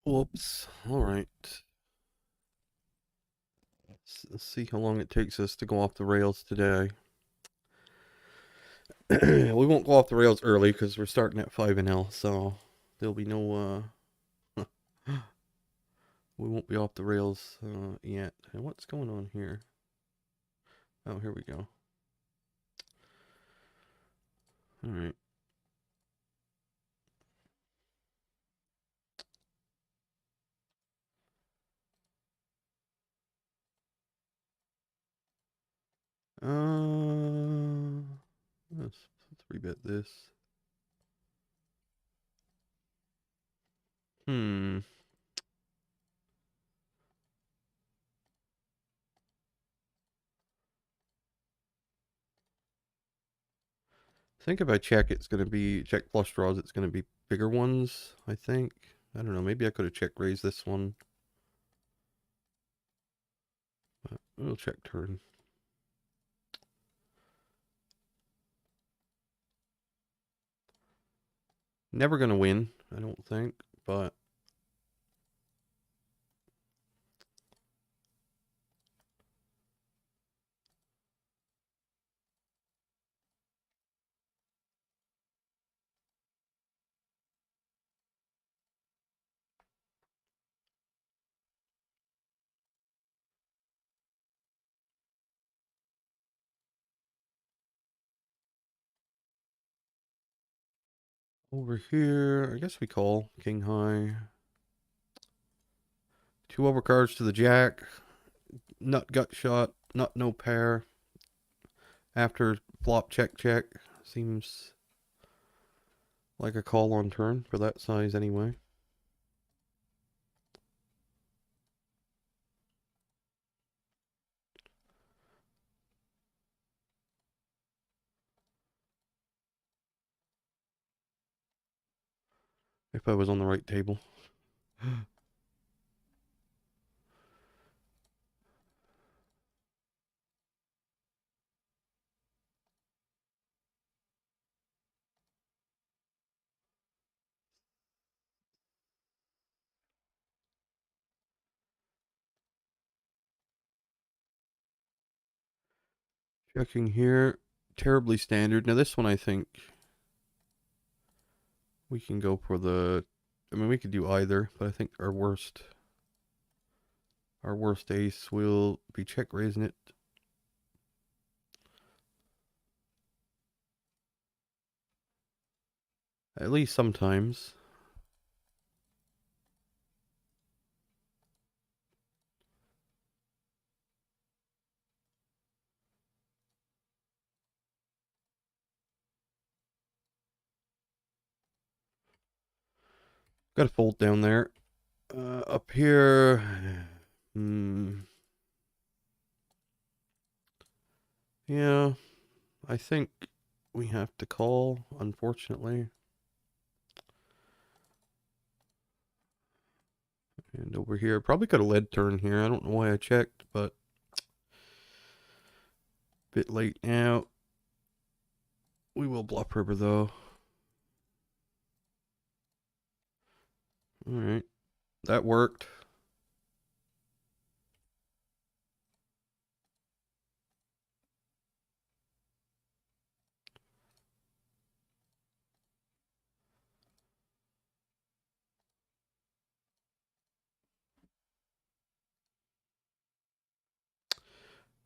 Whoops. All right. Let's see how long it takes us to go off the rails today. We won't go off the rails early because we're starting at 5 so there'll be no, we won't be off the rails yet. And what's going on here? Oh, here we go. All right. Let's rebit this. Hmm. I think if I check, it's going to be, check flush draws, it's going to be bigger ones, I think. I don't know, maybe I could have check raised this one. But we'll check turn. Never going to win, I don't think, but over here, I guess we call king high. 2 overcards to the jack. Nut gut shot. Nut no pair. After flop check check. Seems like a call on turn for that size anyway. If I was on the right table. Checking here. Terribly standard. Now this one I think we can go for the, I mean we could do either, but I think our worst ace will be check raising it. At least sometimes. Got a fold down there. Up here. Yeah, I think we have to call, unfortunately. And over here, probably could have led turn here. I don't know why I checked, but a bit late now. We will bluff river though. All right, that worked.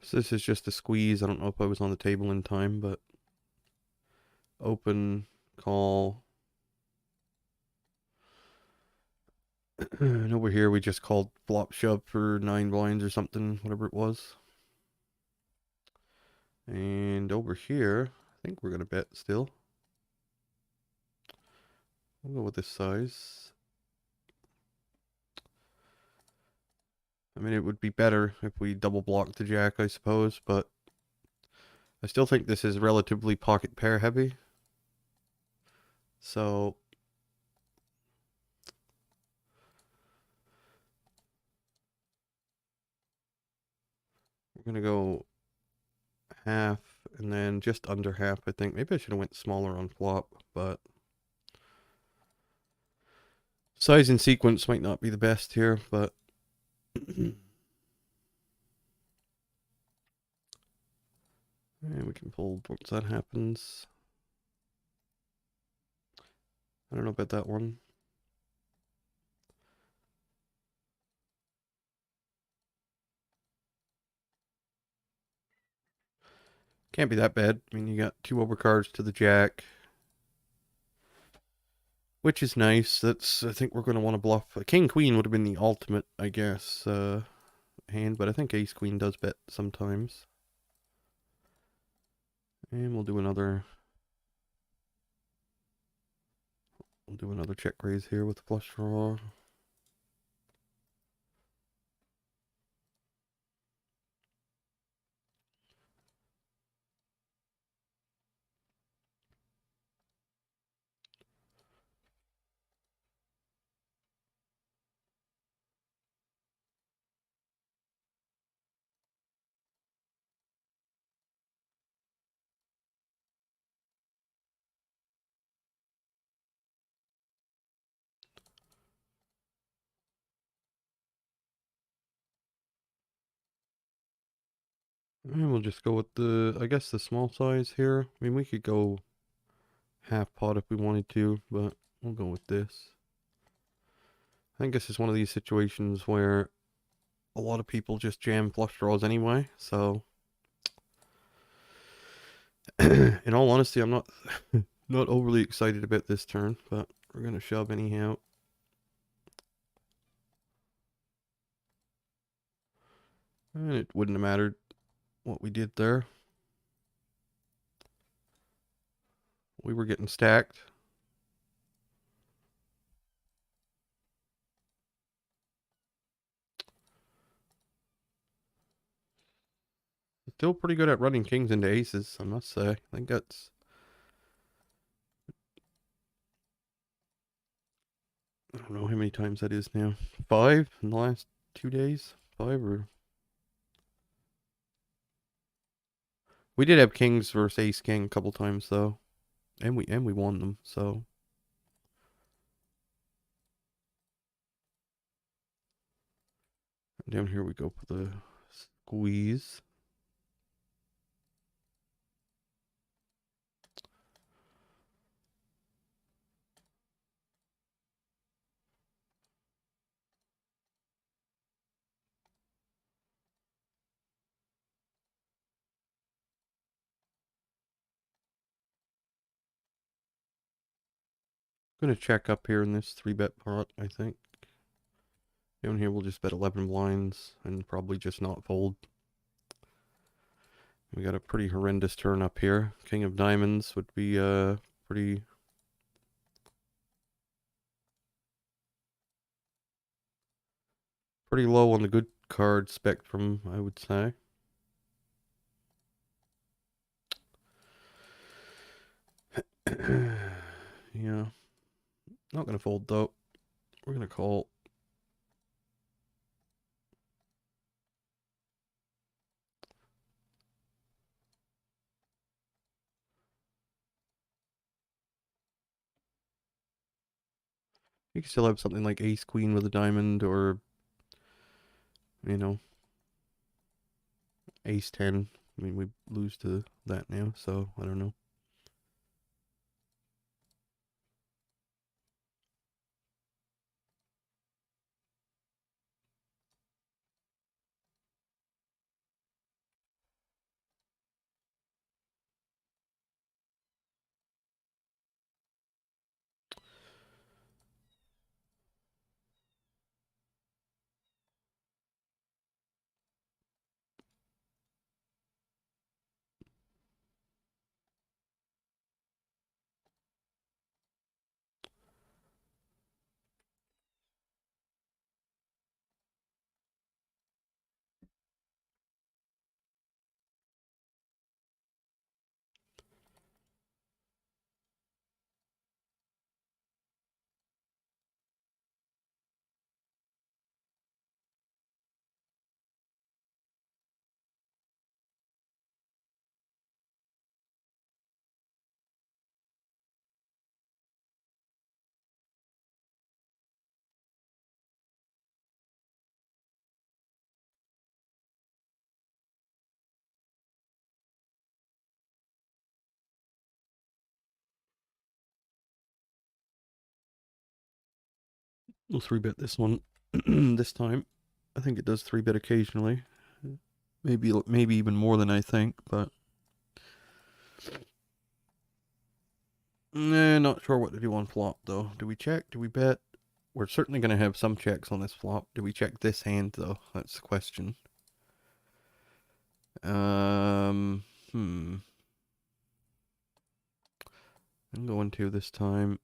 So this is just a squeeze. I don't know if I was on the table in time, but open, call. And over here we just called flop shove for 9 blinds or something, whatever it was. And over here, I think we're going to bet still. We'll go with this size. I mean, it would be better if we double blocked the jack, I suppose, but I still think this is relatively pocket pair heavy. So we're going to go half and then just under half, I think. Maybe I should have went smaller on flop, but Size and sequence might not be the best here, but and we can pull once that happens. I don't know about that one. Can't be that bad. I mean, you got 2 overcards to the jack, which is nice. That's, I think we're going to want to bluff. A king queen would have been the ultimate, I guess, hand, but I think ace queen does bet sometimes. And we'll do another check raise here with the flush draw. And we'll just go with the, I guess, the small size here. I mean, we could go half pot if we wanted to, but we'll go with this. I think this is one of these situations where a lot of people just jam flush draws anyway, so in all honesty, I'm not not overly excited about this turn, but we're gonna shove anyhow. And it wouldn't have mattered what we did there. We were getting stacked. Still pretty good at running kings into aces, I must say. I think that's, I don't know how many times that is now. 5 in the last 2 days? 5 or... We did have kings versus ace king a couple times though. And we won them, so down here we go for the squeeze. Gonna check up here in this 3-bet pot, I think. Down here we'll just bet 11 blinds and probably just not fold. We got a pretty horrendous turn up here. King of diamonds would be pretty low on the good card spectrum, I would say. Yeah. Not gonna fold though. We're gonna call. You can still have something like ace queen with a diamond, or you know, ace 10. I mean, we lose to that now, so I don't know. We'll 3-bet this one this time. I think it does 3-bet occasionally. Maybe even more than I think, but not sure what to do on flop though. Do we check? Do we bet? We're certainly going to have some checks on this flop. Do we check this hand though? That's the question. I'm going to this time.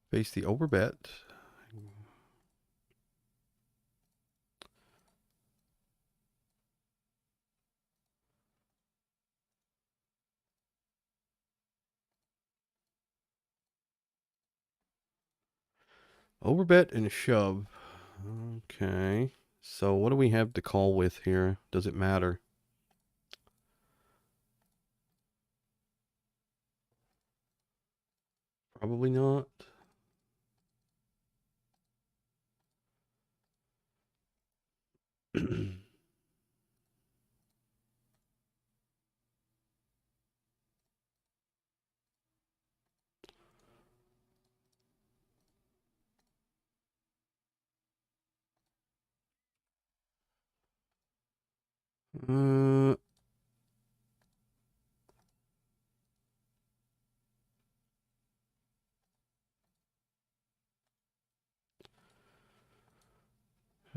Face the overbet. Overbet and shove. Okay. So what do we have to call with here? Does it matter? Probably not.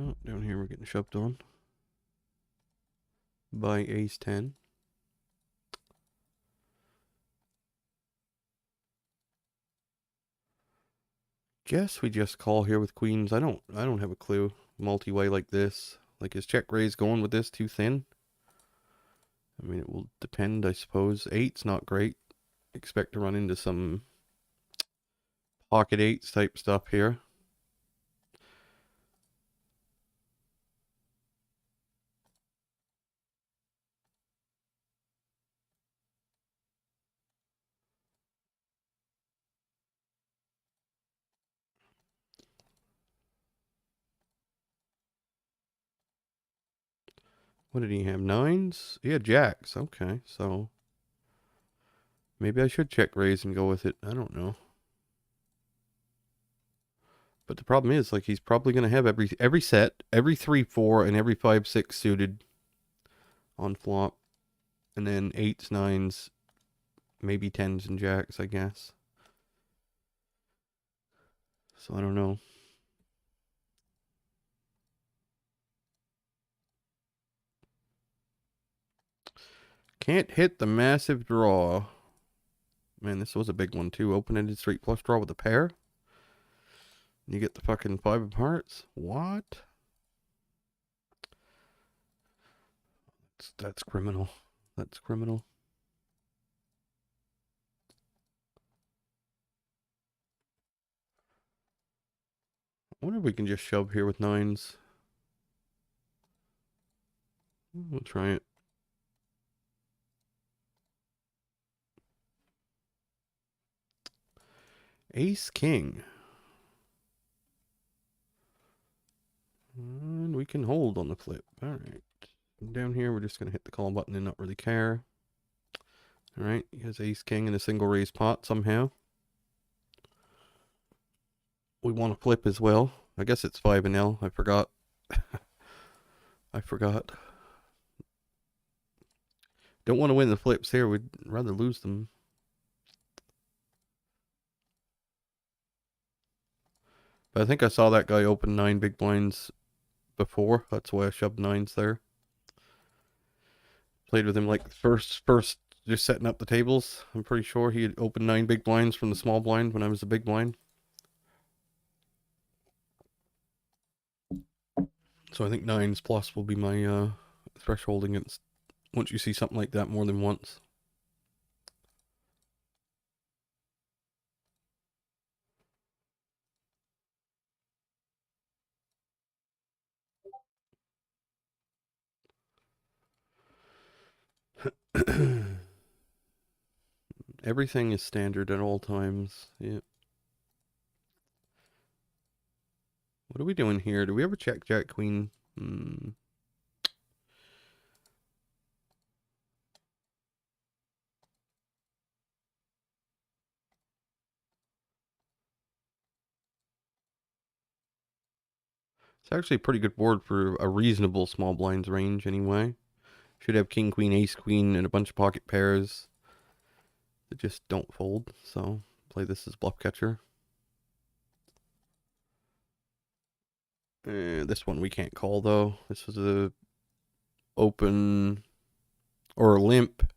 Oh, down here we're getting shoved on by ace 10. Guess we just call here with queens. I don't have a clue. Multi-way like this. Like, is check raise going with this too thin? I mean, it will depend, I suppose. Eight's not great. Expect to run into some pocket eights type stuff here. What did he have? Nines? He had jacks. Okay, so maybe I should check raise and go with it. I don't know. But the problem is, like, he's probably going to have every set, every 3-4, and every 5-6 suited on flop. And then 8s, 9s, maybe 10s and jacks, I guess. So I don't know. Can't hit the massive draw. Man, this was a big one too. Open-ended straight flush draw with a pair. You get the fucking 5 of hearts. What? That's criminal. That's criminal. I wonder if we can just shove here with 9s. We'll try it. Ace King. And we can hold on the flip. Alright. Down here, we're just going to hit the call button and not really care. Alright, he has Ace King in a single raise pot somehow. We want to flip as well. I guess it's 5 and L. I forgot. I forgot. Don't want to win the flips here. We'd rather lose them. But I think I saw that guy open 9 big blinds before. That's why I shoved 9s there. Played with him like first just setting up the tables. I'm pretty sure he had opened 9 big blinds from the small blind when I was the big blind. So I think 9s plus will be my threshold against once you see something like that more than once. Everything is standard at all times. Yeah. What are we doing here? Do we ever check Jack Queen? Hmm. It's actually a pretty good board for a reasonable small blinds range anyway. Should have king, queen, ace, queen, and a bunch of pocket pairs that just don't fold. So play this as bluff catcher. This one we can't call though. This was a open or limp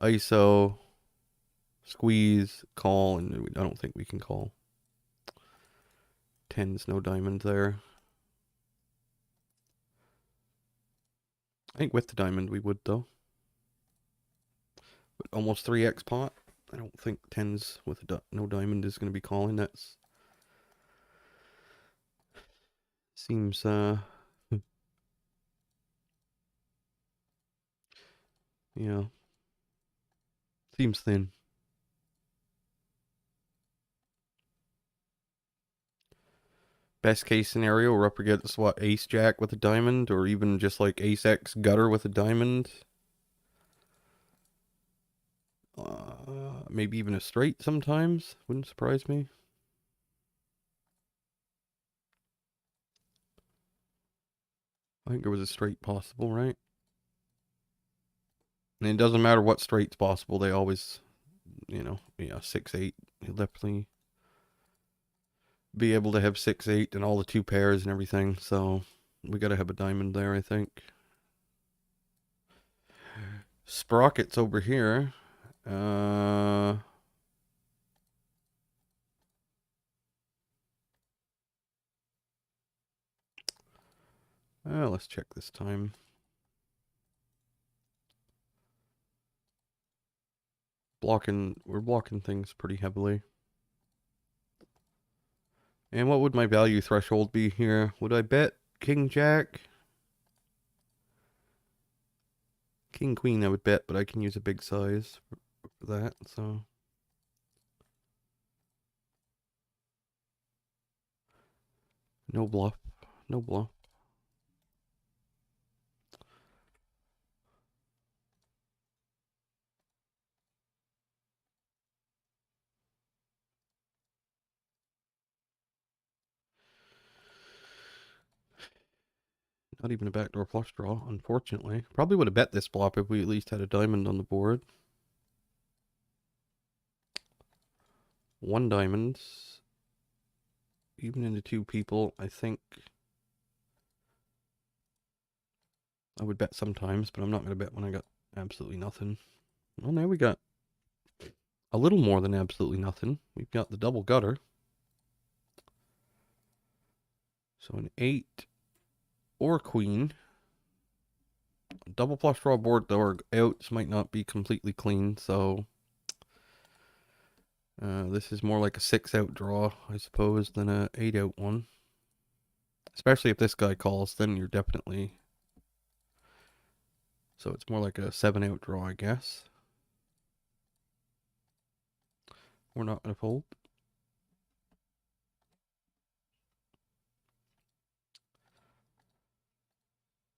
ISO squeeze call, and I don't think we can call. Tens, no diamond there. I think with the diamond we would though. But almost 3x pot. I don't think tens with no diamond is going to be calling. That's seems yeah, seems thin. Best case scenario, we're up against what, ace jack with a diamond, or even just like ace x gutter with a diamond. Maybe even a straight sometimes. Wouldn't surprise me. I think there was a straight possible, right? And it doesn't matter what straight's possible. They always, yeah, 6-8. He'll definitely be able to have 6-8 and all the two pairs and everything. So we got to have a diamond there, I think. Sprockets over here. Let's check this time. We're blocking things pretty heavily. And what would my value threshold be here? Would I bet king jack? King queen I would bet, but I can use a big size for that, so. No bluff. No bluff. Not even a backdoor flush draw, unfortunately. Probably would have bet this flop if we at least had a diamond on the board. One diamond. Even into two people, I think I would bet sometimes, but I'm not going to bet when I got absolutely nothing. Well, now we got a little more than absolutely nothing. We've got the double gutter. So an 8 or queen. Double flush draw board, though, our outs might not be completely clean, so this is more like a 6-out draw, I suppose, than a 8-out one. Especially if this guy calls, then you're definitely... So it's more like a 7-out draw, I guess. We're not going to fold.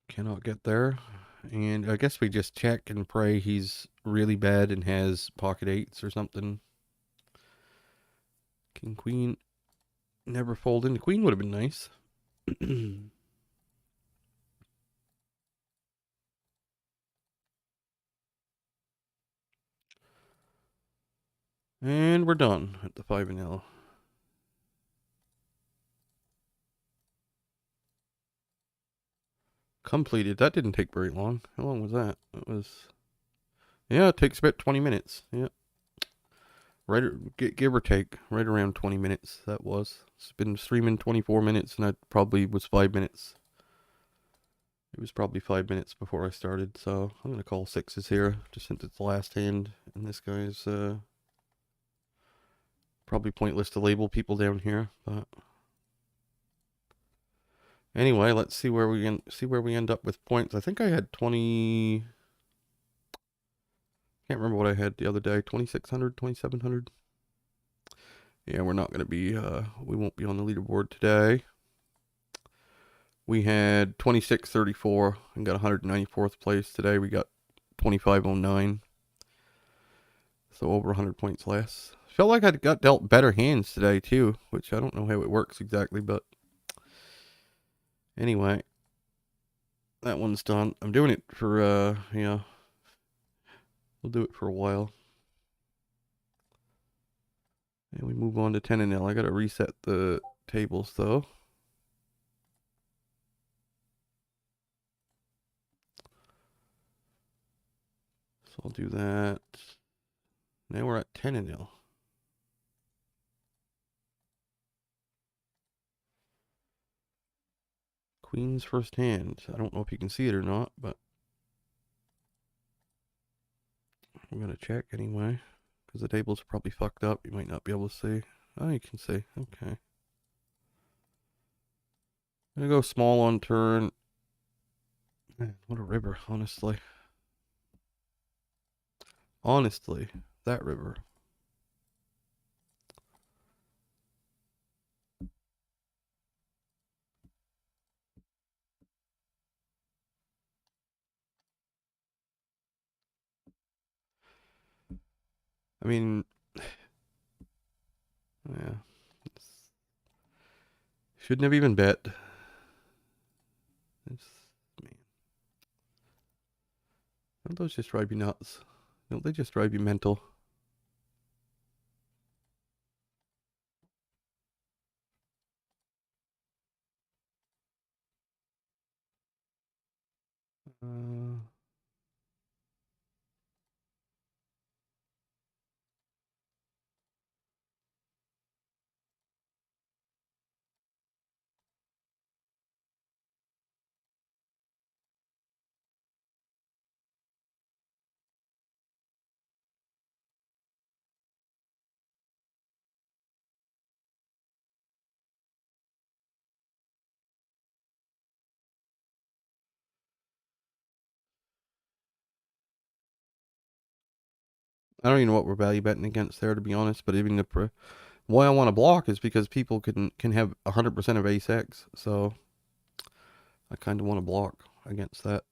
Cannot get there. And I guess we just check and pray he's really bad and has pocket 8s or something. King, queen. Never fold in. The queen would have been nice. And we're done at the 5-0. Completed. That didn't take very long. How long was that? It was... Yeah, it takes about 20 minutes. Yeah. Right, give or take, right around 20 minutes that was. It's been streaming 24 minutes, and that probably was 5 minutes. It was probably 5 minutes before I started, so I'm going to call sixes here, just since it's the last hand, and this guy's probably pointless to label people down here, but... Anyway, let's see where we end up with points. I think I had 20... Can't remember what I had the other day. 2,600, 2,700. Yeah, we're not going to be, we won't be on the leaderboard today. We had 2634 and got 194th place. Today we got 2509. So over 100 points less. Felt like I got dealt better hands today too, which I don't know how it works exactly, but anyway, that one's done. I'm doing it for we'll do it for a while. And we move on to 10 and L. I gotta reset the tables though. So I'll do that. Now we're at 10 and L. Queen's first hand. I don't know if you can see it or not, but I'm gonna check anyway. Because the table's probably fucked up. You might not be able to see. Oh, you can see. Okay. I'm gonna go small on turn. Man, what a river, honestly. Honestly, that river. I mean, yeah. Shouldn't have even bet. It's, man. Don't those just drive you nuts? Don't they just drive you mental? Uh, I don't even know what we're value betting against there, to be honest. But even the why I want to block is because people can have 100% of ace X. So I kind of want to block against that.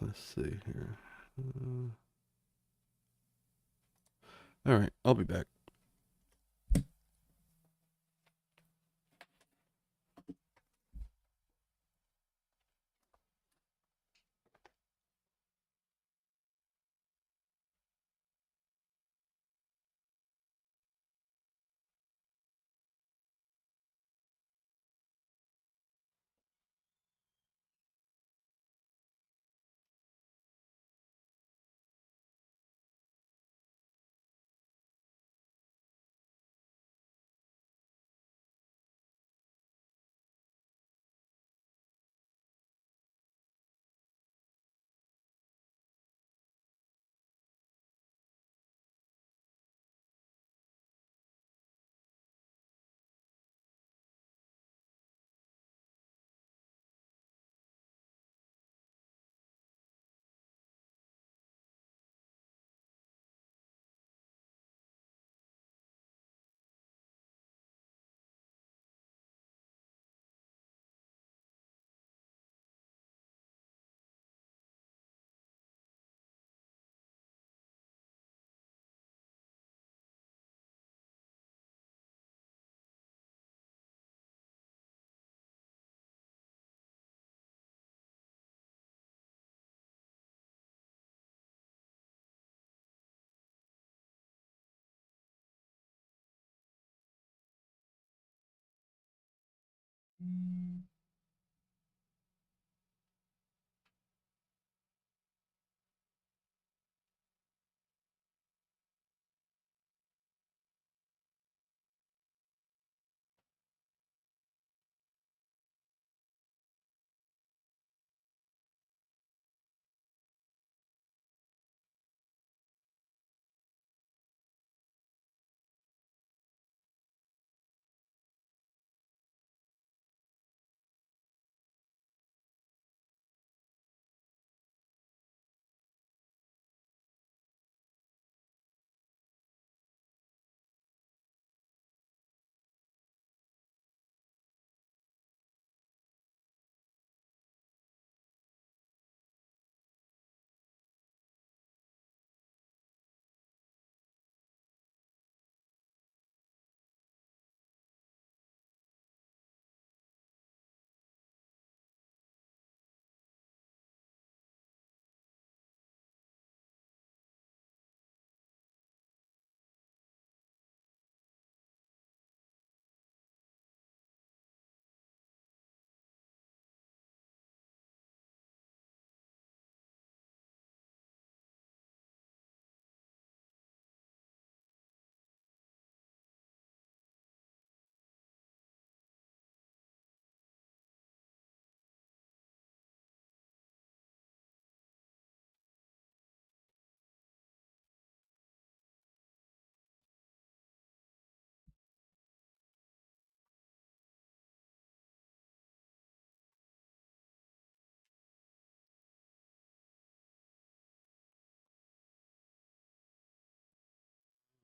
Let's see here. All right, I'll be back.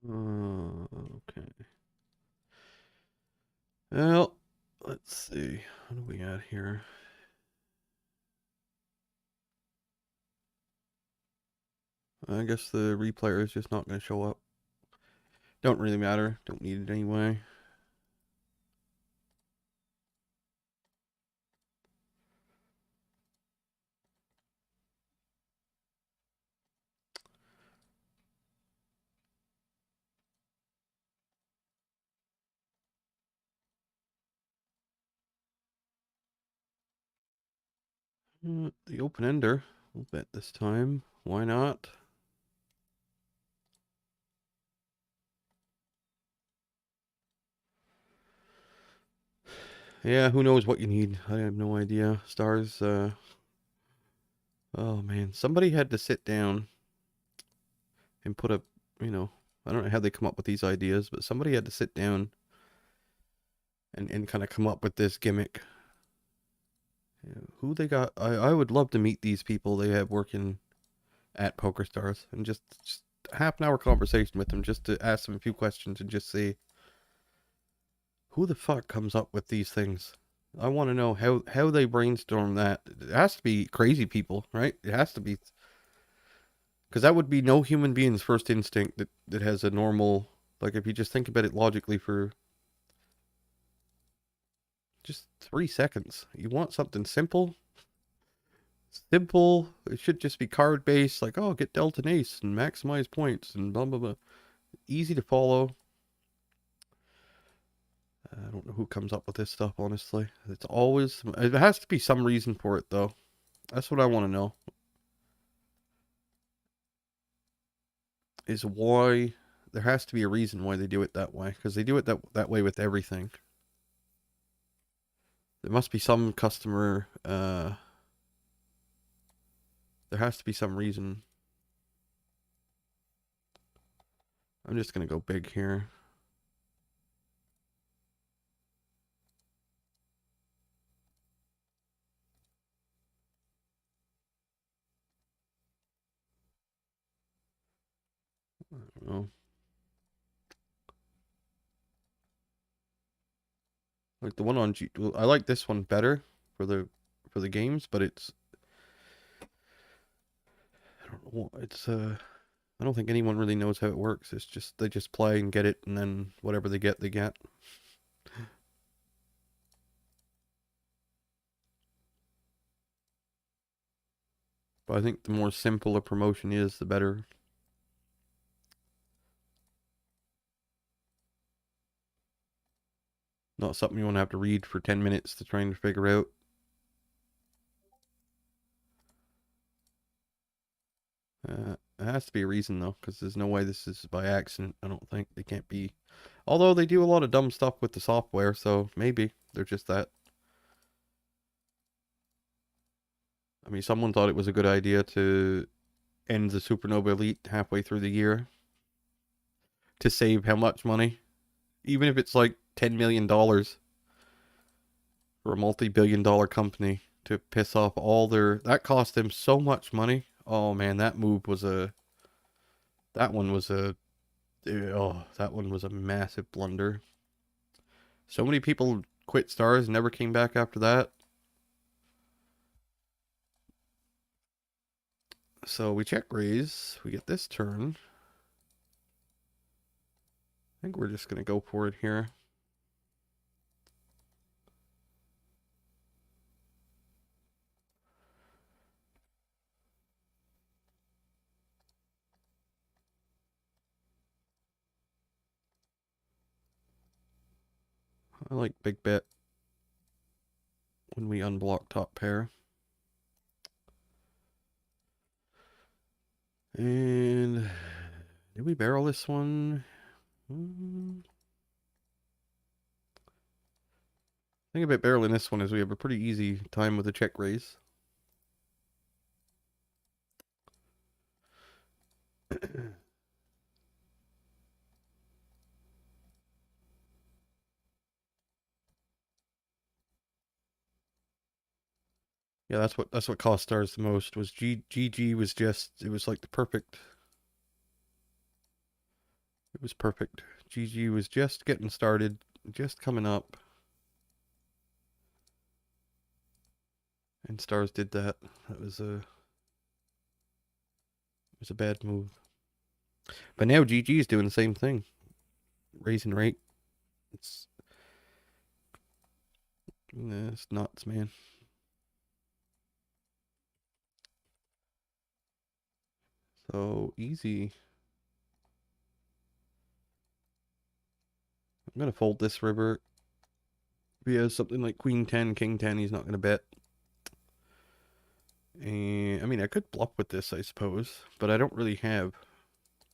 Okay. Well, let's see. What do we got here? I guess the replayer is just not going to show up. Don't really matter. Don't need it anyway. The open ender. We'll bet this time. Why not? Yeah, who knows what you need? I have no idea. Stars, oh man. Somebody had to sit down and put a, you know, I don't know how they come up with these ideas, but somebody had to sit down and kind of come up with this gimmick. Yeah, who they got? I would love to meet these people they have working at PokerStars and just half an hour conversation with them just to ask them a few questions and just see who the fuck comes up with these things. I want to know how they brainstorm that. It has to be crazy people, right? It has to be, because that would be no human being's first instinct that has a normal, like if you just think about it logically for just 3 seconds. You want something simple. Simple. It should just be card based, like, oh, get dealt an ace and maximize points and blah blah blah. Easy to follow. I don't know who comes up with this stuff, honestly. It's always, it has to be some reason for it, though. That's what I want to know. Is why there has to be a reason why they do it that way, because they do it that way with everything. There must be some customer. There has to be some reason. I'm just gonna go big here. I don't know. Like the one on G. Well, I like this one better for the games, but it's, I don't know. It's I don't think anyone really knows how it works. It's just they just play and get it, and then whatever they get, they get. But I think the more simple a promotion is, the better. Not something you want to have to read for 10 minutes to try and figure out. It has to be a reason though, because there's no way this is by accident. I don't think they can't be. Although they do a lot of dumb stuff with the software, so maybe they're just that. I mean, someone thought it was a good idea to end the Supernova Elite halfway through the year to save how much money? Even if it's like $10 million for a multi-billion-dollar company to piss off all their. That cost them so much money. Oh man, that move was a. That one was a. Oh, that one was a massive blunder. So many people quit Stars, never came back after that. So we check raise. We get this turn. I think we're just going to go for it here. I like big bet when we unblock top pair. And did we barrel this one? Thing about barreling this one is we have a pretty easy time with the check raise. Yeah, that's what cost Stars the most. Was GG was just, it was like the perfect. It was perfect. GG was just getting started, just coming up. And Stars did that. That was a bad move. But now GG is doing the same thing. Raising rate. It's nuts, man. So easy. I'm gonna fold this river. If he has something like Queen 10, King 10, he's not gonna bet. And I mean, I could bluff with this, I suppose, but I don't really have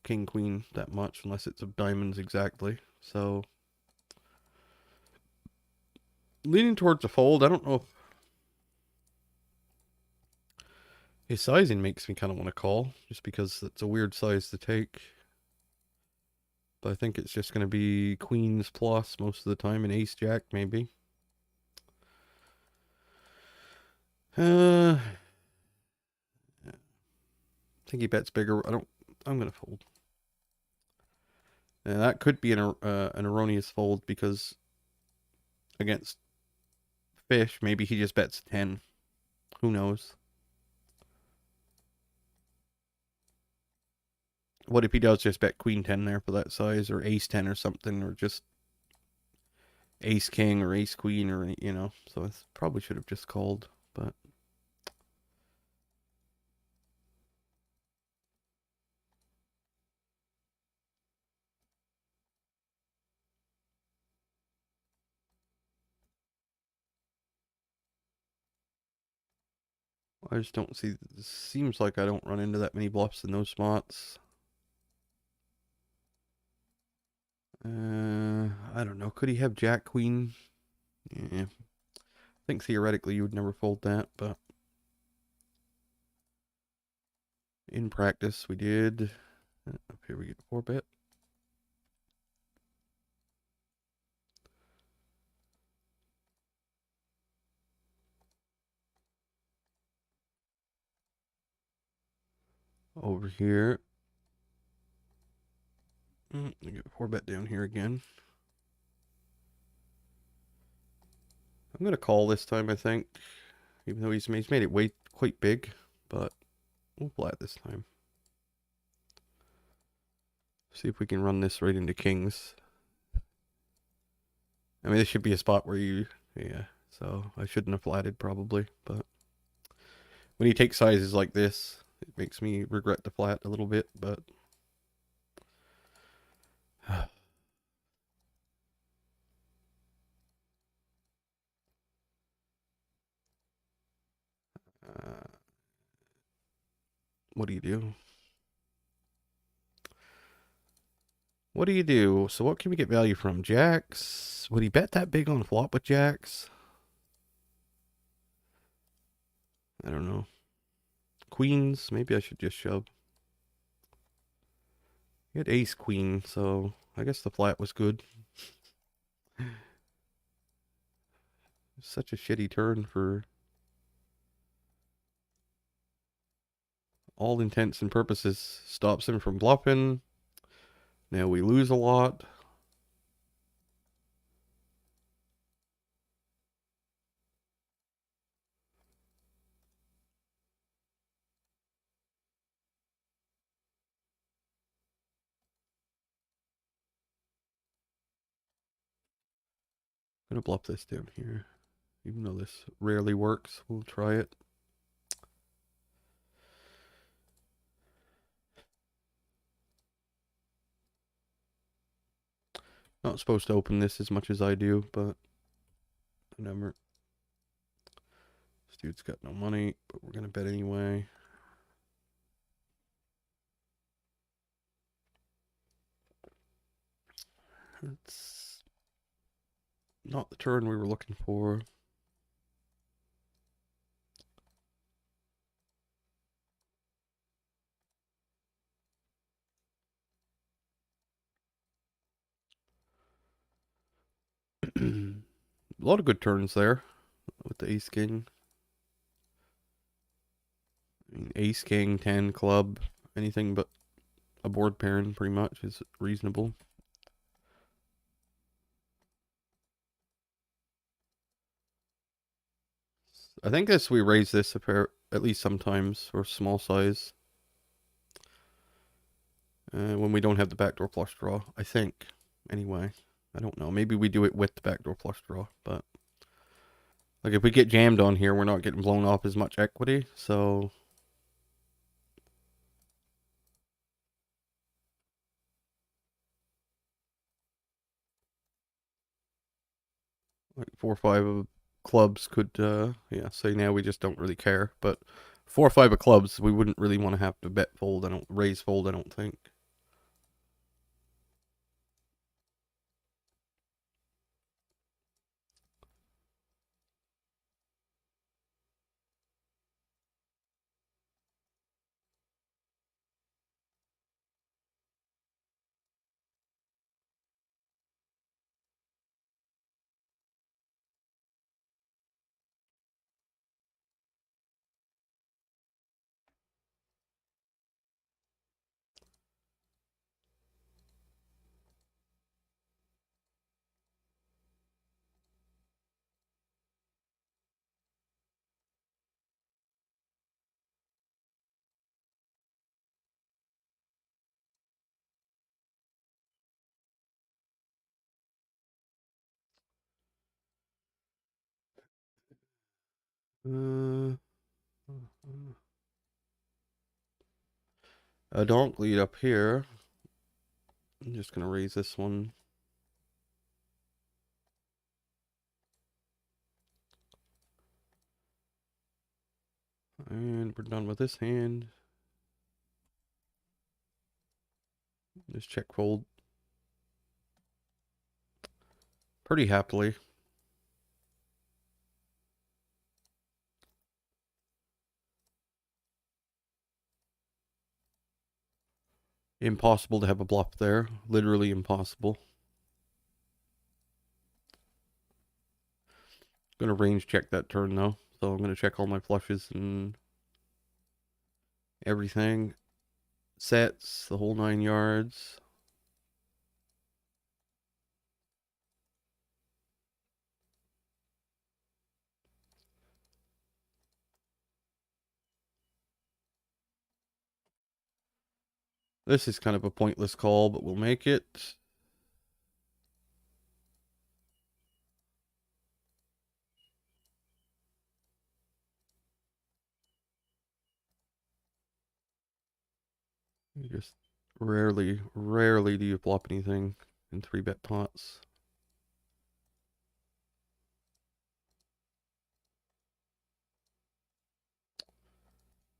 King Queen that much unless it's of diamonds exactly. So leaning towards a fold. I don't know if his sizing makes me kind of want to call, just because it's a weird size to take. But I think it's just going to be queens plus most of the time, and ace jack maybe. I think he bets bigger. I'm going to fold. And that could be an erroneous fold because against fish, maybe he just bets 10. Who knows? What if he does just bet Queen 10 there for that size, or Ace 10 or something, or just Ace King or Ace Queen, or, you know? So I probably should have just called, but. I just don't see. It seems like I don't run into that many bluffs in those spots. I don't know. Could he have Jack Queen? Yeah. I think theoretically you would never fold that, but in practice we did. Up here we get 4-bet. Over here. We get 4-bet down here again. I'm gonna call this time, I think. Even though he's made it quite big, but we'll flat this time. See if we can run this right into kings. I mean, this should be a spot where yeah. So I shouldn't have flatted probably, but when you take sizes like this, it makes me regret the flat a little bit, but. What do you do? What do you do? So what can we get value from? Jacks? Would he bet that big on flop with jacks? I don't know. Queens? Maybe I should just shove. He had ace queen, so I guess the flat was good. Such a shitty turn for all intents and purposes. Stops him from bluffing. Now we lose a lot. I'm gonna bluff this down here. Even though this rarely works, we'll try it. Not supposed to open this as much as I do, but whatever. This dude's got no money, but we're gonna bet anyway. It's not the turn we were looking for. A lot of good turns there with the ace king. I mean, ace king, 10, club, anything but a board pairing pretty much is reasonable. I think this we raise this a pair at least sometimes or small size. When we don't have the backdoor flush draw, I think. Anyway, I don't know. Maybe we do it with the backdoor flush draw, but like if we get jammed on here, we're not getting blown off as much equity, so like 4 or 5 of clubs could, yeah, say now we just don't really care, but 4 or 5 of clubs, we wouldn't really want to have to bet fold, raise fold, I don't think. A donk lead up here. I'm just gonna raise this one. And we're done with this hand. Just check fold. Pretty happily. Impossible to have a bluff there. Literally impossible. Gonna range check that turn though. So I'm gonna check all my flushes and everything. Sets, the whole 9 yards. This is kind of a pointless call, but we'll make it. You just rarely do you flop anything in 3-bet pots.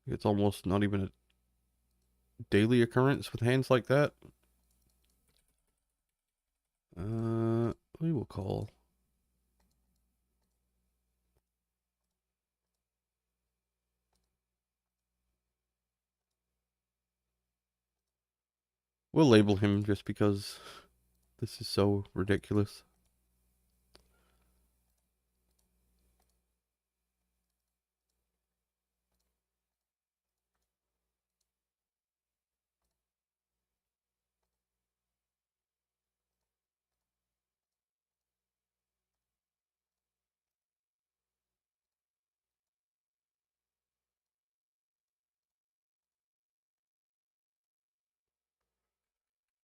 It's almost not even a daily occurrence with hands like that. We will call. We'll label him just because this is so ridiculous.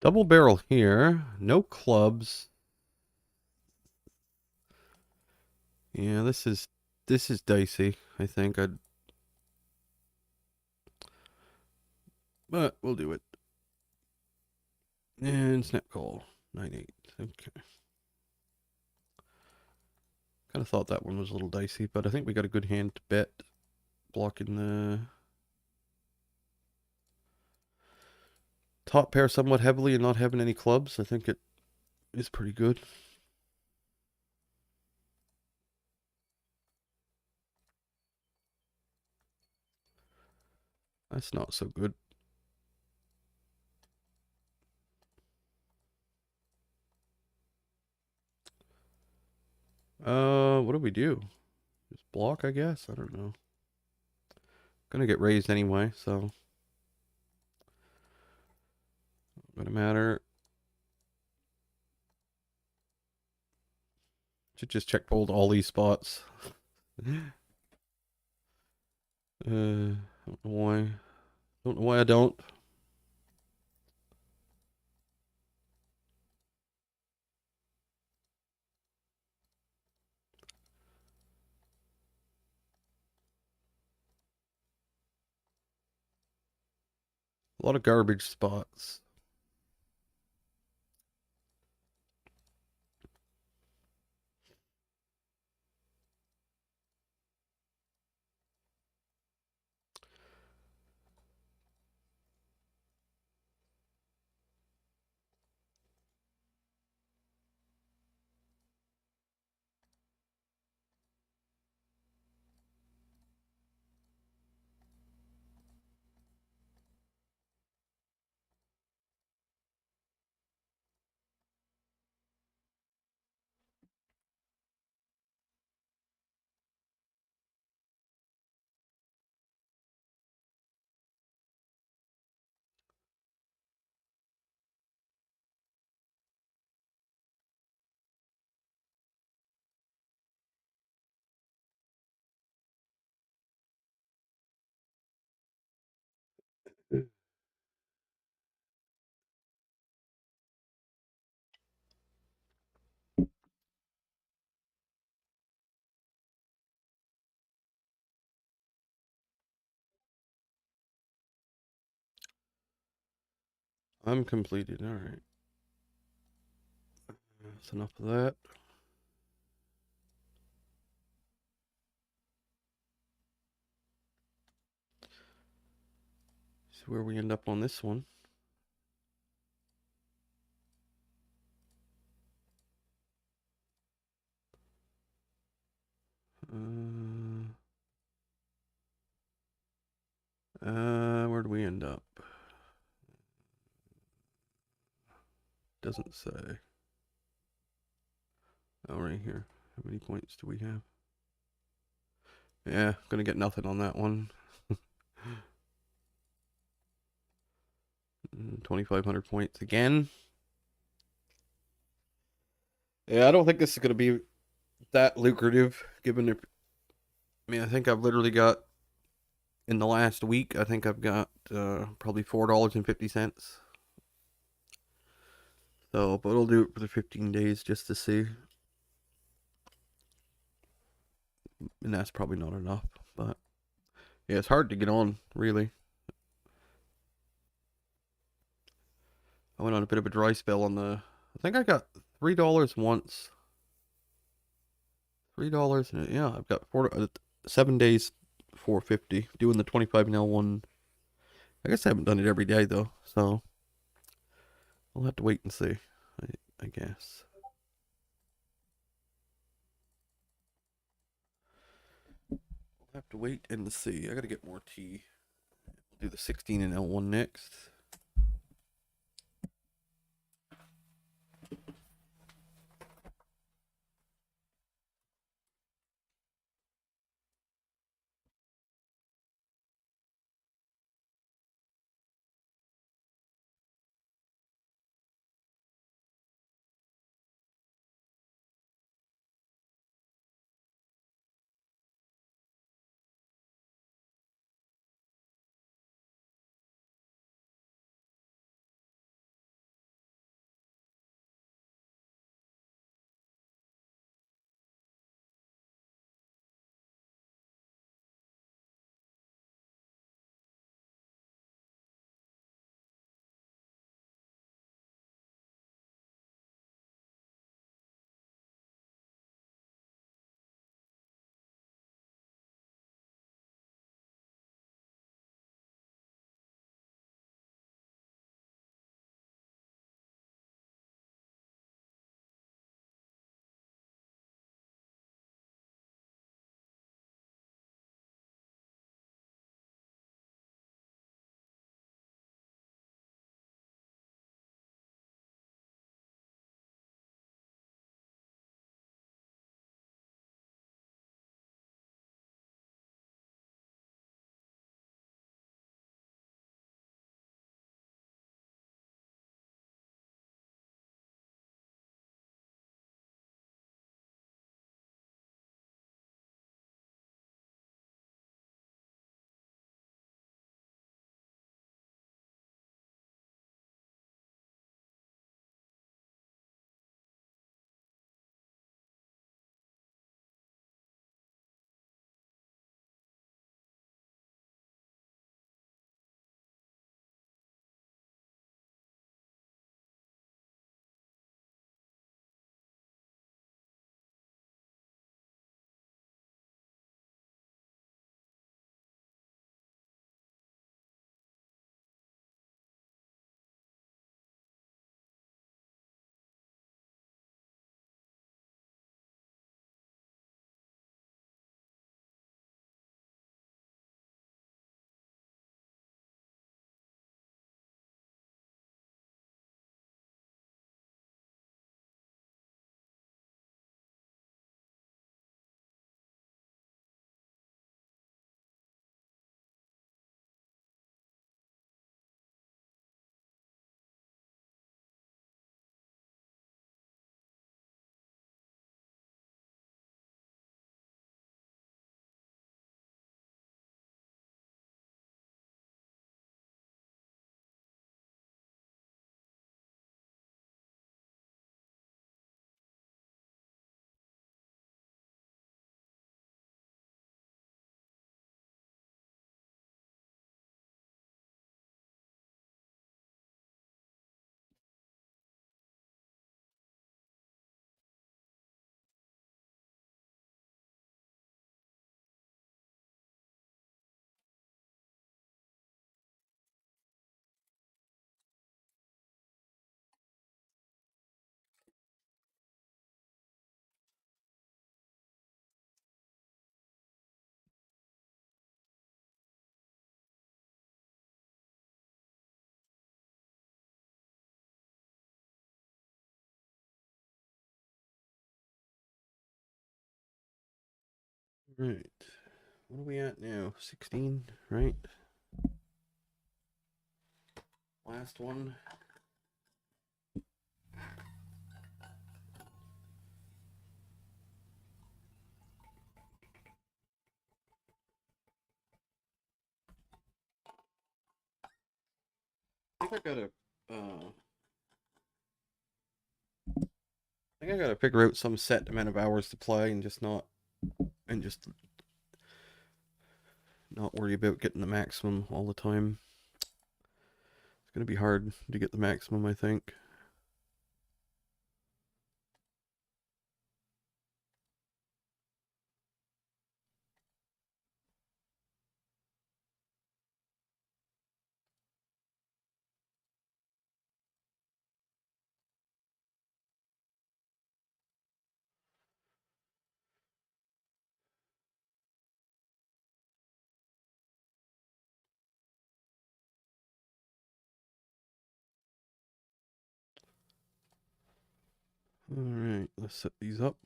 Double barrel here. No clubs. Yeah, this is dicey, I think. But we'll do it. And snap call. 9-8. Okay. Kind of thought that one was a little dicey, but I think we got a good hand to bet. Blocking the top pair somewhat heavily and not having any clubs. I think it is pretty good. That's not so good. What do we do? Just block, I guess? I don't know. Gonna get raised anyway, so. gonna matter. Should just check pulled all these spots. Don't know why. Don't know why I don't. A lot of garbage spots. I'm completed. All right. That's enough of that. See where we end up on this one. Where do we end up? Doesn't say. Oh, right here. How many points do we have? Yeah, gonna get nothing on that one. 2,500 points again. Yeah, I don't think this is gonna be that lucrative, given it. I mean, I think I've literally got in the last week. I think I've got probably $4.50. So, but I'll do it for the 15 days just to see, and that's probably not enough. But yeah, it's hard to get on, really. I went on a bit of a dry spell on the. I think I got $3 once. $3, yeah, I've got 7 days, 450. Doing the 25 ml one. I guess I haven't done it every day though, so I'll have to wait and see. I guess. I'll have to wait and see. I gotta get more tea. We'll do the 16 and L1 next. Right. What are we at now? 16, right? Last one. I think I gotta I think I gotta figure out some set amount of hours to play and just not worry about getting the maximum all the time. It's gonna be hard to get the maximum, I think. Alright, let's set these up.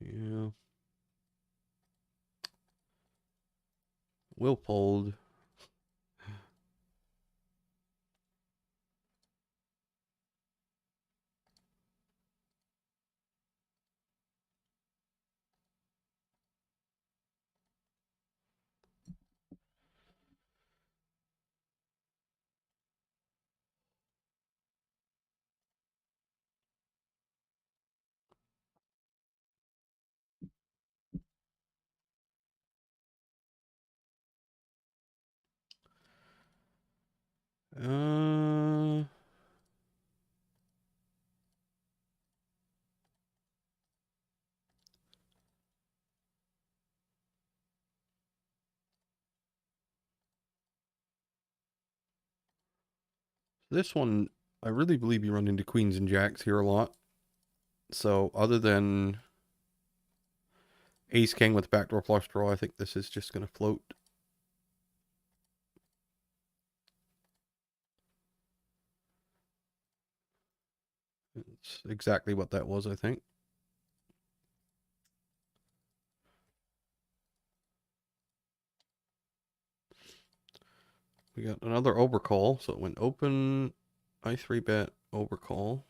Yeah. Will fold. Uh, this one, I really believe you run into queens and jacks here a lot. So other than ace king with backdoor flush draw, I think this is just gonna float. It's exactly what that was, I think. We got another overcall, so it went open, I 3-bet, overcall.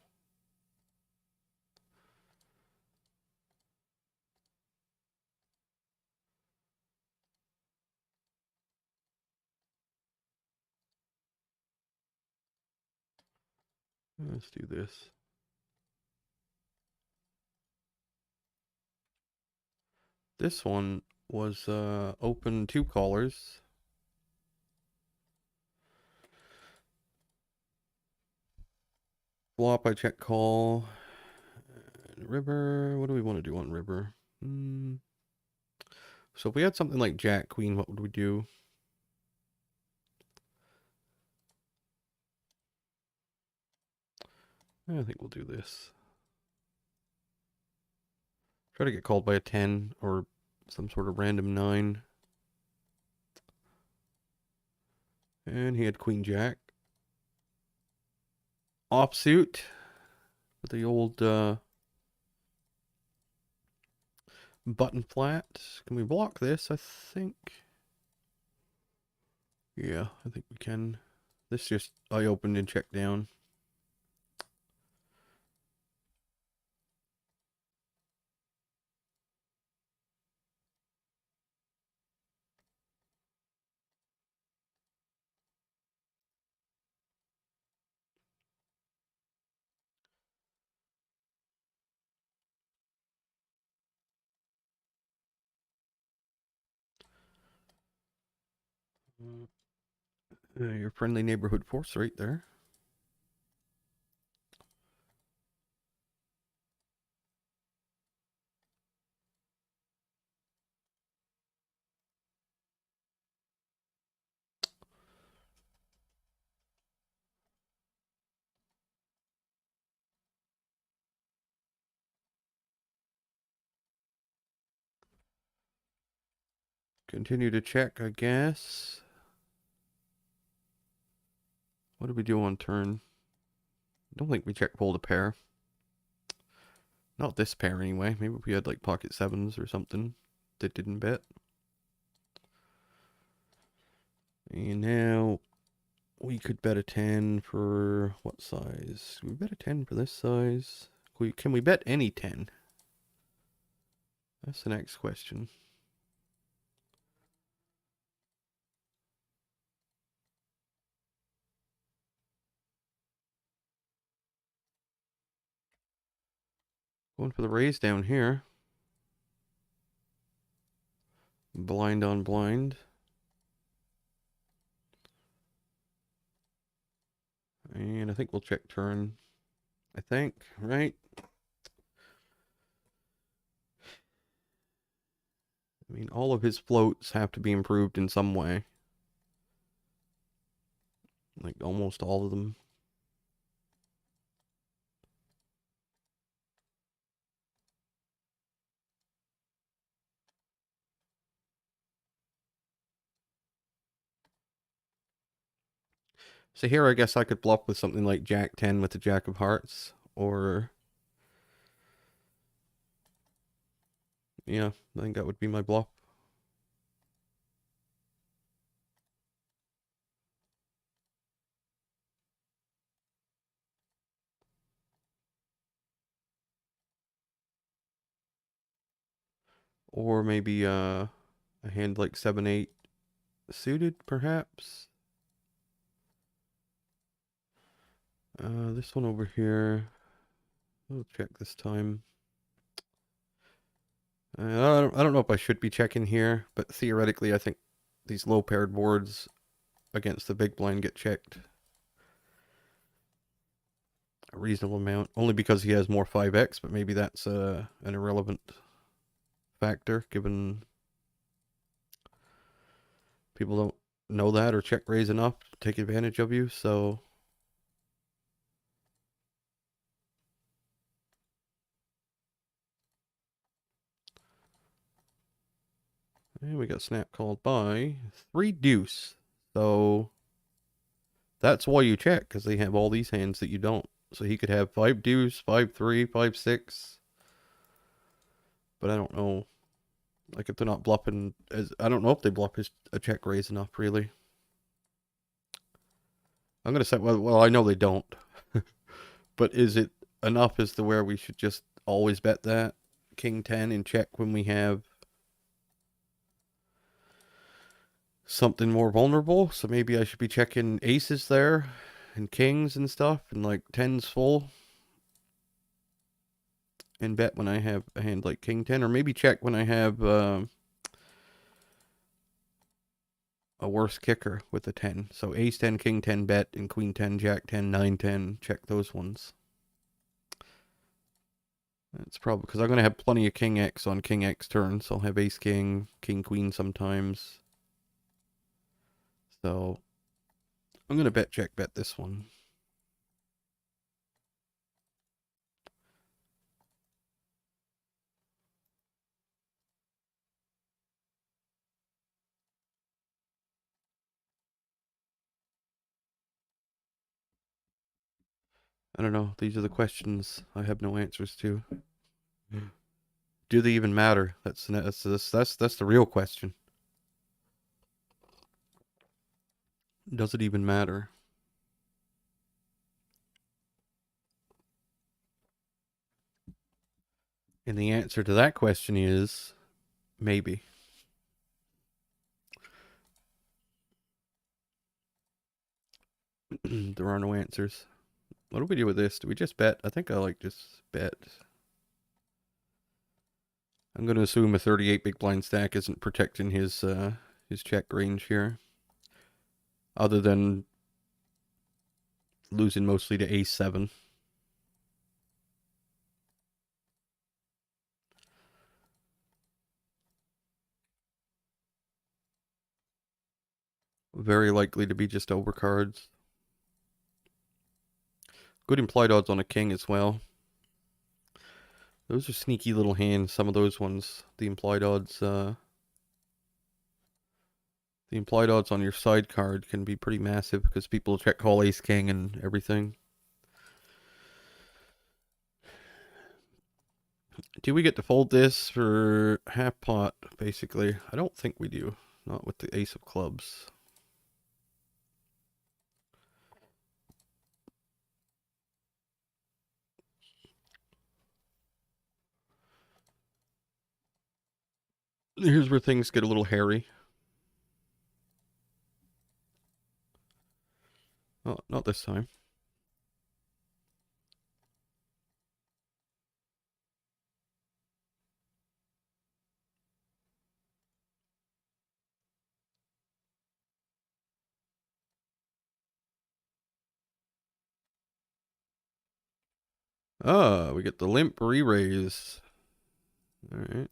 Let's do this. This one was open 2 callers. Flop, I check call. River, what do we want to do on river? So if we had something like jack, queen, what would we do? I think we'll do this. Try to get called by a 10 or some sort of random 9. And he had queen jack. Offsuit with the old button flat. Can we block this? I think. Yeah, I think we can. This just, I opened and checked down. Your friendly neighborhood force right there. Continue to check, I guess. What did we do on turn? I don't think we check pulled a pair. Not this pair anyway. Maybe we had like pocket sevens or something that didn't bet. And now we could bet a 10 for what size? Can we bet a 10 for this size? Can we bet any 10? That's the next question. Going for the raise down here. Blind on blind. And I think we'll check turn. I think, right? I mean, all of his floats have to be improved in some way. Like, almost all of them. So here I guess I could bluff with something like Jack 10 with the Jack of Hearts. Or... yeah, I think that would be my bluff. Or maybe a hand like 7-8 suited, perhaps. This one over here. We'll check this time. I don't know if I should be checking here, but theoretically I think these low paired boards against the big blind get checked a reasonable amount. Only because he has more 5x, but maybe that's an irrelevant factor given people don't know that or check raise enough to take advantage of you, so... and we got snap called by 3 deuce. So that's why you check, because they have all these hands that you don't. So he could have 5 deuce, 5-3, 5-6. But I don't know. Like if they're not bluffing as I don't know if they bluff a check raise enough really. I'm gonna say well I know they don't. But is it enough as to where we should just always bet that King 10 and check when we have something more vulnerable? So maybe I should be checking aces there and kings and stuff and like 10s full. And bet when I have a hand like King 10, or maybe check when I have a worse kicker with a 10. So Ace 10, King 10 bet, and Queen 10, Jack 10, 9 10. Check those ones. That's probably because I'm going to have plenty of King X on King X turn. So I'll have Ace King, King Queen sometimes. So I'm going to bet check bet this one. I don't know. These are the questions I have no answers to. Do they even matter? That's the real question. Does it even matter? And the answer to that question is maybe. There are no answers. What do we do with this? Do we just bet? I think I like just bet. I'm going to assume a 38 big blind stack isn't protecting his check range here. other than losing mostly to ace 7. Very likely to be just overcards. Good implied odds on a king as well. Those are sneaky little hands, some of those ones. The implied odds on your side card can be pretty massive because people check call ace king and everything. Do we get to fold this for half pot, basically? I don't think we do. Not with the ace of clubs. Here's where things get a little hairy. Oh, not this time. Ah, we get the limp re-raise. All right.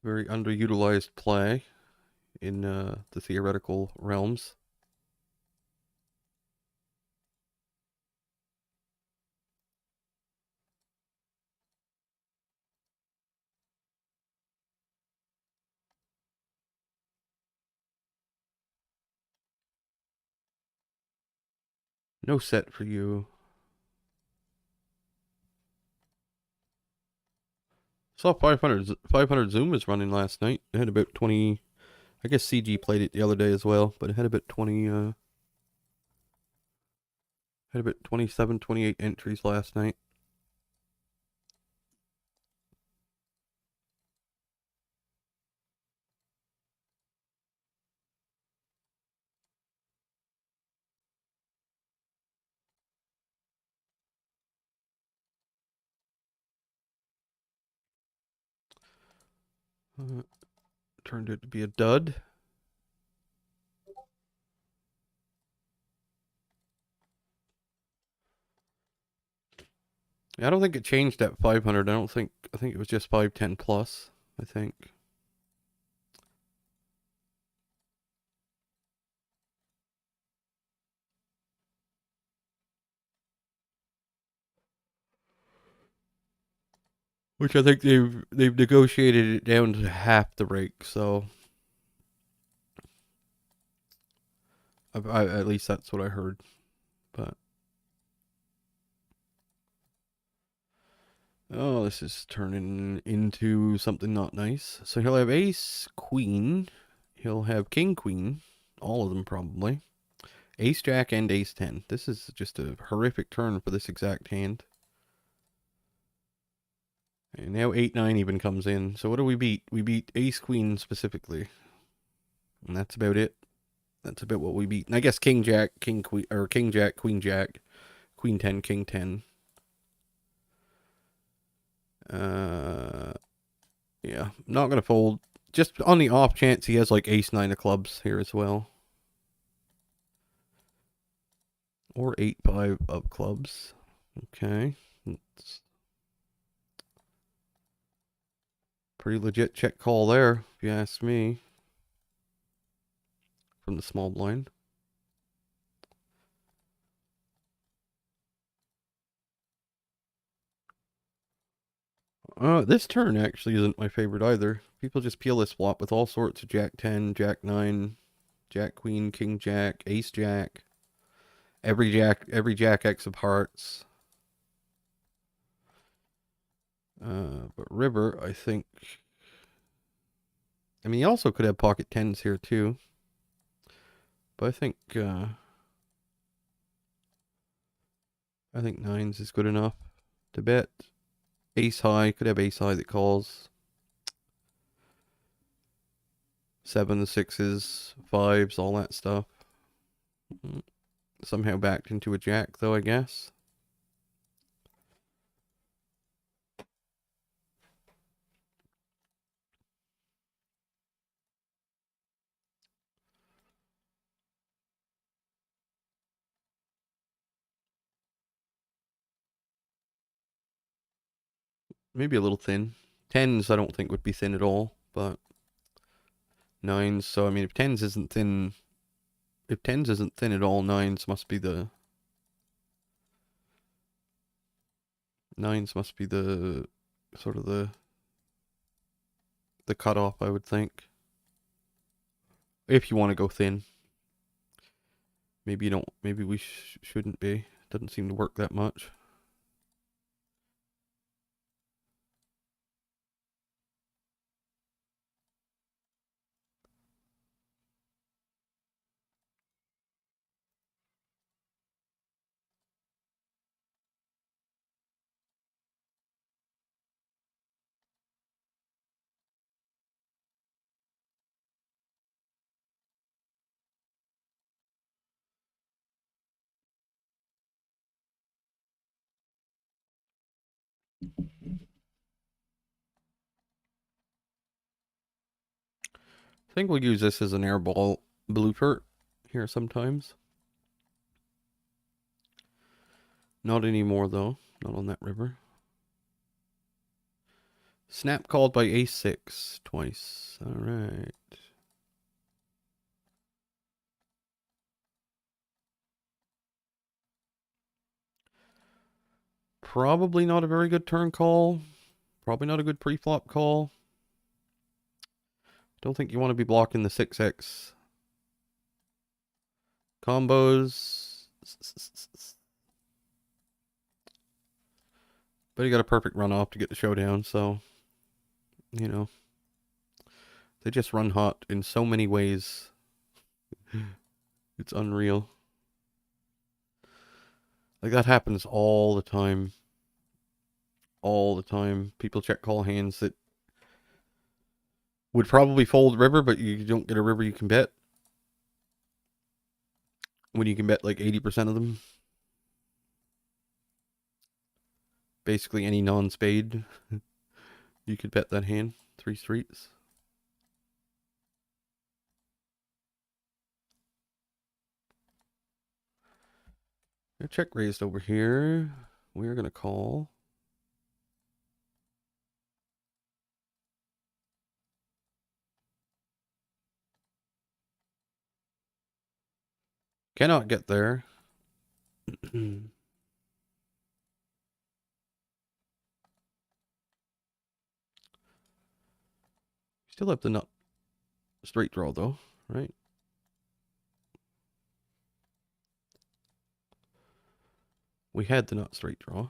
Very underutilized play in the theoretical realms. No set for you. Saw 500 Zoom was running last night. It had about 20. I guess CG played it the other day as well, but it had about 20. Had about 27, 28 entries last night. Turned out to be a dud. Yeah, I don't think it changed at 500. I think it was just 510 plus, I think. Which I think they've negotiated it down to half the rate, so at least that's what I heard. But oh, this is turning into something not nice. So he'll have ace queen, he'll have king queen, all of them probably. Ace jack and ace 10. This is just a horrific turn for this exact hand. And now 8-9 even comes in. So what do we beat? We beat ace queen specifically. And that's about it. That's about what we beat. And I guess king jack, king queen, or king jack, queen jack, queen 10, king 10. Yeah, not gonna fold. Just on the off chance he has like ace 9 of clubs here as well. Or 8-5 of clubs. Okay. It's pretty legit check call there, if you ask me. From the small blind. This turn actually isn't my favorite either. People just peel this flop with all sorts of jack 10, jack 9, jack queen, king jack, ace jack. Every jack X of hearts. But river, I think. I mean, he also could have pocket 10s here too. But I think 9s is good enough to bet. Ace high, could have ace high that calls. 7s, 6s, 5s, all that stuff. Somehow backed into a jack though, I guess. Maybe a little thin. Tens I don't think would be thin at all, but nines. So I mean, if tens isn't thin, at all, nines must be the sort of the cutoff, I would think. If you want to go thin, maybe you don't. Maybe we shouldn't be. Doesn't seem to work that much. I think we'll use this as an airball blooper here sometimes. Not anymore though. Not on that river. Snap called by a6 twice. All right. Probably not a very good turn call. Probably not a good pre-flop call. Don't think you want to be blocking the 6x combos. But he got a perfect runoff to get the showdown, so, you know. They just run hot in so many ways. It's unreal. Like, that happens all the time. All the time. People check call hands that would probably fold river, but you don't get a river you can bet. When you can bet like 80% of them. Basically any non-spade, you could bet that hand. 3 streets. A check raised over here. We're going to call. Cannot get there. Still have the nut straight draw though, right? We had the nut straight draw.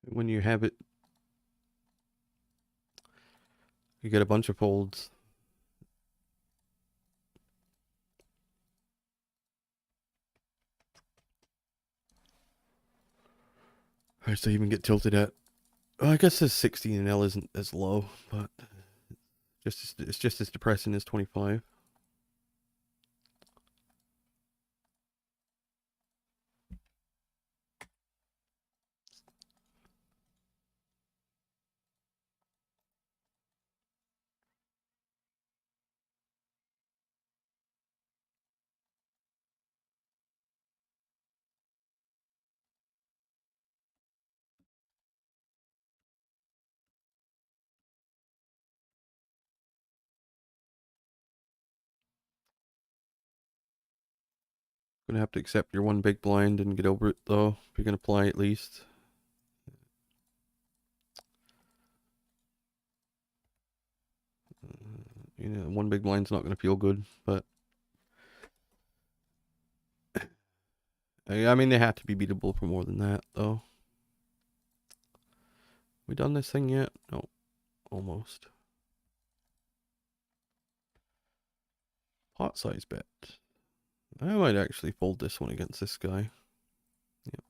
When you have it, you get a bunch of folds. Alright, so you even get tilted at. Oh, I guess this 16 and L isn't as low, but it's just as depressing as 25. Gonna have to accept your one big blind and get over it though, if you're gonna play at least. You know, one big blind's not gonna feel good, but I mean they have to be beatable for more than that though. We done this thing yet? No, almost. Pot size bet. I might actually fold this one against this guy. Yep.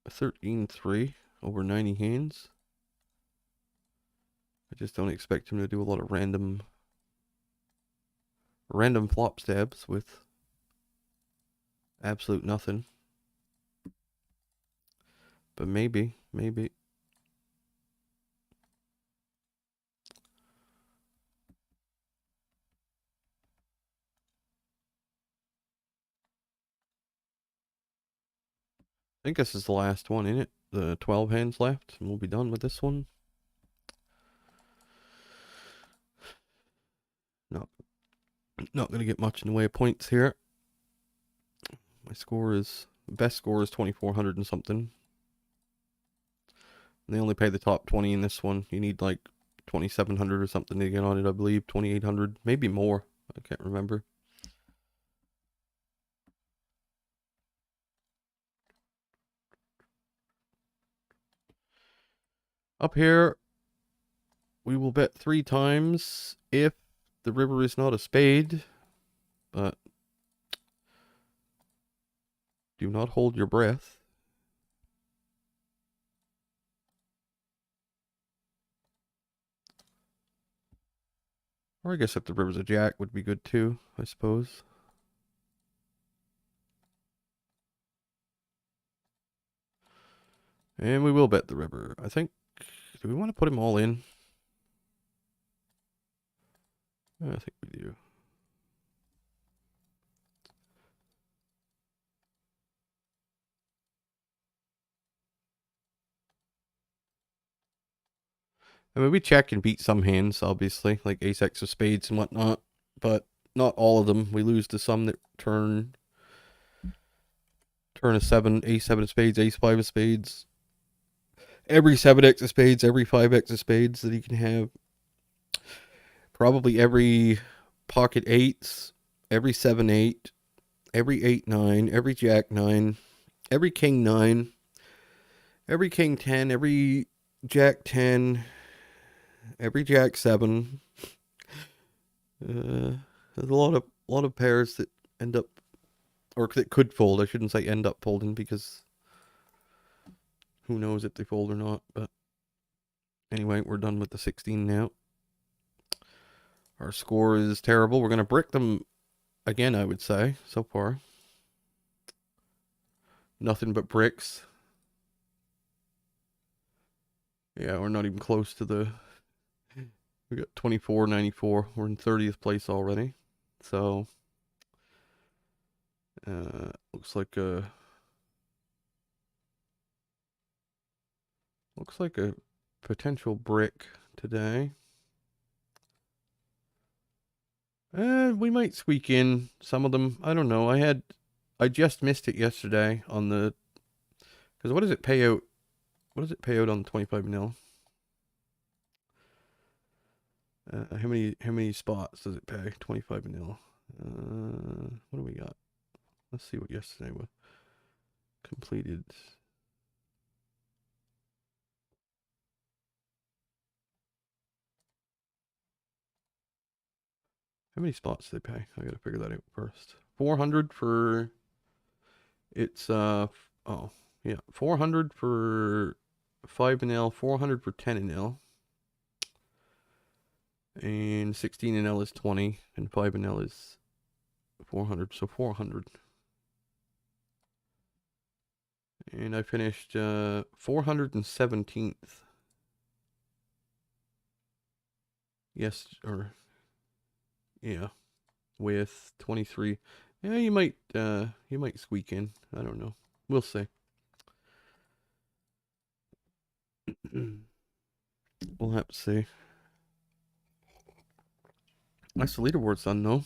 13-3 over 90 hands. I just don't expect him to do a lot of random random flop stabs with absolute nothing. But maybe. I think this is the last one, isn't it? The 12 hands left, and we'll be done with this one. Not gonna get much in the way of points here. My best score is 2,400 and something. And they only pay the top 20 in this one. You need like 2,700 or something to get on it, I believe. 2,800, maybe more. I can't remember. Up here, we will bet 3 times if the river is not a spade, but do not hold your breath. Or I guess if the river's a jack would be good too, I suppose. And we will bet the river. I think, do we want to put him all in? I think we do. I mean, we check and beat some hands, obviously, like ace-x of spades and whatnot, but not all of them. We lose to some that turn a 7, ace-7 of spades, ace-5 of spades. Every 7x of spades, every 5x of spades that he can have. Probably every pocket 8s, every 7-8, every 8-9, every jack-9, every king-9, every king-10, every jack-10, every jack-7. There's a lot of pairs that end up, or that could fold. I shouldn't say end up folding, because who knows if they fold or not. But anyway, we're done with the 16 now. Our score is terrible. We're going to brick them again, I would say, so far. Nothing but bricks. Yeah, we're not even close to the... We got 24.94. We're in 30th place already. So, looks like a potential brick today. We might squeak in some of them. I don't know. I just missed it yesterday on the, because what does it pay out? What does it pay out on the 25 mil? How many spots does it pay? 25 mil. What do we got? Let's see what yesterday was completed. How many spots do they pay? I gotta figure that out first. 400 for, it's, oh, yeah, 400 for 5 and L, 400 for 10 and L. And 16 and L is 20, and 5 and L is 400, so 400. And I finished 417th. Yes, or yeah, with 23. Yeah, you might squeak in. I don't know. We'll see. We'll have to see. Nice leaderboard's done though.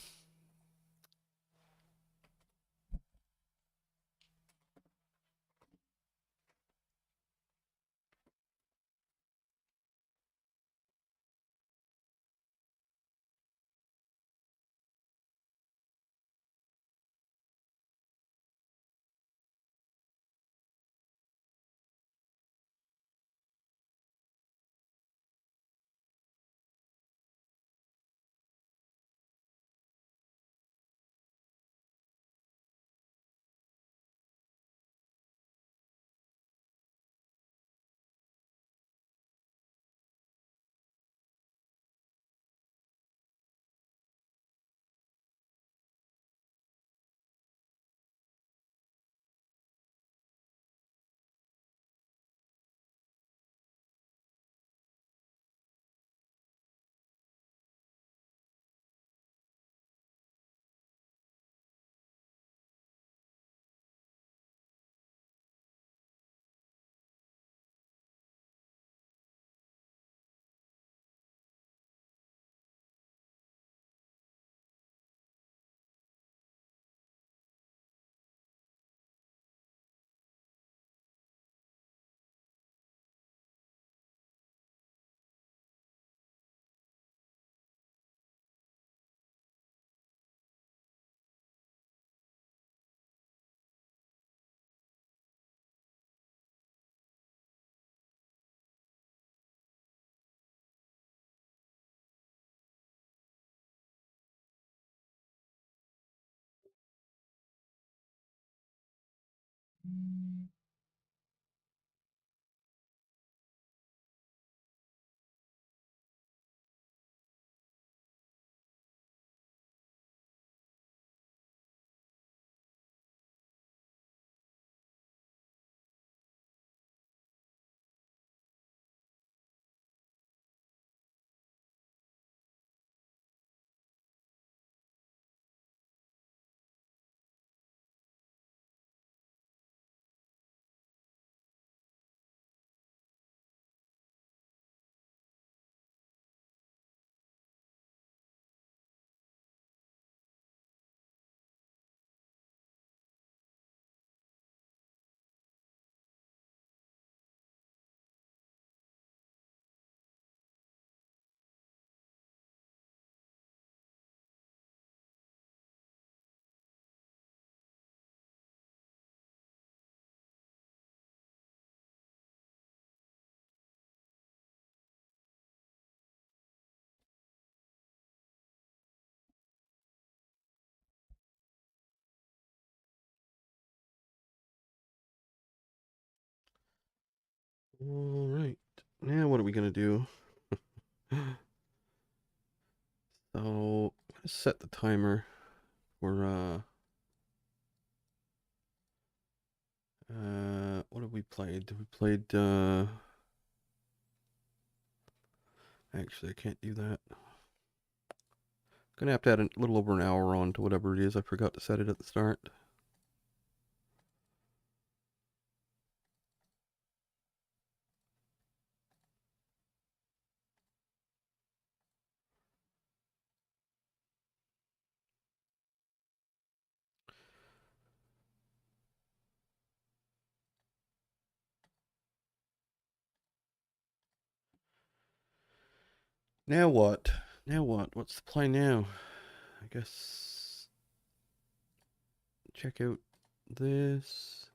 All right. Now what are we gonna do? So let's set the timer for what have we played? We played actually I can't do that. Gonna have to add a little over an hour on to whatever it is. I forgot to set it at the start. Now what? Now what? What's the play now? I guess check out this.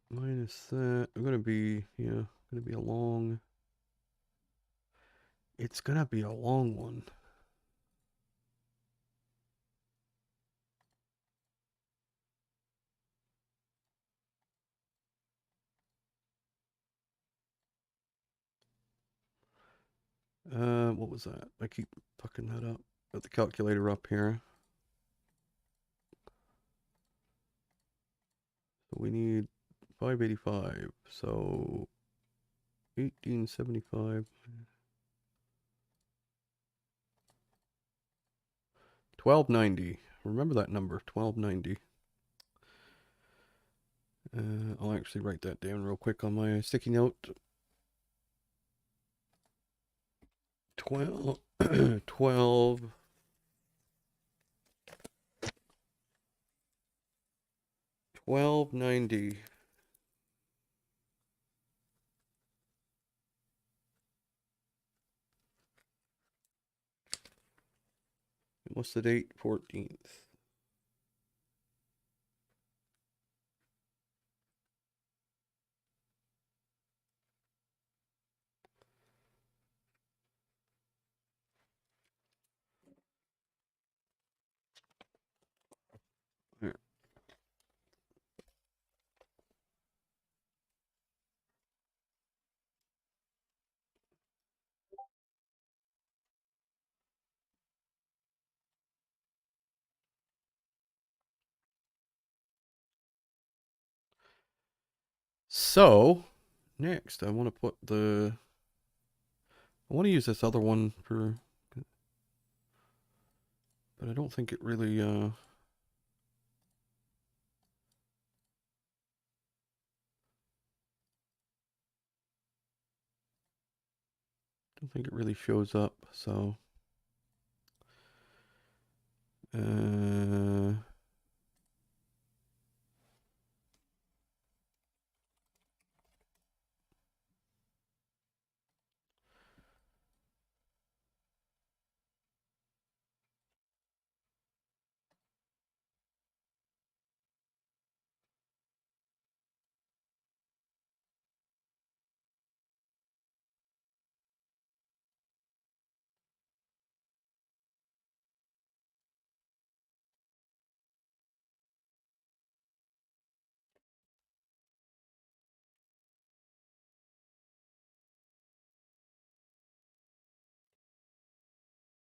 Minus that. I'm gonna be gonna be a long. It's gonna be a long one. What was that? I keep fucking that up. Got the calculator up here. So we need 585. So 1875. 1290. Remember that number, 1290. I'll actually write that down real quick on my sticky note. 12, 12, 1290. What's the date? 14th. There. So, next I want to put the I want to use this other one for, but I don't think it really, don't think it really shows up, so, uh,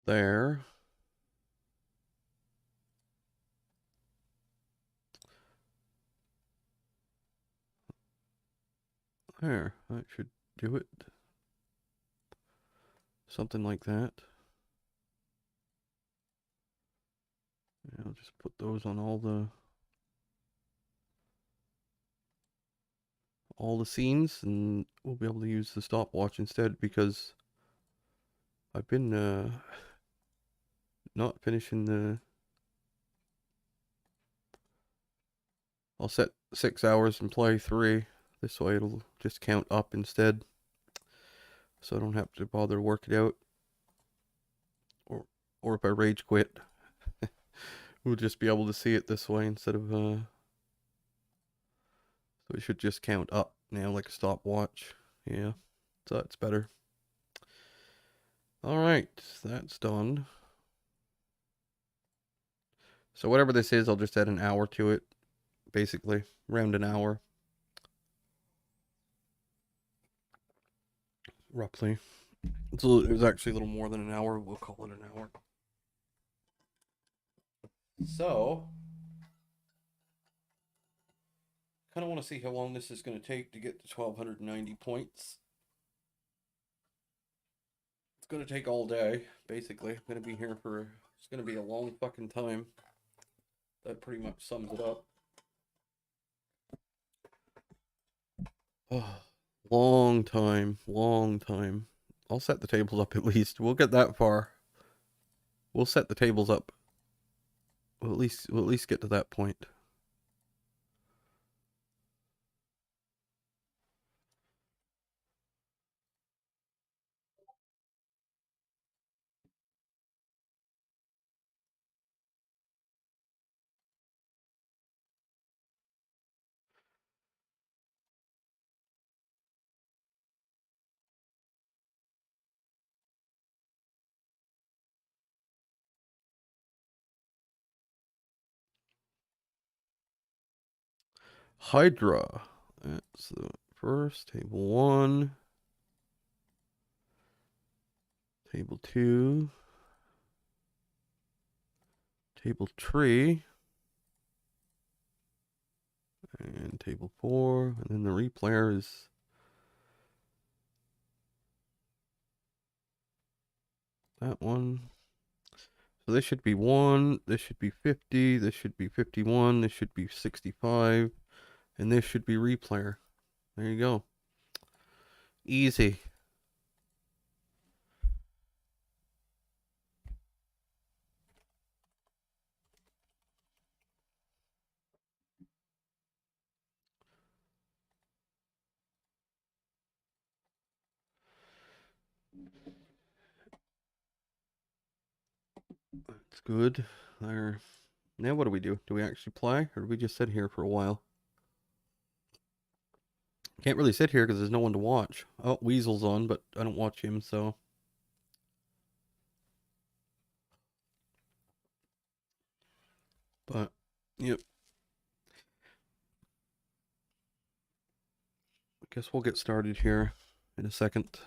there. There, that should do it. Something like that. I'll just put those on all the scenes, and we'll be able to use the stopwatch instead, because I've been not finishing the. I'll set 6 hours and play 3. This way it'll just count up instead, so I don't have to bother to work it out. Or if I rage quit, we'll just be able to see it this way instead of so it should just count up now like a stopwatch. Yeah, so that's better. All right, that's done. So whatever this is, I'll just add an hour to it, basically, around an hour, roughly. So it was actually a little more than an hour. We'll call it an hour. So, kind of want to see how long this is going to take to get to 1,290 points. It's going to take all day, basically. I'm going to be here for, it's going to be a long fucking time. That pretty much sums it up. Oh, long time, long time. I'll set the tables up at least. We'll get that far. We'll set the tables up. We'll at least get to that point. Hydra. That's the first. Table 1. Table 2. Table 3. And table 4. And then the replayer is that one. So this should be 1. This should be 50. This should be 51. This should be 65. And this should be replayer. There you go. Easy. That's good. There. Now what do we do? Do we actually play, or do we just sit here for a while? Can't really sit here because there's no one to watch. Oh, Weasel's on, but I don't watch him, so. But, yep. I guess we'll get started here in a second.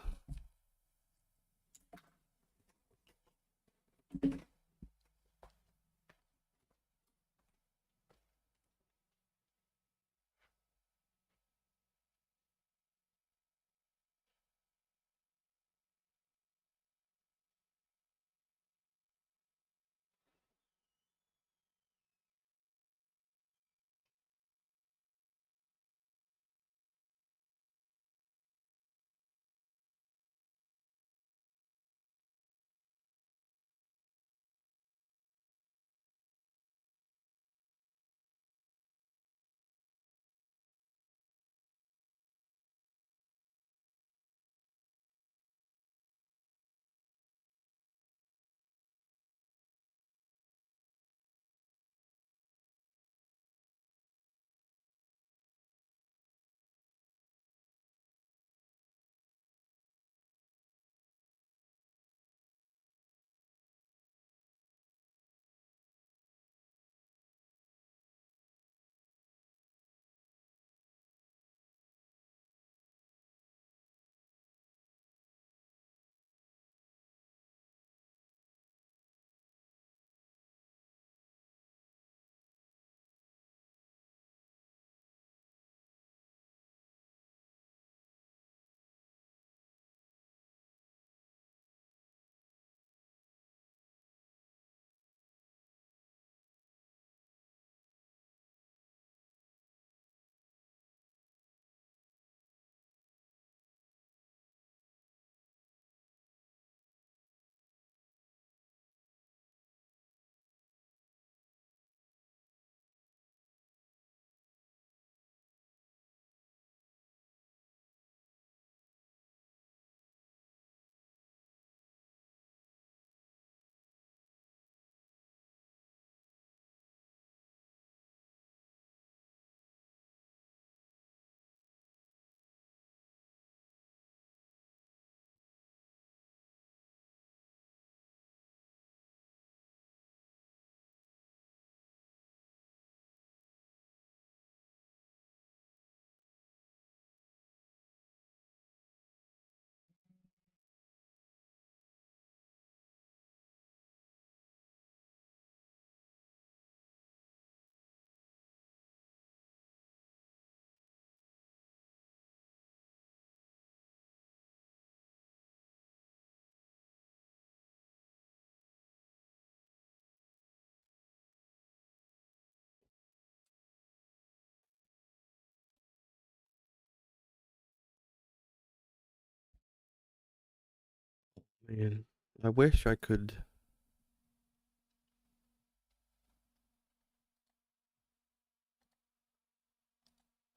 Man, I wish I could.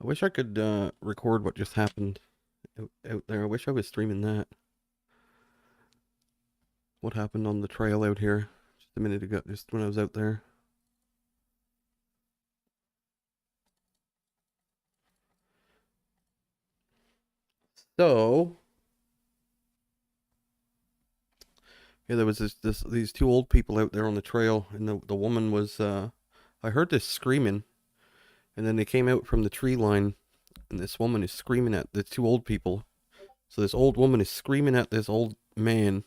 I wish I could record what just happened out there. I wish I was streaming that. What happened on the trail out here just a minute ago, just when I was out there. So, yeah, there was these two old people out there on the trail, and the woman was I heard this screaming, and then they came out from the tree line, and this woman is screaming at the two old people. So this old woman is screaming at this old man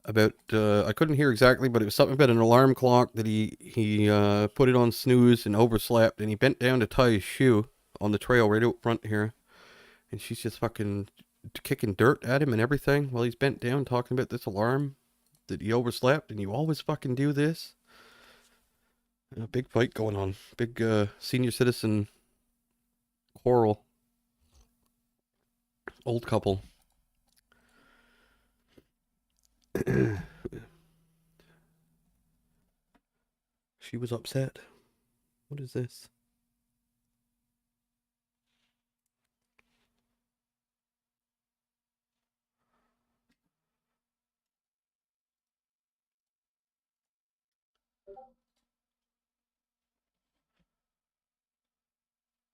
about I couldn't hear exactly, but it was something about an alarm clock that he put it on snooze and overslept, and he bent down to tie his shoe on the trail right out front here, and she's just fucking kicking dirt at him and everything while he's bent down talking about this alarm that he overslept, and you always fucking do this. A big fight going on, big senior citizen quarrel, old couple. She was upset. What is this?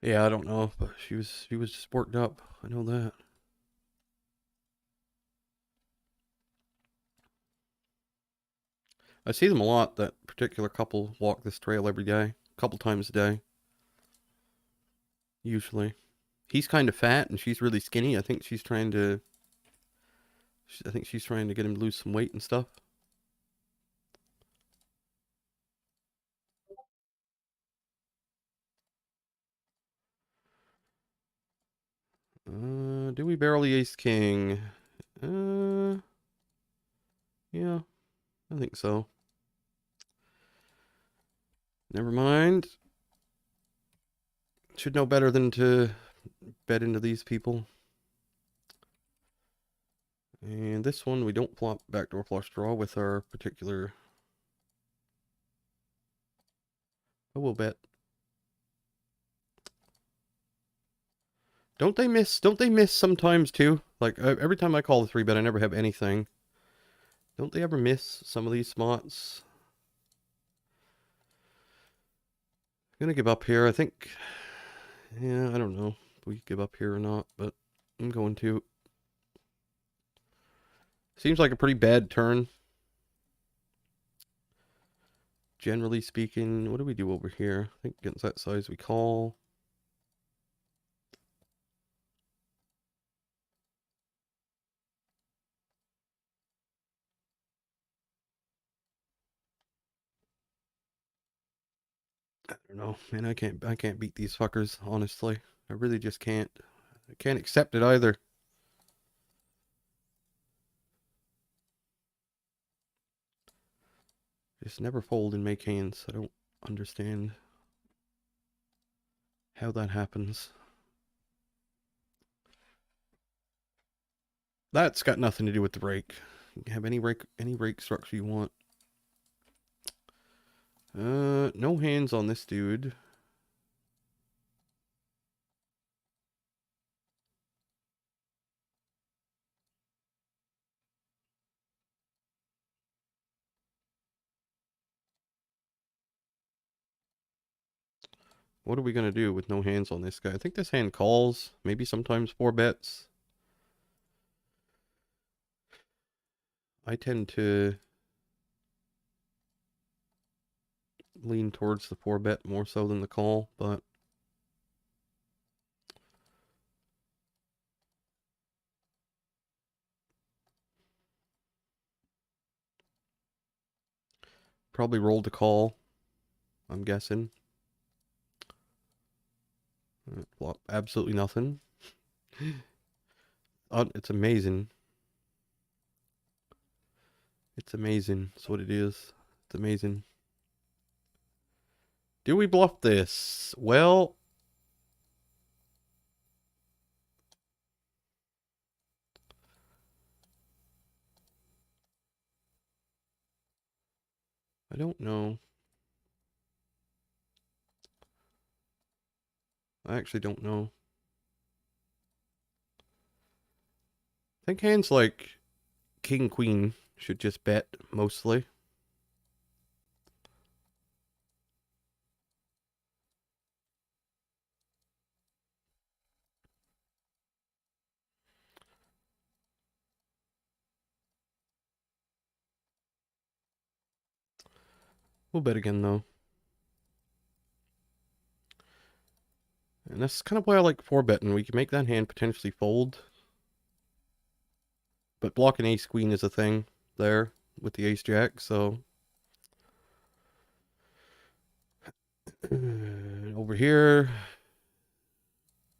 Yeah, I don't know, but she was just worked up. I know that. I see them a lot. That particular couple walk this trail every day, a couple times a day, usually. He's kind of fat and she's really skinny. I think she's trying to. I think she's trying to get him to lose some weight and stuff. Do we barrel the ace king? Uh, yeah, I think so. Never mind. Should know better than to bet into these people. And this one, we don't flop backdoor flush draw with our particular. I will bet. Don't they miss? Don't they miss sometimes too? Like every time I call the 3-bet, I never have anything. Don't they ever miss some of these spots? I'm gonna give up here. I think. Yeah, I don't know if we give up here or not, but I'm going to. Seems like a pretty bad turn. Generally speaking, what do we do over here? I think against that size we call. I don't know, man. I can't beat these fuckers. Honestly, I really just can't. I can't accept it either. Just never fold and make hands. I don't understand how that happens. That's got nothing to do with the rake. You can have any rake structure you want. No hands on this dude. What are we gonna do with no hands on this guy? I think this hand calls. Maybe sometimes 4-bets. I tend to lean towards the 4-bet more so than the call, but probably rolled a call, I'm guessing. Flop absolutely nothing. It's amazing. It's amazing. That's what it is. It's amazing. Do we bluff this? Well, I don't know. I actually don't know. I think hands like King Queen should just bet mostly. We'll bet again though. And that's kind of why I like 4-betting. We can make that hand potentially fold. But blocking ace queen is a thing there with the ace jack, so over here,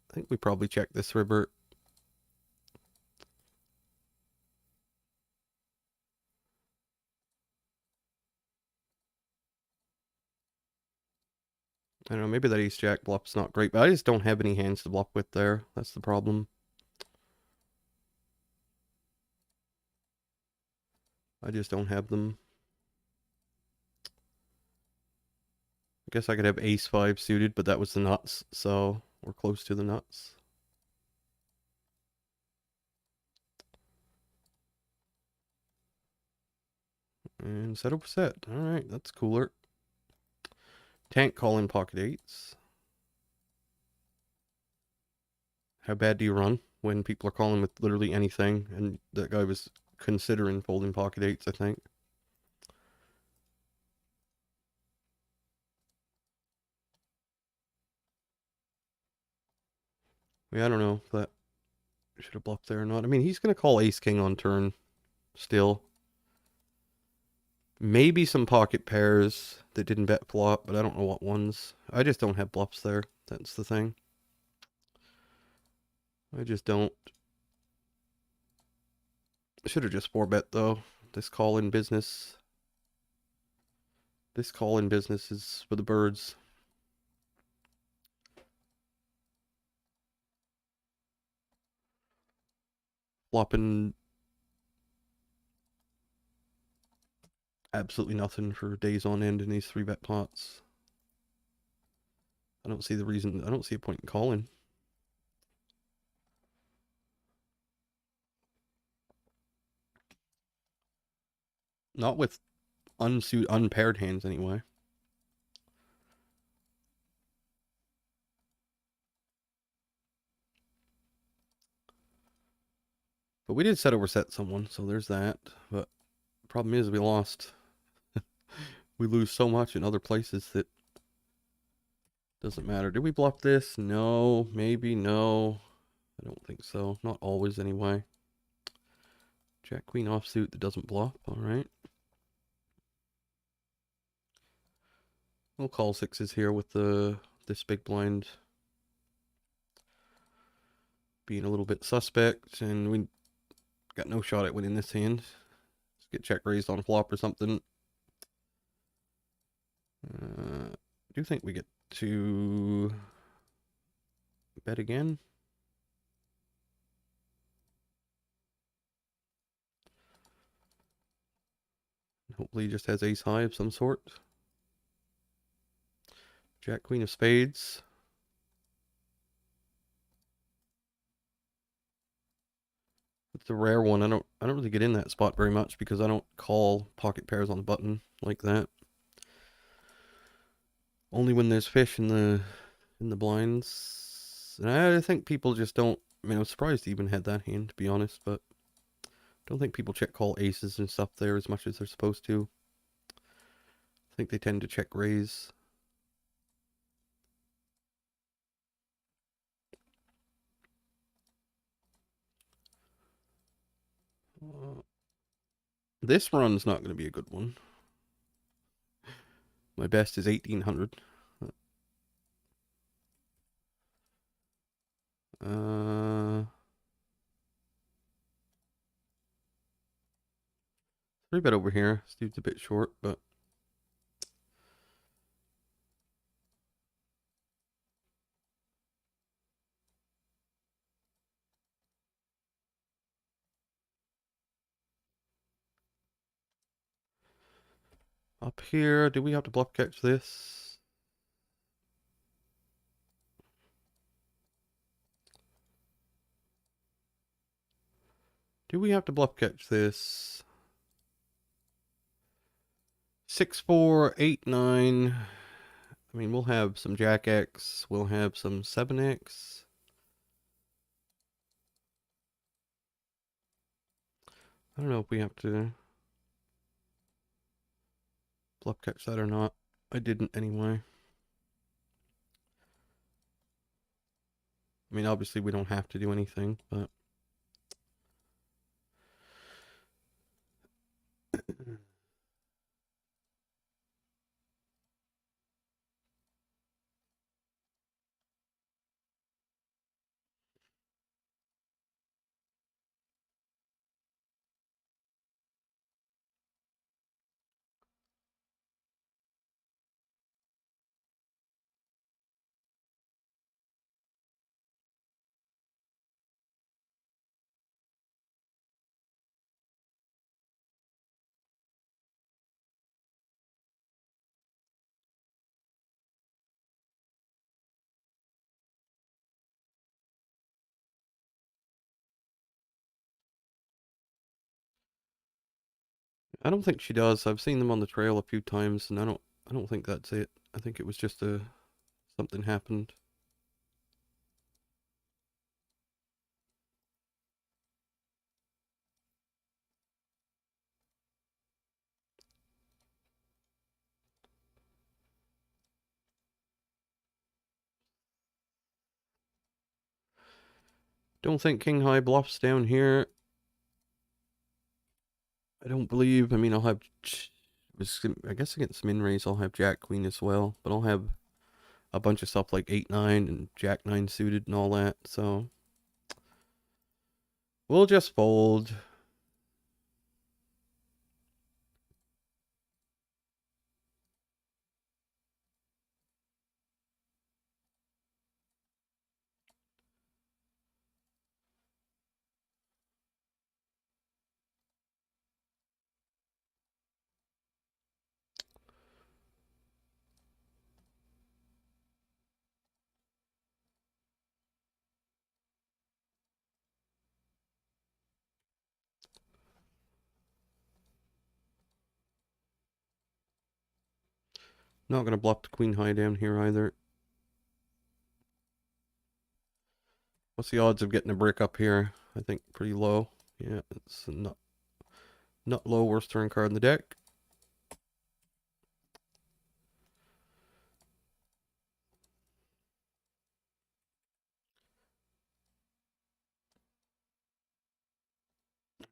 I think we probably check this river. I don't know, maybe that ace jack bluff's not great, but I just don't have any hands to bluff with there. That's the problem. I just don't have them. I guess I could have ace 5 suited, but that was the nuts, so we're close to the nuts. And set over set. Alright, that's cooler. Tank calling pocket eights. How bad do you run when people are calling with literally anything? And that guy was considering folding pocket eights, I think. Yeah, I don't know if that should have bluffed there or not. I mean, he's going to call ace king on turn still. Maybe some pocket pairs that didn't bet flop, but I don't know what ones. I just don't have bluffs there. That's the thing. I just don't. Should have just 4-bet though. This call in business. This call in business is for the birds. Flopping absolutely nothing for days on end in these 3-bet pots. I don't see the reason. I don't see a point in calling. Not with unpaired hands anyway. But we did set over set someone, so there's that. But the problem is we lost. We lose so much in other places that doesn't matter. Did we bluff this? No. Maybe no. I don't think so. Not always anyway. Jack queen offsuit that doesn't bluff. All right. We'll call sixes here with this big blind being a little bit suspect, and we got no shot at winning this hand. Let's get check raised on flop or something. I do think we get to bet again. Hopefully he just has ace high of some sort. Jack queen of spades. It's a rare one. I don't really get in that spot very much because I don't call pocket pairs on the button like that. Only when there's fish in the blinds. And I think people just don't. I mean, I'm surprised he even had that hand, to be honest, but I don't think people check call aces and stuff there as much as they're supposed to. I think they tend to check raise. This run's not going to be a good one. My best is 1800. Uh, 3-bet over here. Steve's a bit short, but Up here, do we have to bluff catch this? Do we have to bluff catch this? 6, 4, 8, 9. I mean, we'll have some Jack X. We'll have some 7X. I don't know if we have to bluff catch that or not. I didn't anyway. I mean, obviously we don't have to do anything, but... I don't think she does. I've seen them on the trail a few times, and I don't think that's it. I think it was just something happened. Don't think King High bluffs down here. I don't believe. I mean, I'll have... I guess against min raise, I'll have Jack Queen as well, but I'll have a bunch of stuff like 8, 9 and Jack 9 suited and all that, so we'll just fold. Not gonna bluff the Queen High down here either. What's the odds of getting a brick up here? I think pretty low. Yeah, it's not low. Worst turn card in the deck.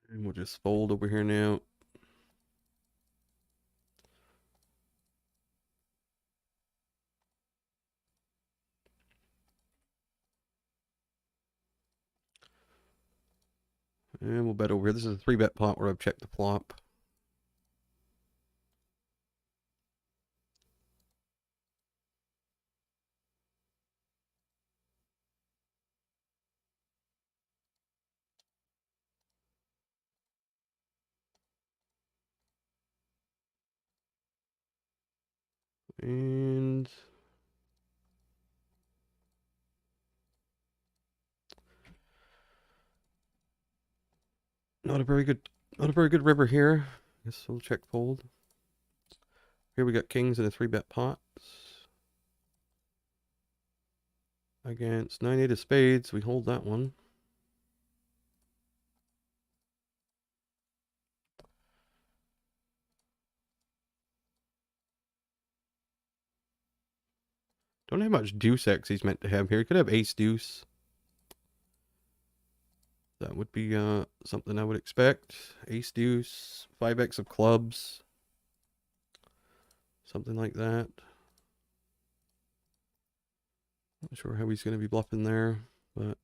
And we'll just fold over here now. And we'll bet over here. This is a 3-bet pot where I've checked the flop. And not a very good river here. I guess we'll check fold. Here we got kings in a 3-bet pot. Against 9-8 of spades, we hold that one. Don't have much deuce X he's meant to have here. He could have ace deuce. That would be something I would expect. Ace deuce, 5x of clubs. Something like that. Not sure how he's going to be bluffing there, but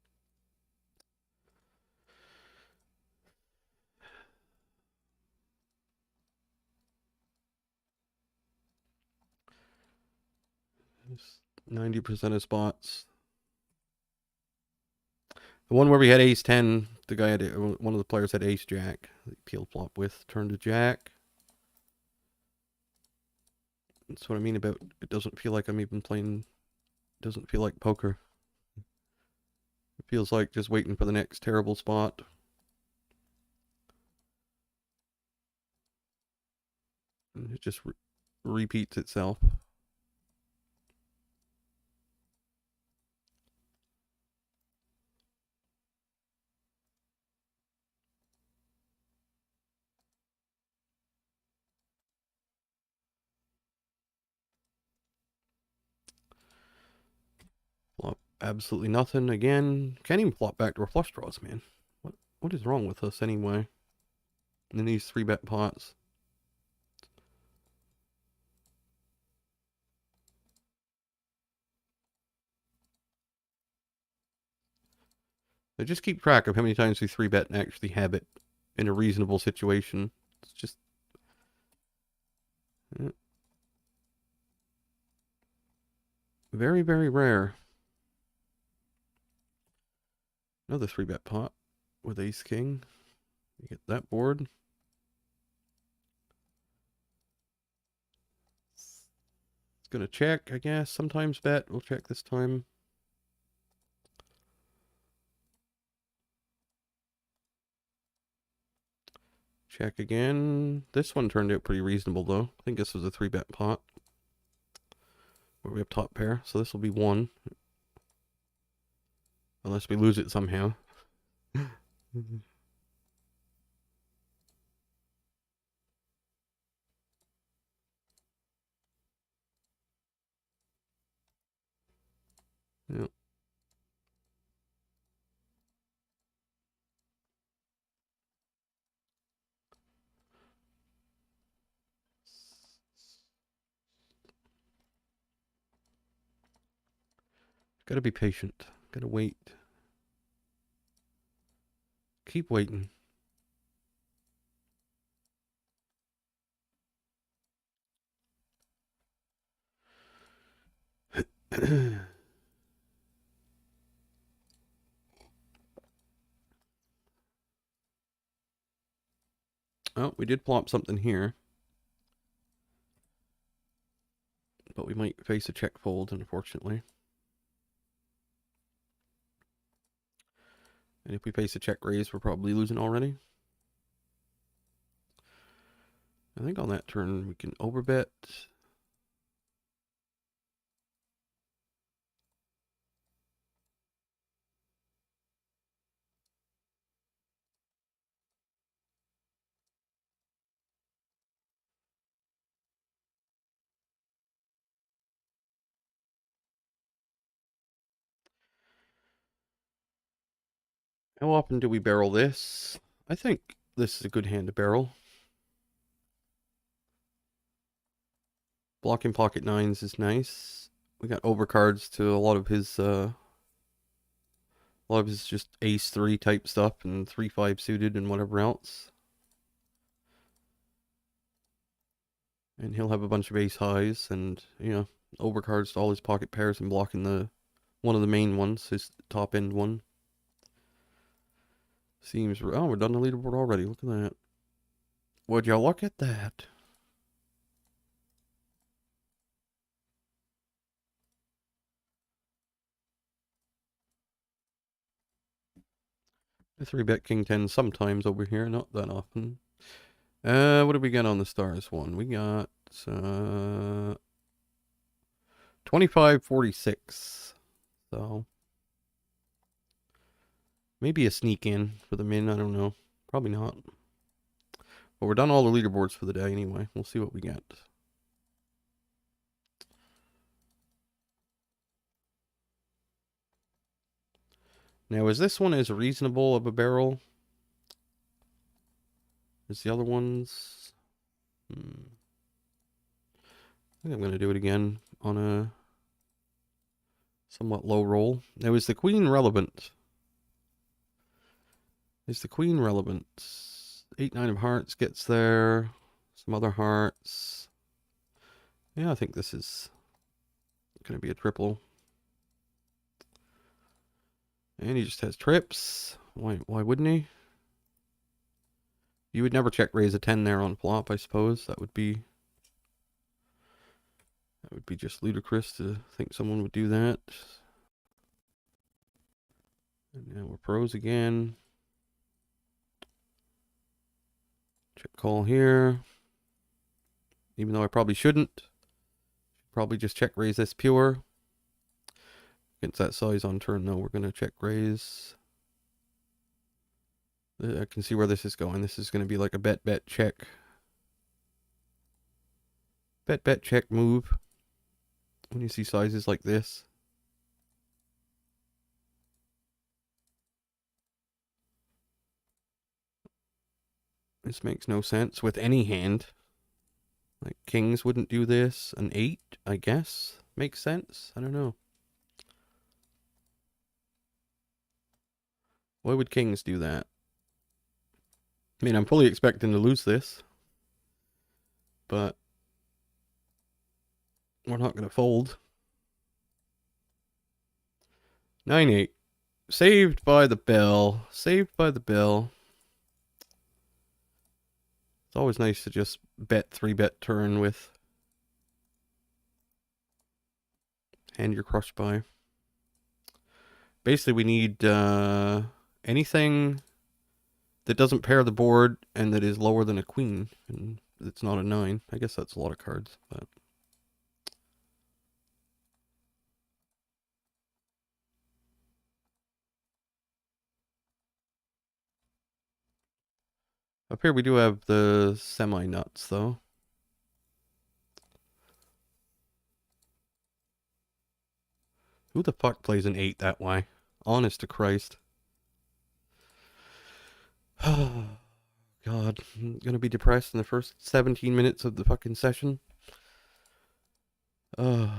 it's 90% of spots. The one where we had ace 10, the guy had one of the players had ace jack. Peel flop with, turn to jack. That's what I mean about it doesn't feel like I'm even playing. It doesn't feel like poker. It feels like just waiting for the next terrible spot. And it just repeats itself. Flop absolutely nothing again. Can't even flop back to our flush draws, man. What is wrong with us anyway? In these 3-bet pots. I just keep track of how many times we 3-bet and actually have it in a reasonable situation. It's just very, very rare. Another 3-bet pot with ace king. You get that board. It's gonna check, I guess. Sometimes bet. We'll check this time. Check again. This one turned out pretty reasonable though. I think this was a 3-bet pot. Where we have top pair, so this will be 1. Unless we lose it somehow. Yep. Gotta be patient. Gotta wait. Keep waiting. Oh, we did plop something here. But we might face a check fold, unfortunately. And if we face a check raise, we're probably losing already. I think on that turn we can overbet. How often do we barrel this? I think this is a good hand to barrel. Blocking pocket nines is nice. We got overcards to a lot of his just ace 3 type stuff and 3-5 suited and whatever else. And he'll have a bunch of ace highs and, you know, overcards to all his pocket pairs and blocking the one of the main ones, his top end one. Seems, oh, we're done the leaderboard already. Look at that. Would y'all look at that? The 3-bet king 10 sometimes over here, not that often. What did we get on the stars one? We got 25.46. So maybe a sneak in for the min, I don't know. Probably not. But we're done all the leaderboards for the day anyway. We'll see what we get. Now, is this one as reasonable of a barrel as the other ones? I think I'm going to do it again on a somewhat low roll. Now, is the queen relevant? Is the queen relevant? 8-9 of hearts gets there. Some other hearts. Yeah, I think this is going to be a triple. And he just has trips. Why wouldn't he? You would never check raise a 10 there on flop, I suppose. That would be... would be just ludicrous to think someone would do that. And now we're pros again. Check call here. Even though I probably shouldn't. Probably just check raise this pure. Against that size on turn though, we're going to check raise. I can see where this is going. This is going to be like a bet check. Bet check move. When you see sizes like this. This makes no sense with any hand. Like kings wouldn't do this. An 8, I guess, makes sense. I don't know. Why would kings do that? I mean, I'm fully expecting to lose this. But we're not going to fold. 9-8. Saved by the bell. Saved by the bell. It's always nice to just bet 3-bet turn with hand you're crushed by. Basically, we need anything that doesn't pair the board and that is lower than a queen. And it's not a 9. I guess that's a lot of cards, but... Up here we do have the semi-nuts, though. Who the fuck plays an 8 that way? Honest to Christ. Oh, God. I'm gonna be depressed in the first 17 minutes of the fucking session. Well,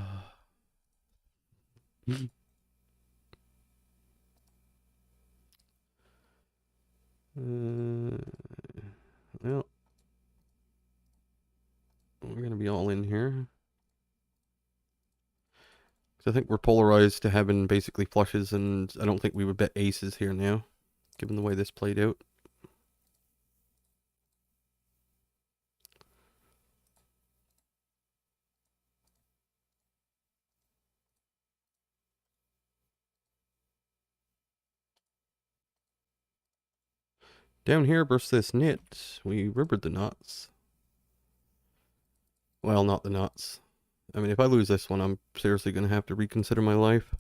we're gonna be all in here. I think we're polarized to having basically flushes, and I don't think we would bet aces here now, given the way this played out. Down here versus this nit, we rivered the nuts. Well, not the nuts. I mean, if I lose this one, I'm seriously going to have to reconsider my life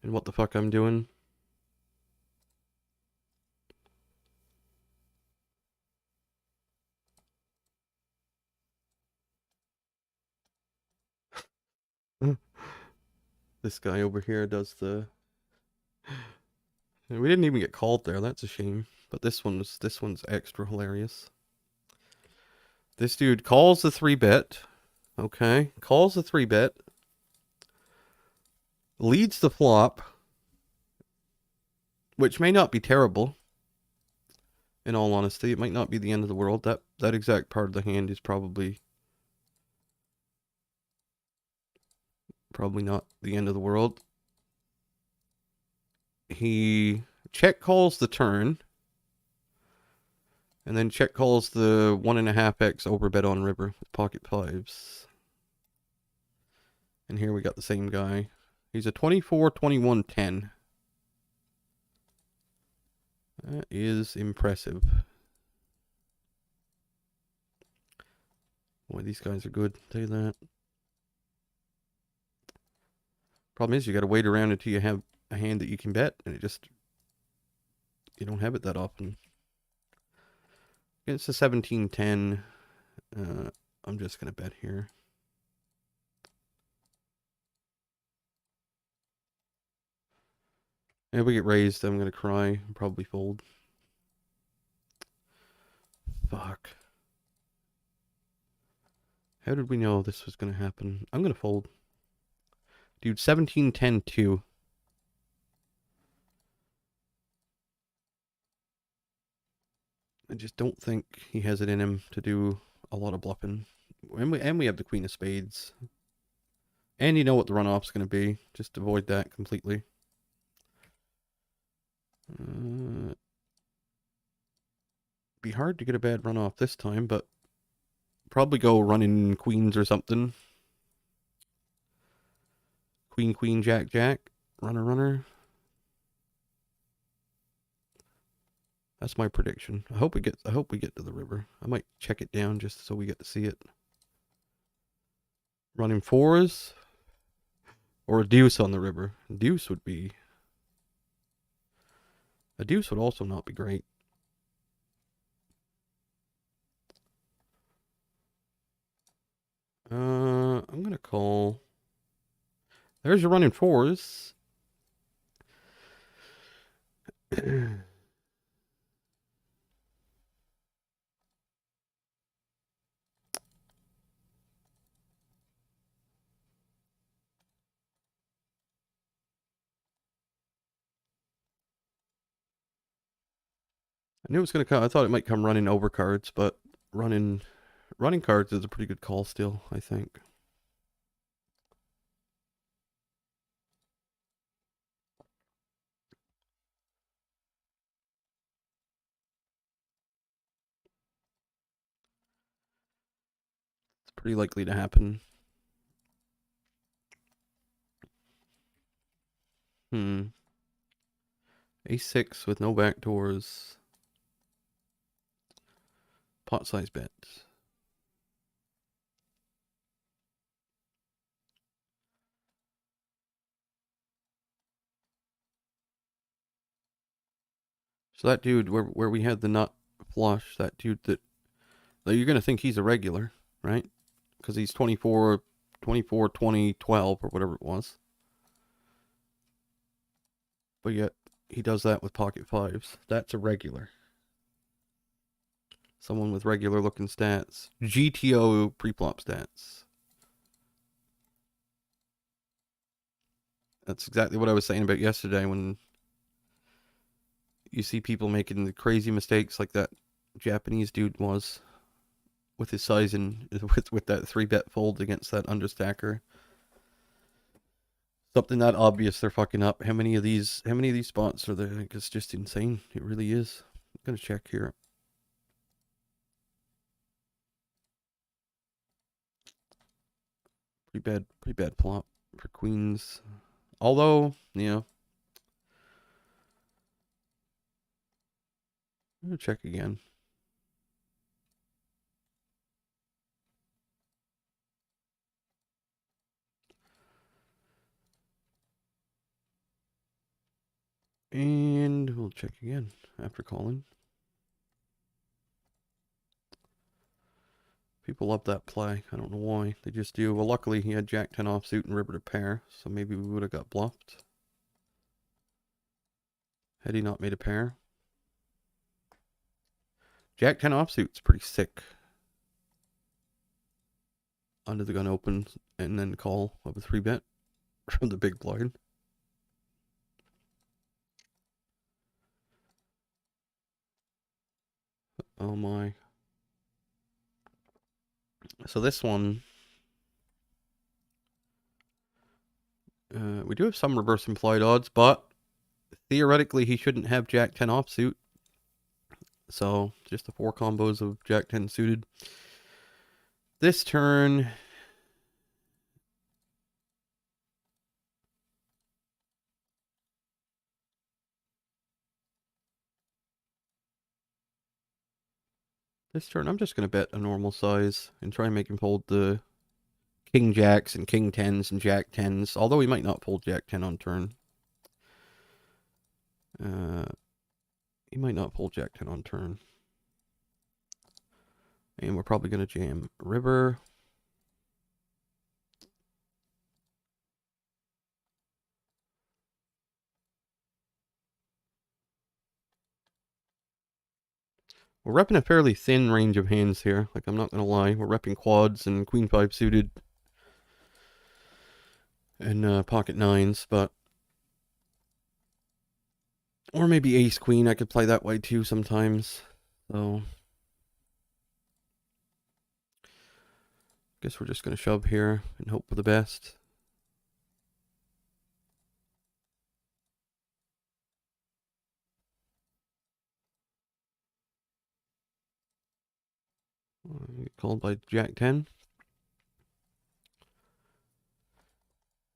and what the fuck I'm doing. This guy over here does the... We didn't even get called there. That's a shame. But this one's extra hilarious. This dude calls the 3-bet. Okay. Calls the 3-bet. Leads the flop. Which may not be terrible. In all honesty, it might not be the end of the world. That exact part of the hand is probably not the end of the world. He check calls the turn. And then check calls the 1.5x overbet on river with pocket fives. And here we got the same guy. He's a 24-21-10. That is impressive. Boy, these guys are good. I'll tell you that. Problem is, you got to wait around until you have a hand that you can bet, and you don't have it that often. It's a 17-10. I'm just gonna bet here. If we get raised, I'm gonna cry and probably fold. Fuck. How did we know this was gonna happen? I'm gonna fold. Dude, 17-10-2. I just don't think he has it in him to do a lot of bluffing. And we have the queen of spades. And you know what the runoff's going to be. Just avoid that completely. Be hard to get a bad runoff this time, but probably go running queens or something. Queen, queen, jack, jack. Runner, runner. That's my prediction. I hope we get to the river. I might check it down just so we get to see it. Running fours or a deuce on the river. A deuce would also not be great. I'm gonna call. There's your running fours. I knew it was gonna come. I thought it might come running over cards, but running cards is a pretty good call still, I think. It's pretty likely to happen. A6 with no backdoors. Pot size bets. So that dude where we had the nut flush, that dude that you're gonna think he's a regular, right? Because he's 24, 20, 12, or whatever it was. But yet he does that with pocket fives. That's a regular. Someone with regular looking stats. GTO pre-flop stats. That's exactly what I was saying about yesterday when you see people making the crazy mistakes like that Japanese dude was with his size and with that 3-bet fold against that understacker. Something that obvious they're fucking up. How many of these spots are there? Like, it's just insane. It really is. I'm gonna check here. Pretty bad plot for queens. Although, I'm gonna check again. And we'll check again after calling. People love that play. I don't know why. They just do. Well, luckily he had Jack 10 offsuit and river to pair, so maybe we would have got bluffed. Had he not made a pair. Jack 10 offsuit's pretty sick. Under the gun open and then call of a 3-bet from the big blind. Oh my. So this one, we do have some reverse implied odds, but theoretically he shouldn't have Jack 10 offsuit. So just the 4 combos of Jack 10 suited. This turn, I'm just going to bet a normal size and try and make him fold the King Jacks and King 10s and Jack 10s, although he might not fold Jack 10 on turn. He might not fold Jack 10 on turn. And we're probably going to jam river. We're repping a fairly thin range of hands here. Like, I'm not going to lie. We're repping quads and queen 5 suited and pocket 9s, but... Or maybe ace queen. I could play that way too sometimes. So... guess we're just going to shove here and hope for the best. Get called by Jack 10.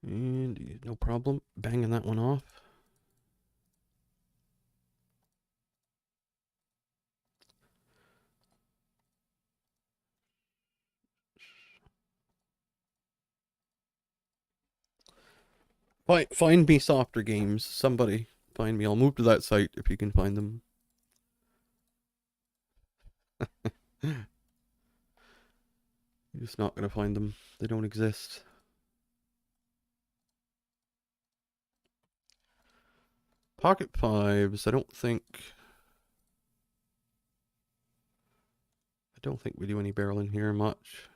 And And no problem banging that one off. Find me softer games. Somebody find me. I'll move to that site if you can find them. You're just not gonna find them. They don't exist. Pocket fives. I don't think we do any barreling here much.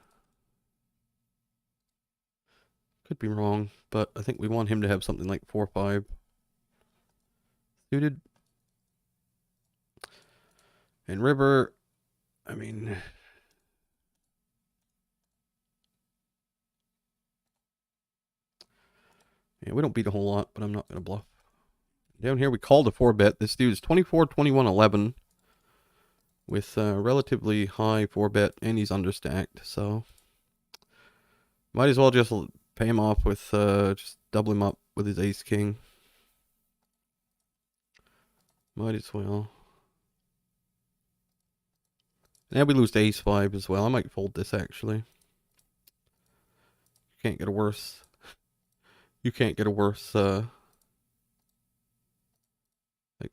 Could be wrong, but I think we want him to have something like 4-5 suited. And river, I mean, yeah, we don't beat a whole lot, but I'm not going to bluff. Down here, we called a 4-bet. This dude's 24, 21, 11 with a relatively high 4-bet, and he's understacked, so might as well just pay him off with, just double him up with his ace-king. Might as well. Now we lose to ace-5 as well. I might fold this, actually. You can't get a worse... You can't get a worse, like,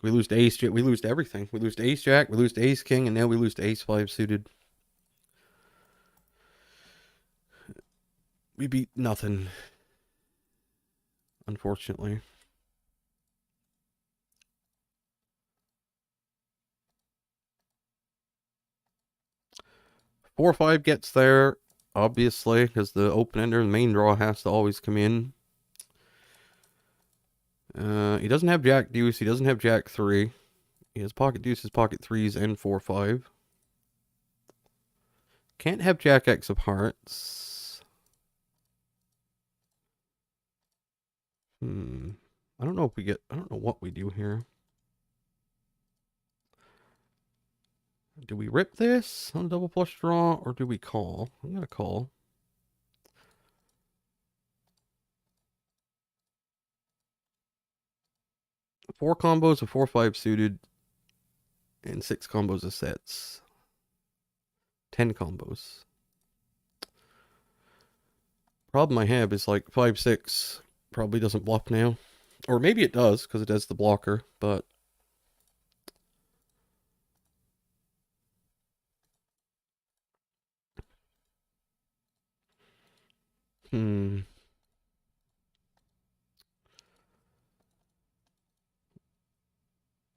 we lose to ace, we lose to everything. We lose to ace-jack, we lose to ace-king, and now we lose to ace-5 suited. We beat nothing, unfortunately. Four or 5 gets there, obviously, because the open-ender and main draw has to always come in. He doesn't have jack deuce, he doesn't have jack 3. He has pocket deuces, pocket 3s, and 4-5. Can't have jack X of hearts. I don't know if we get, I don't know what we do here. Do we rip this on double flush draw, or do we call? I'm gonna call. Four combos of 4-5 suited, and 6 combos of sets. 10 combos. Problem I have is like 5-6 probably doesn't bluff now. Or maybe it does, because it has the blocker, but...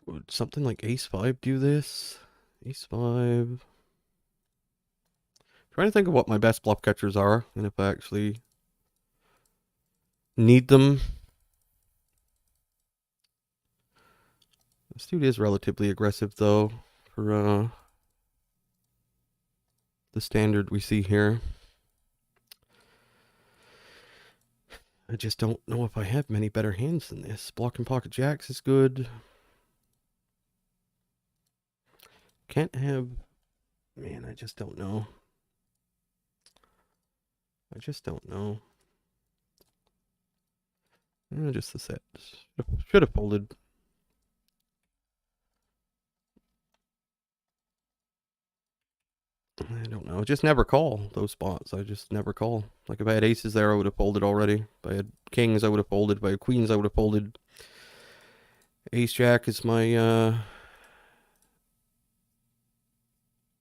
Would something like ace-5 do this? Ace-5... Trying to think of what my best bluff catchers are, and if I actually need them. This dude is relatively aggressive, though, for the standard we see here. I just don't know if I have many better hands than this. Blocking pocket jacks is good. Can't have... Man, I just don't know. I just don't know. Just the set. Should have folded. I don't know. I just never call those spots. I just never call. Like, if I had aces there, I would have folded already. If I had kings, I would have folded. If I had queens, I would have folded. Ace-jack is my,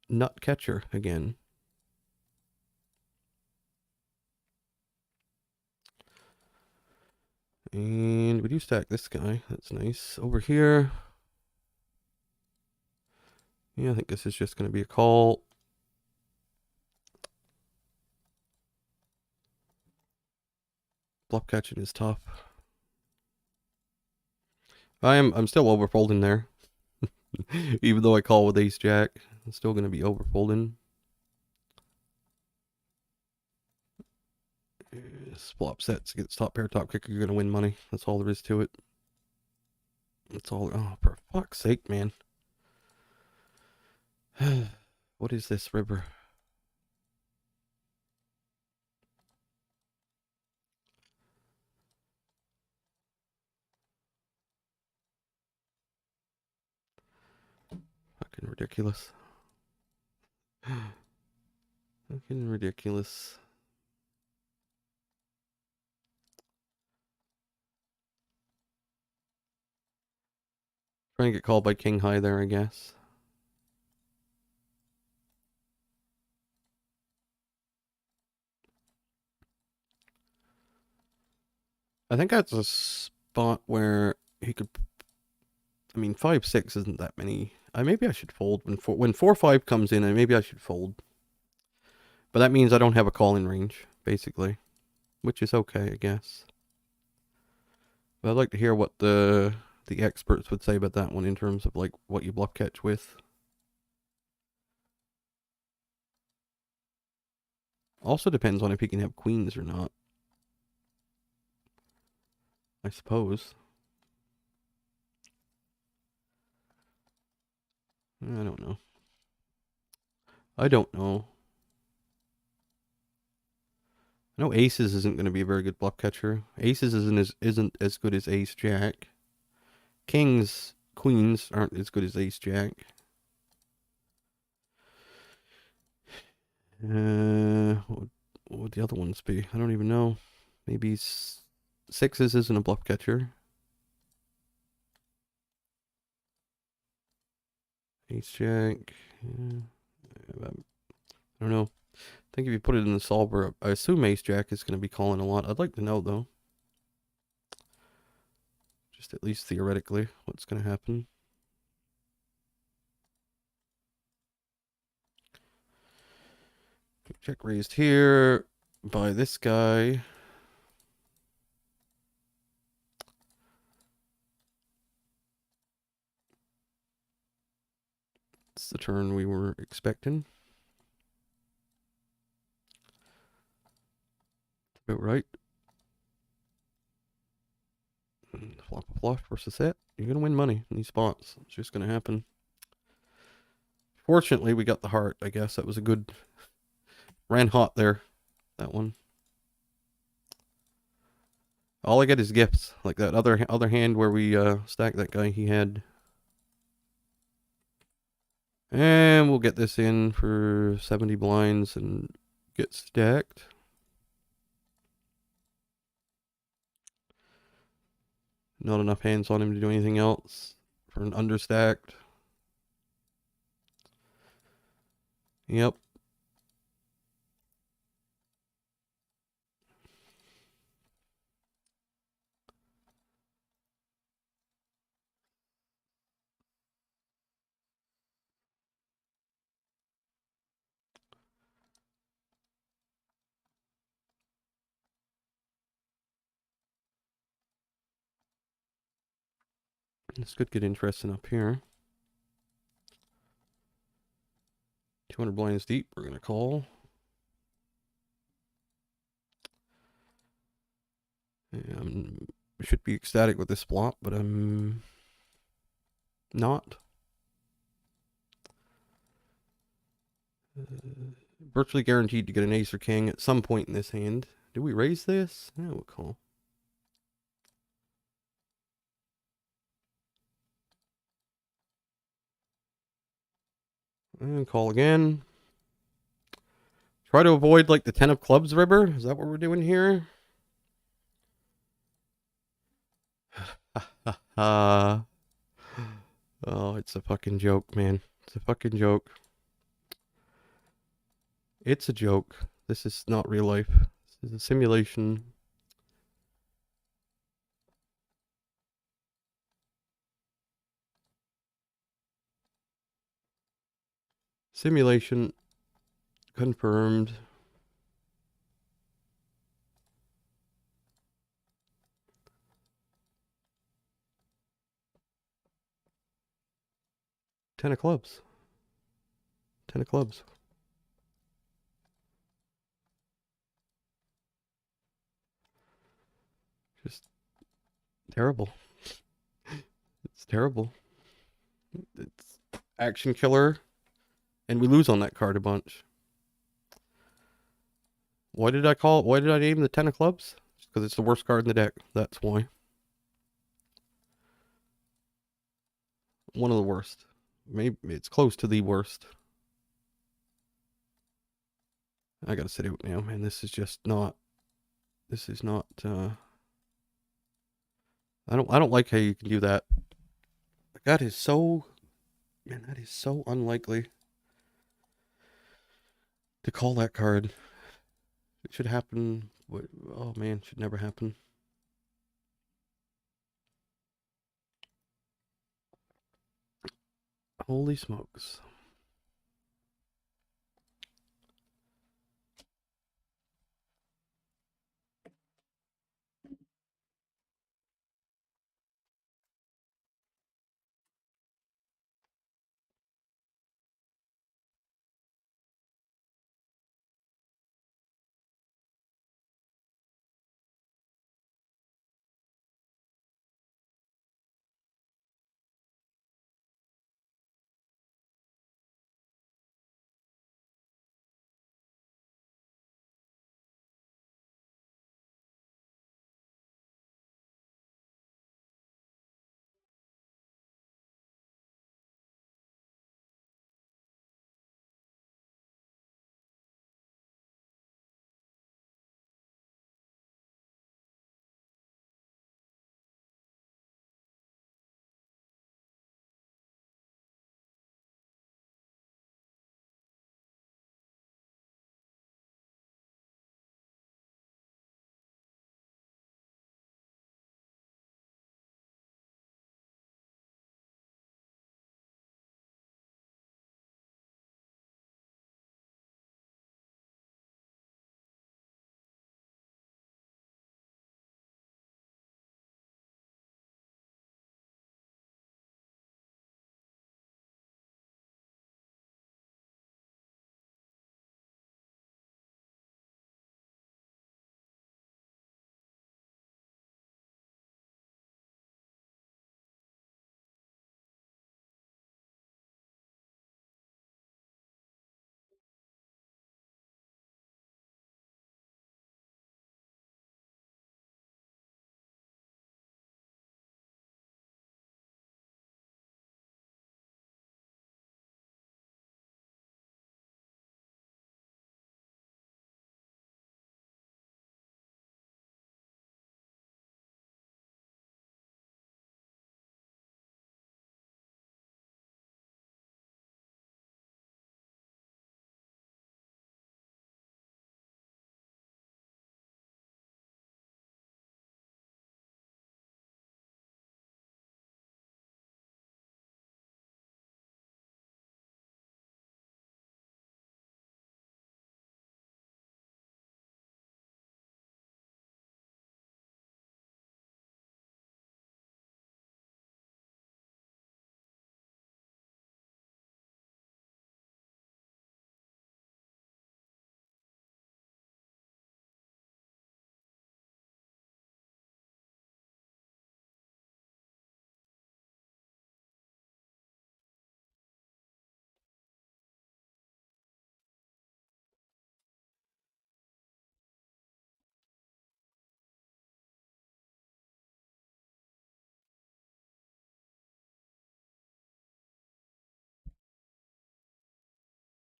nut catcher again. And we do stack this guy. That's nice. Over here. Yeah, I think this is just going to be a call. Bluff catching is tough. I'm still overfolding there. Even though I call with ace-jack, I'm still going to be overfolding. Flop sets against top pair, top kicker, you're going to win money. That's all there is to it. That's all. Oh, for fuck's sake, man. What is this river? Fucking ridiculous. Fucking ridiculous. Trying to get called by King High there, I guess. I think that's a spot where he could. I mean, 5-6 isn't that many. Maybe I should fold when 4-5 comes in, and maybe I should fold. But that means I don't have a call in range, basically, which is okay, I guess. But I'd like to hear what the experts would say about that one in terms of like what you bluff catch with. Also depends on if he can have queens or not, I suppose. I don't know. I don't know. I know aces isn't going to be a very good bluff catcher. Aces isn't as good as ace jack. Kings, queens aren't as good as ace jack. What would the other ones be? I don't even know. Maybe sixes isn't a bluff catcher. Ace jack. I don't know. I think if you put it in the solver, I assume ace jack is going to be calling a lot. I'd like to know though. Just at least theoretically, what's going to happen. Check raised here by this guy. It's the turn we were expecting. About right. Flop a flush versus set. You're going to win money in these spots. It's just going to happen. Fortunately, we got the heart, I guess. That was a good... Ran hot there, that one. All I get is gifts. Like that other hand where we stacked that guy, he had... And we'll get this in for 70 blinds and get stacked. Not enough hands on him to do anything else for an understacked. Yep. This could get interesting up here. 200 blinds deep, we're going to call. I should be ecstatic with this flop, but I'm not. Virtually guaranteed to get an ace or king at some point in this hand. Do we raise this? Yeah, we'll call. And call again. Try to avoid like the 10 of clubs river. Is that what we're doing here? Oh, it's a fucking joke, man. It's a fucking joke. It's a joke. This is not real life. This is a simulation. Simulation confirmed. Ten of clubs. 10 of clubs. Just terrible. It's terrible. It's action killer. And we lose on that card a bunch. Why did I call it? Why did I name the 10 of clubs? Just because it's the worst card in the deck. That's why. One of the worst. Maybe it's close to the worst. I gotta sit out now, man. This is just not. This is not. I don't like how you can do that. That is so. Man, that is so unlikely to call that card. It should happen. Oh man, should never happen. Holy smokes.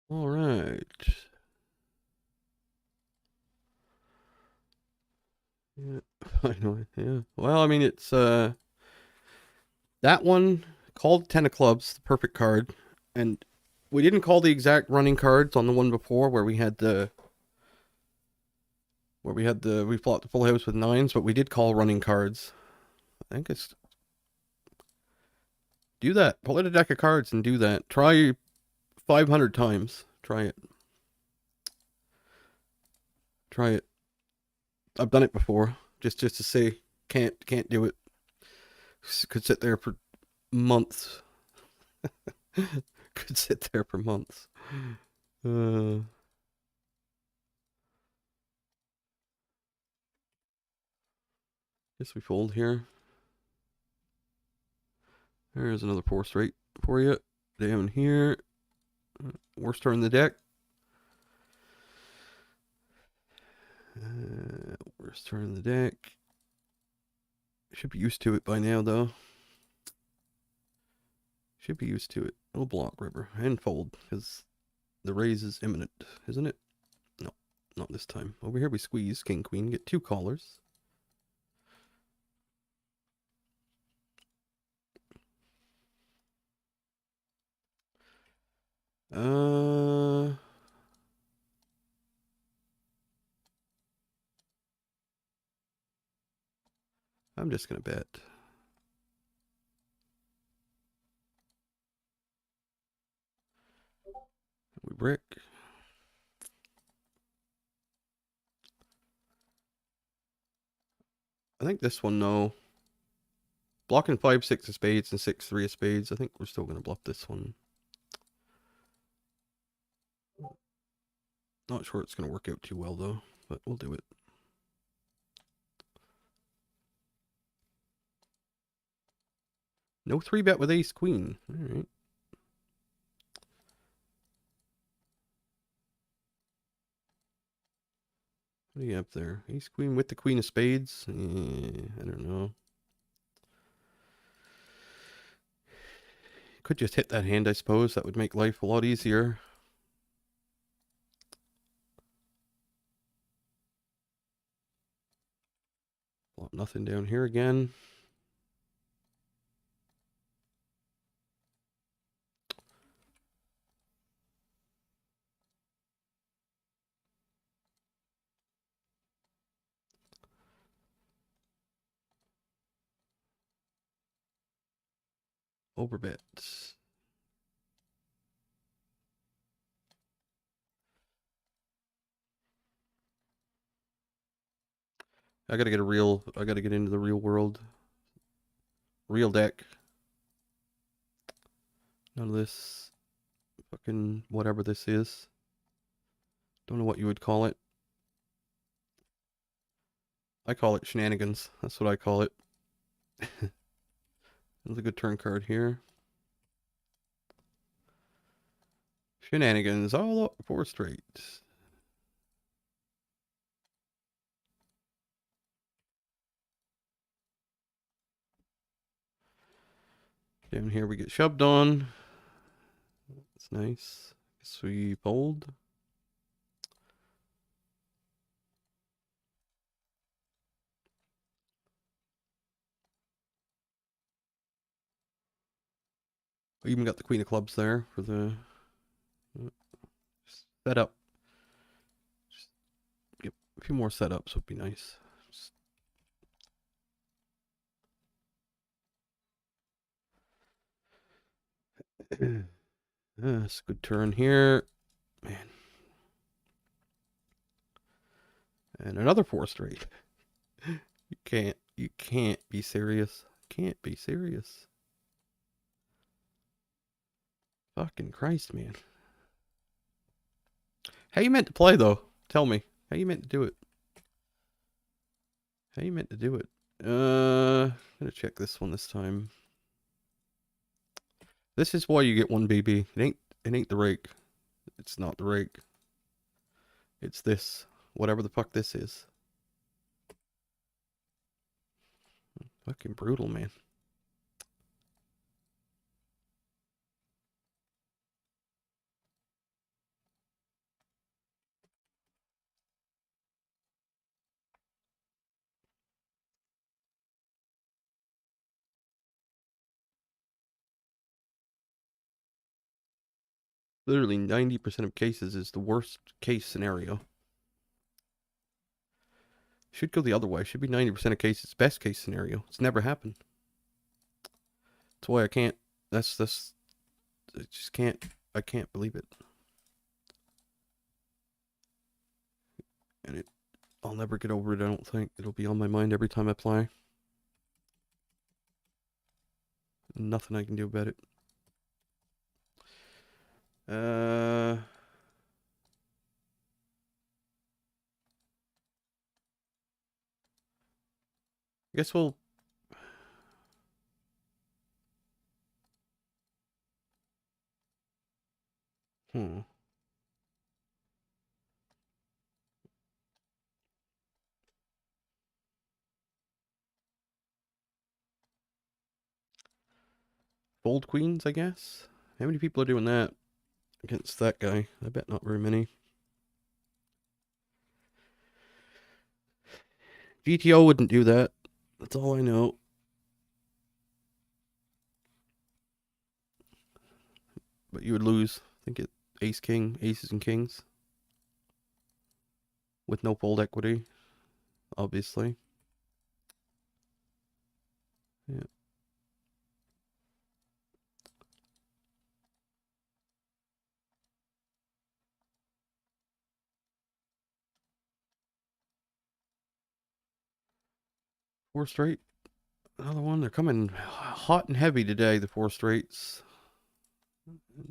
All right. Yeah, finally. Yeah. Well, I mean, it's that one called Ten of Clubs, the perfect card, and we didn't call the exact running cards on the one before where we flopped the full house with nines, but we did call running cards. I think it's do that. Pull out a deck of cards and do that. Try 500 times. Try it. Try it. I've done it before. Just to say, can't do it. Could sit there for months. Could sit there for months. Uh, guess we fold here. There's another 4 straight for you. Down here. Worst turn in the deck. Worst turn in the deck. Should be used to it by now, though. Should be used to it. It'll block river and fold because the raise is imminent, isn't it? No, not this time. Over here we squeeze king queen, get 2 callers. I'm just gonna bet. We brick. I think this one, no. Blocking 5-6 of spades and 6-3 of spades. I think we're still gonna bluff this one. Not sure it's gonna work out too well though, but we'll do it. No 3-bet with ace queen. All right. What do you have there? Ace queen with the queen of spades? I don't know. Could just hit that hand, I suppose. That would make life a lot easier. Well, nothing down here again. Overbet. I gotta get into the real world. Real deck. None of this fucking whatever this is. Don't know what you would call it. I call it shenanigans. That's what I call it. There's a good turn card here. Shenanigans all up 4 straight. Down here we get shoved on. That's nice. Guess we fold. I even got the queen of clubs there for the setup. Just get a few more setups would be nice. That's a good turn here. Man. And another 4 straight. You can't be serious. Can't be serious. Fucking Christ, man. How you meant to play though? Tell me. How you meant to do it? How you meant to do it? I'm gonna check this one this time. This is why you get 1 BB. It ain't the rake. It's not the rake. It's this. Whatever the fuck this is. Fucking brutal, man. Literally 90% of cases is the worst case scenario. Should go the other way. Should be 90% of cases best case scenario. It's never happened. That's why I can't. I just can't. I can't believe it. And I'll never get over it. I don't think it'll be on my mind every time I play. Nothing I can do about it. I guess we'll. Hmm. Fold queens, I guess. How many people are doing that against that guy? I bet not very many. GTO wouldn't do that. That's all I know. But you would lose. I think it ace king, aces and kings. With no fold equity, obviously. Yeah. Four straight. Another one. They're coming hot and heavy today, the four straights.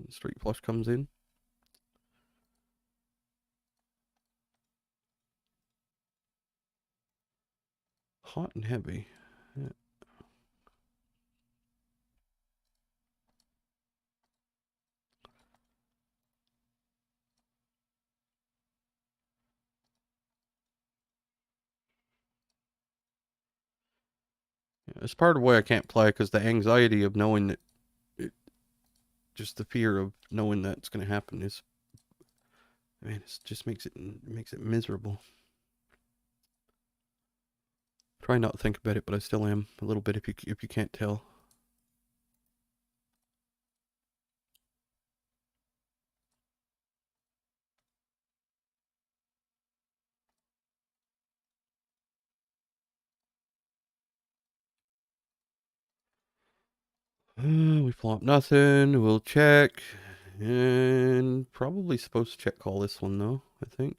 Straight flush comes in. Hot and heavy. Yeah. It's part of why I can't play, because the anxiety of knowing that, just the fear of knowing that's going to happen is, man, it just makes it miserable. Try not to think about it, but I still am a little bit, if you can't tell. We flop nothing. We'll check. And probably supposed to check call this one, though, I think.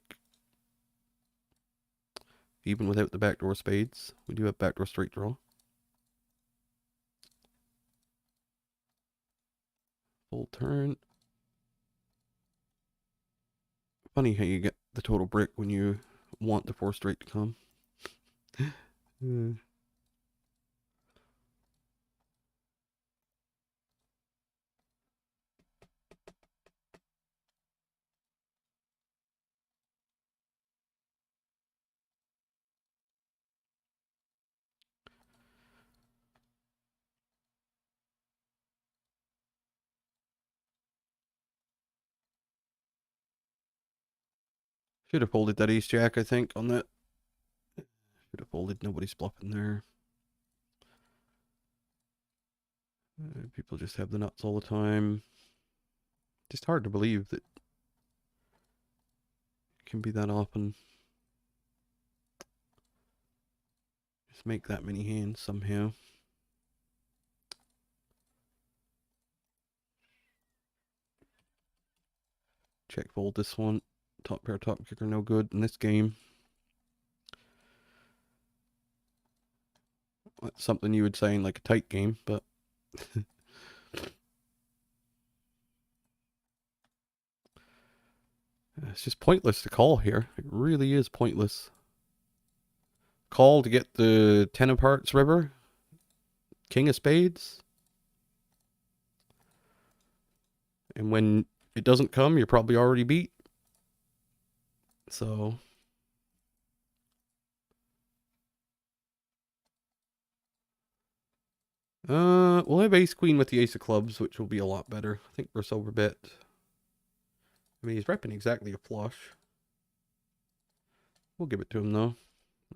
Even without the backdoor spades. We do have backdoor straight draw. Full turn. Funny how you get the total brick when you want the four straight to come. Should have folded that ace jack, I think, on that. Should have folded. Nobody's bluffing there. People just have the nuts all the time. Just hard to believe that it can be that often. Just make that many hands somehow. Check fold this one. Top pair, top kicker, no good in this game. That's something you would say in like a tight game, but it's just pointless to call here. It really is pointless. Call to get the 10 of hearts river. King of spades. And when it doesn't come, you're probably already beat. So we'll have ace queen with the ace of clubs, which will be a lot better. I think we're sober bet. I mean, he's repping exactly a flush. We'll give it to him though.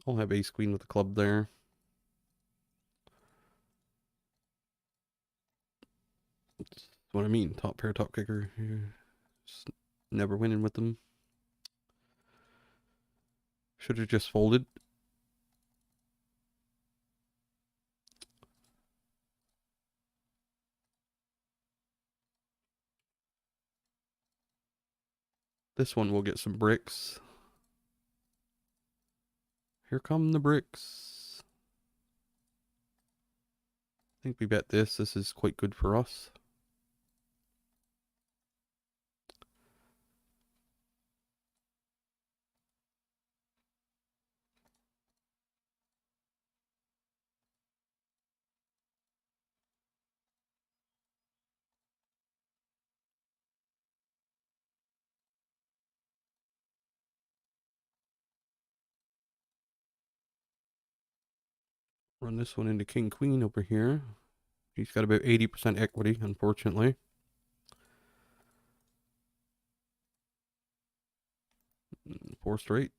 I'll have ace queen with the club there. That's what I mean. Top pair, top kicker. Just never winning with them. Should have just folded. This one will get some bricks. Here come the bricks. I think we bet this. This is quite good for us. Run this one into king queen over here. He's got about 80% equity, unfortunately. 4 straight.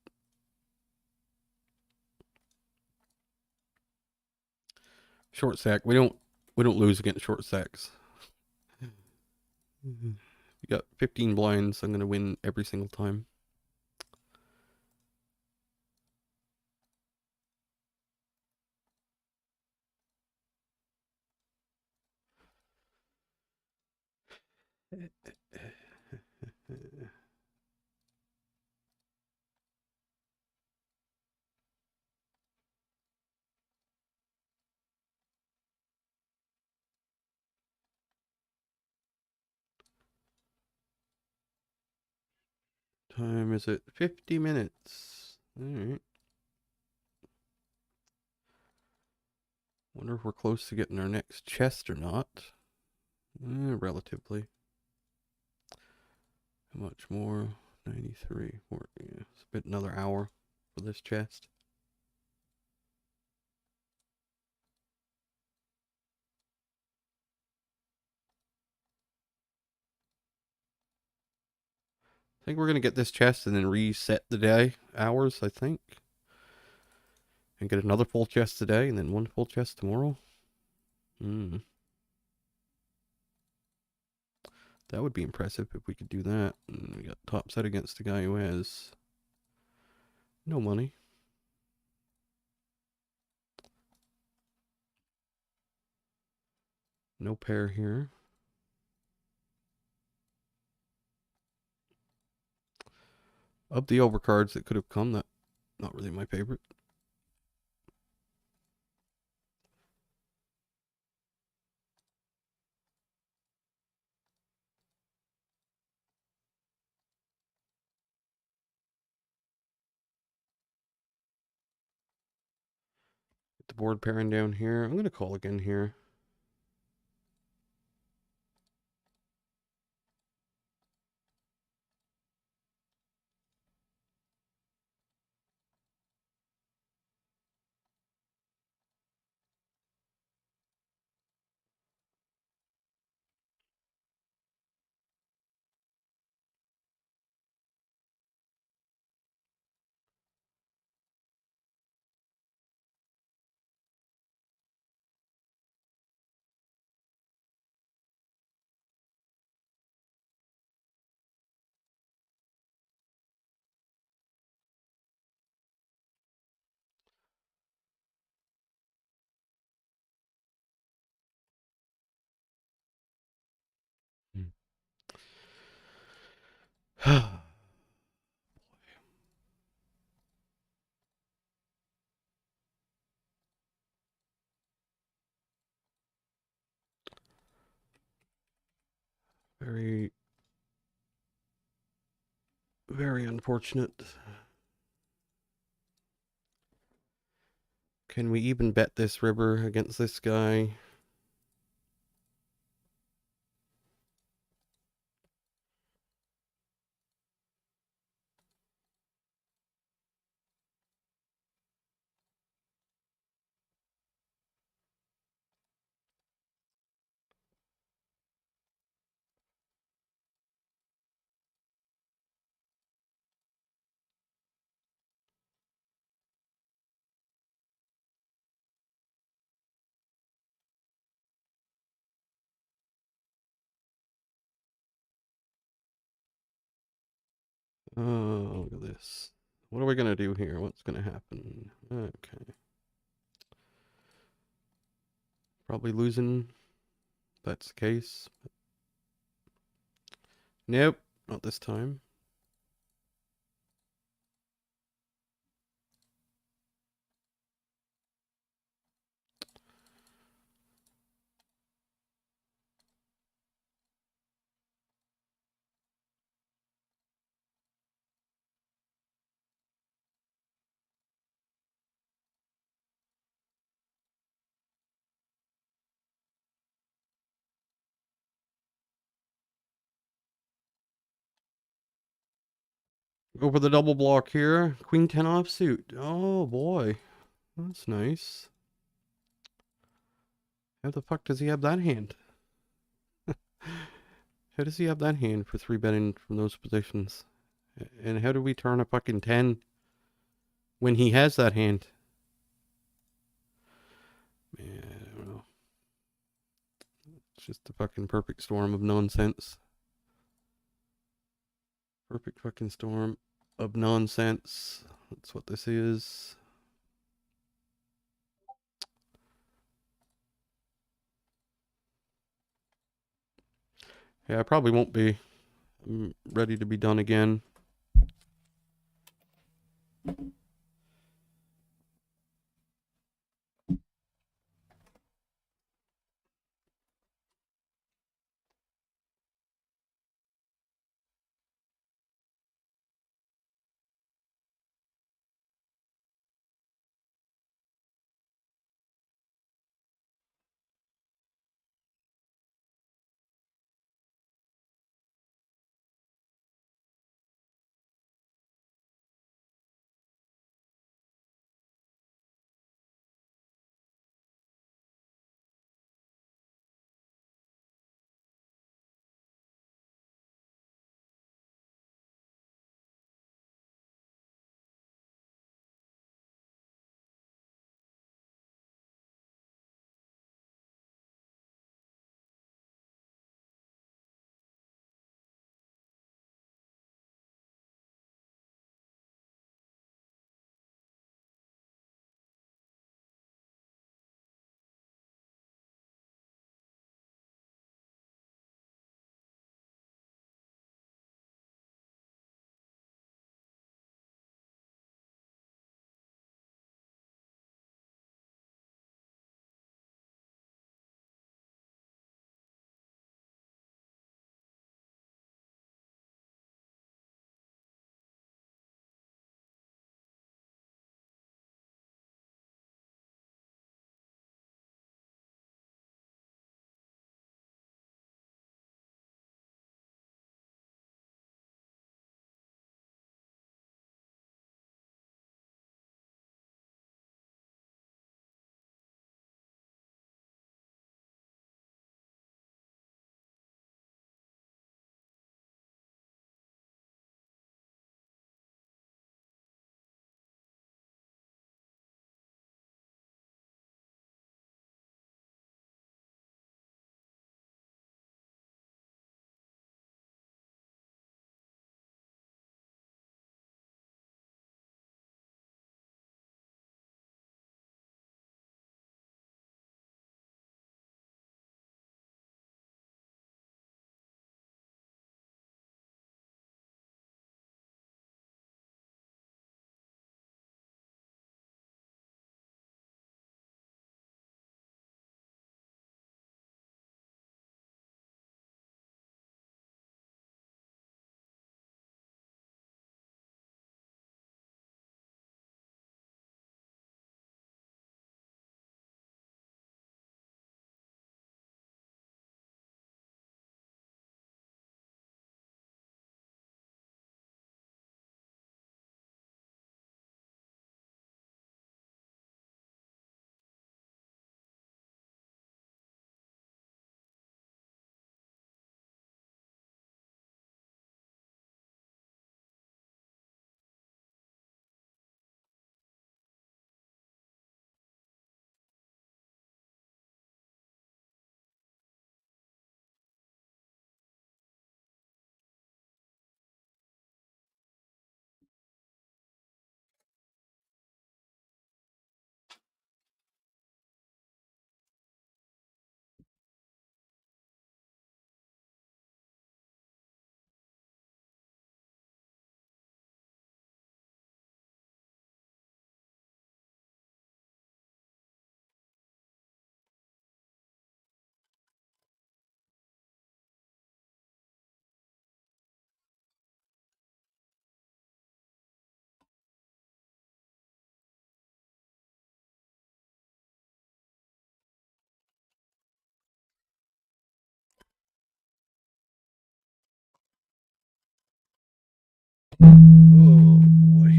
Short stack. We don't lose against short stacks. We got 15 blinds. I'm gonna win every single time. Time is it? 50 minutes. Alright. Wonder if we're close to getting our next chest or not. Relatively. How much more? 93. Yeah, it's a bit another hour for this chest. I think we're going to get this chest and then reset the day hours, I think. And get another full chest today and then one full chest tomorrow. That would be impressive if we could do that. And we got top set against a guy who has no money. No pair here. Of the overcards that could have come, that not really my favorite. Get the board pairing down here. I'm going to call again here. Very, very unfortunate. Can we even bet this river against this guy? Oh, look at this. What are we going to do here? What's going to happen? Okay. Probably losing. That's the case. Nope, not this time. Go for the double block here. Queen 10 offsuit. Oh boy. That's nice. How the fuck does he have that hand? How does he have that hand for 3 betting from those positions? And how do we turn a fucking 10 when he has that hand? Man, I don't know. It's just a fucking perfect storm of nonsense. Perfect fucking storm of nonsense. That's what this is. Yeah, I probably won't be. I'm ready to be done again. Oh boy.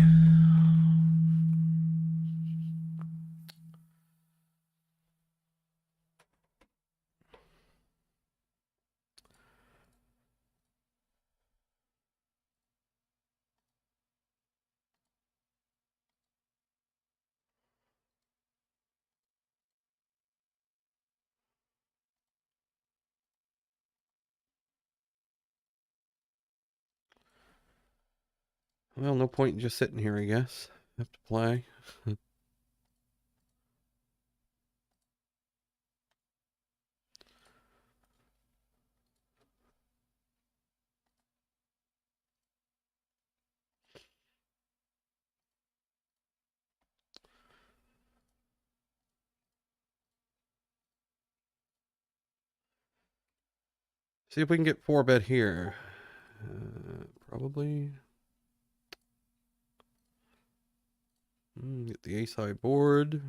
Well, no point in just sitting here, I guess. Have to play. See if we can get 4-bet here. Probably. Get the ace high board.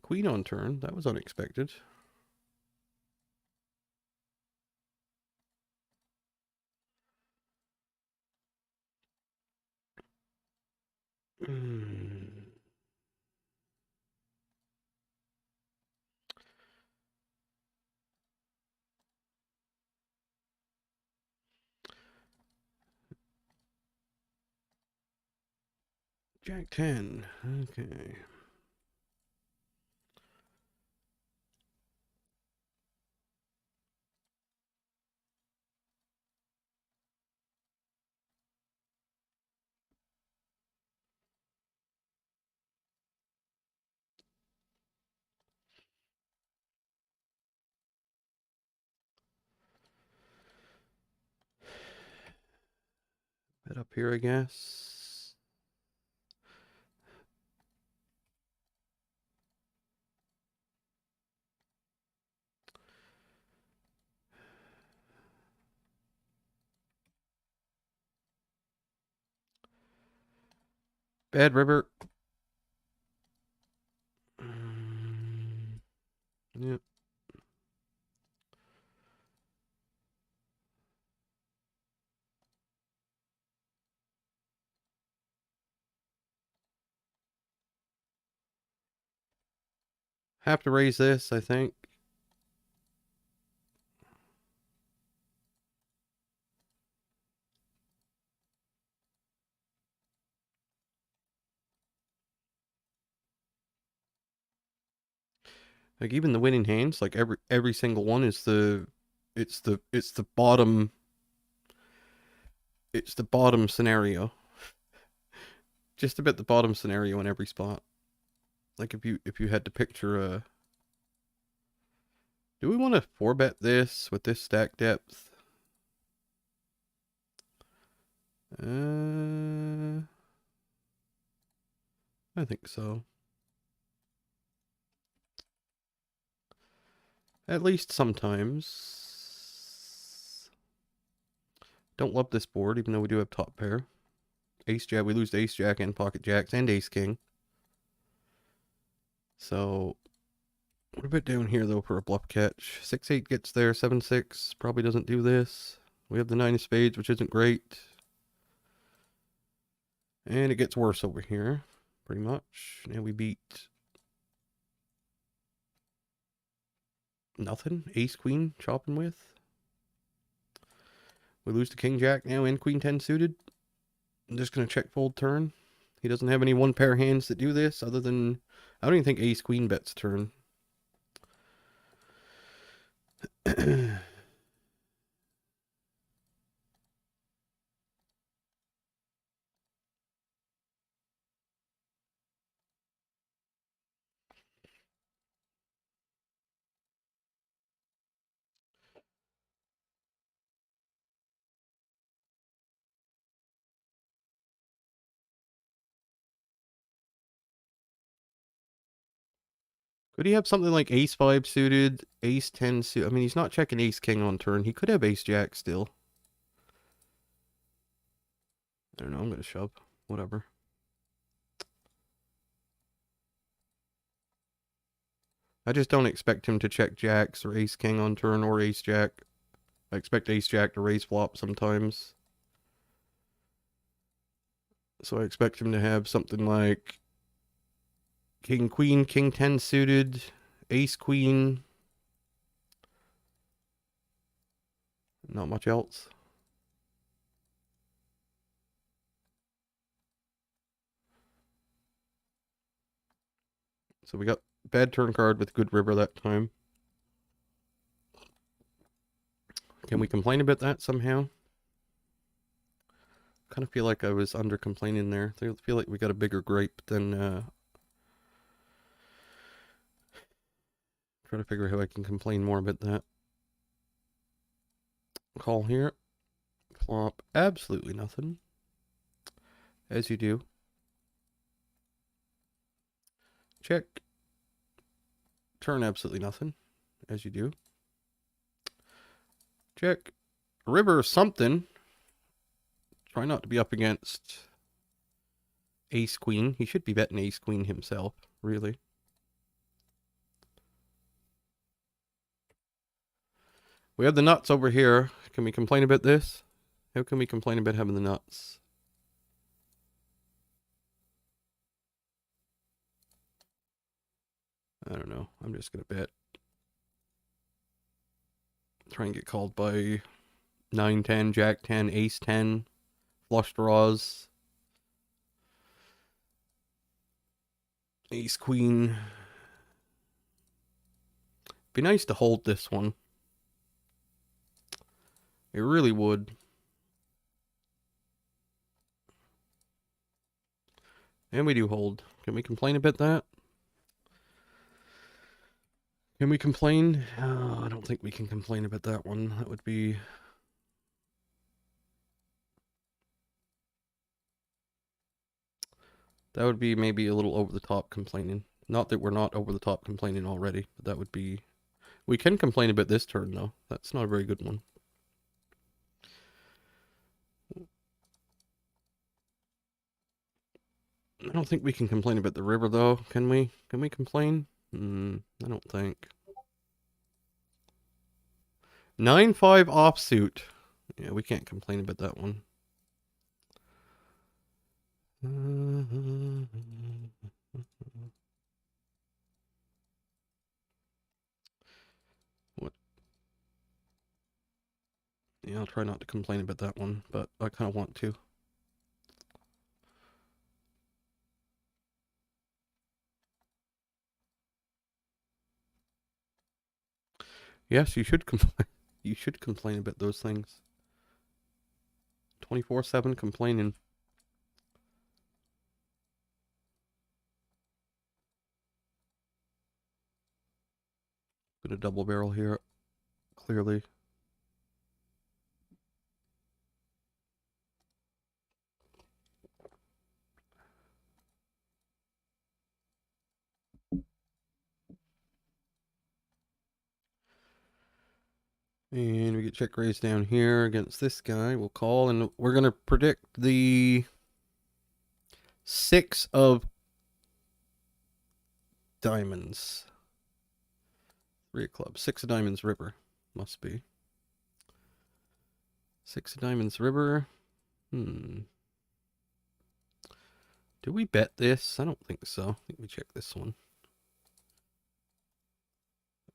Queen on turn. That was unexpected. Jack 10. Okay. Bet up here, I guess. Bad river. Yep. Have to raise this, I think. Like even the winning hands, like every single one is it's the bottom scenario. Just about the bottom scenario in every spot. Like if you had to picture a, do we want to 4-bet this with this stack depth? I think so. At least sometimes. Don't love this board, even though we do have top pair. Ace jack, we lose to ace jack and pocket jacks and ace king. So, what about down here though for a bluff catch? 6-8 gets there, 7-6 probably doesn't do this. We have the 9 of spades, which isn't great. And it gets worse over here, pretty much. Now we beat nothing. Ace queen chopping with. We lose to king jack now and queen 10 suited. I'm just going to check fold turn. He doesn't have any one pair hands that do this other than, I don't even think ace queen bets turn. Could he have something like ace 5 suited, ace 10 suited? I mean, he's not checking ace king on turn. He could have ace jack still. I don't know, I'm going to shove. Whatever. I just don't expect him to check jacks or ace king on turn or ace jack. I expect ace jack to raise flop sometimes. So I expect him to have something like king queen, king 10 suited, ace queen. Not much else. So we got bad turn card with good river that time. Can we complain about that somehow? Kind of feel like I was under complaining there. I feel like we got a bigger gripe than try to figure out how I can complain more about that. Call here. Flop absolutely nothing. As you do. Check. Turn absolutely nothing. As you do. Check. River something. Try not to be up against ace queen. He should be betting ace queen himself, really. We have the nuts over here. Can we complain about this? How can we complain about having the nuts? I don't know. I'm just going to bet. Try and get called by 9, 10, jack 10, ace 10, flush draws, ace queen. Be nice to hold this one. It really would. And we do hold. Can we complain about that? Can we complain? Oh, I don't think we can complain about that one. That would be... That would be maybe a little over the top complaining. Not that we're not over the top complaining already, but that would be... We can complain about this turn, though. That's not a very good one. I don't think we can complain about the river, though. Can we? Can we complain? I don't think. 9-5 offsuit. Yeah, we can't complain about that one. What? Yeah, I'll try not to complain about that one, but I kind of want to. Yes, you should complain. You should complain about those things. 24/7 complaining. Gonna double barrel here, clearly. And we get check raise down here against this guy. We'll call, and we're gonna predict the 6 of diamonds. 3 of clubs. 6 of diamonds river. Must be. 6 of diamonds river. Do we bet this? I don't think so. I think we check this one.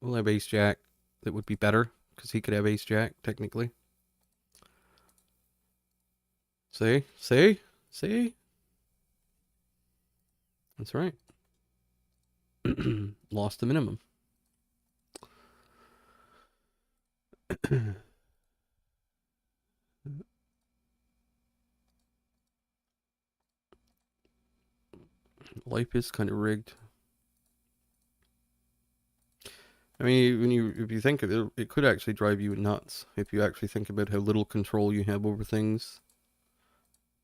We'll have ace jack. That would be better, because he could have ace jack, technically. See? See? See? That's right. Lost the minimum. Life is kind of rigged. I mean, if you think of it, it could actually drive you nuts if you actually think about how little control you have over things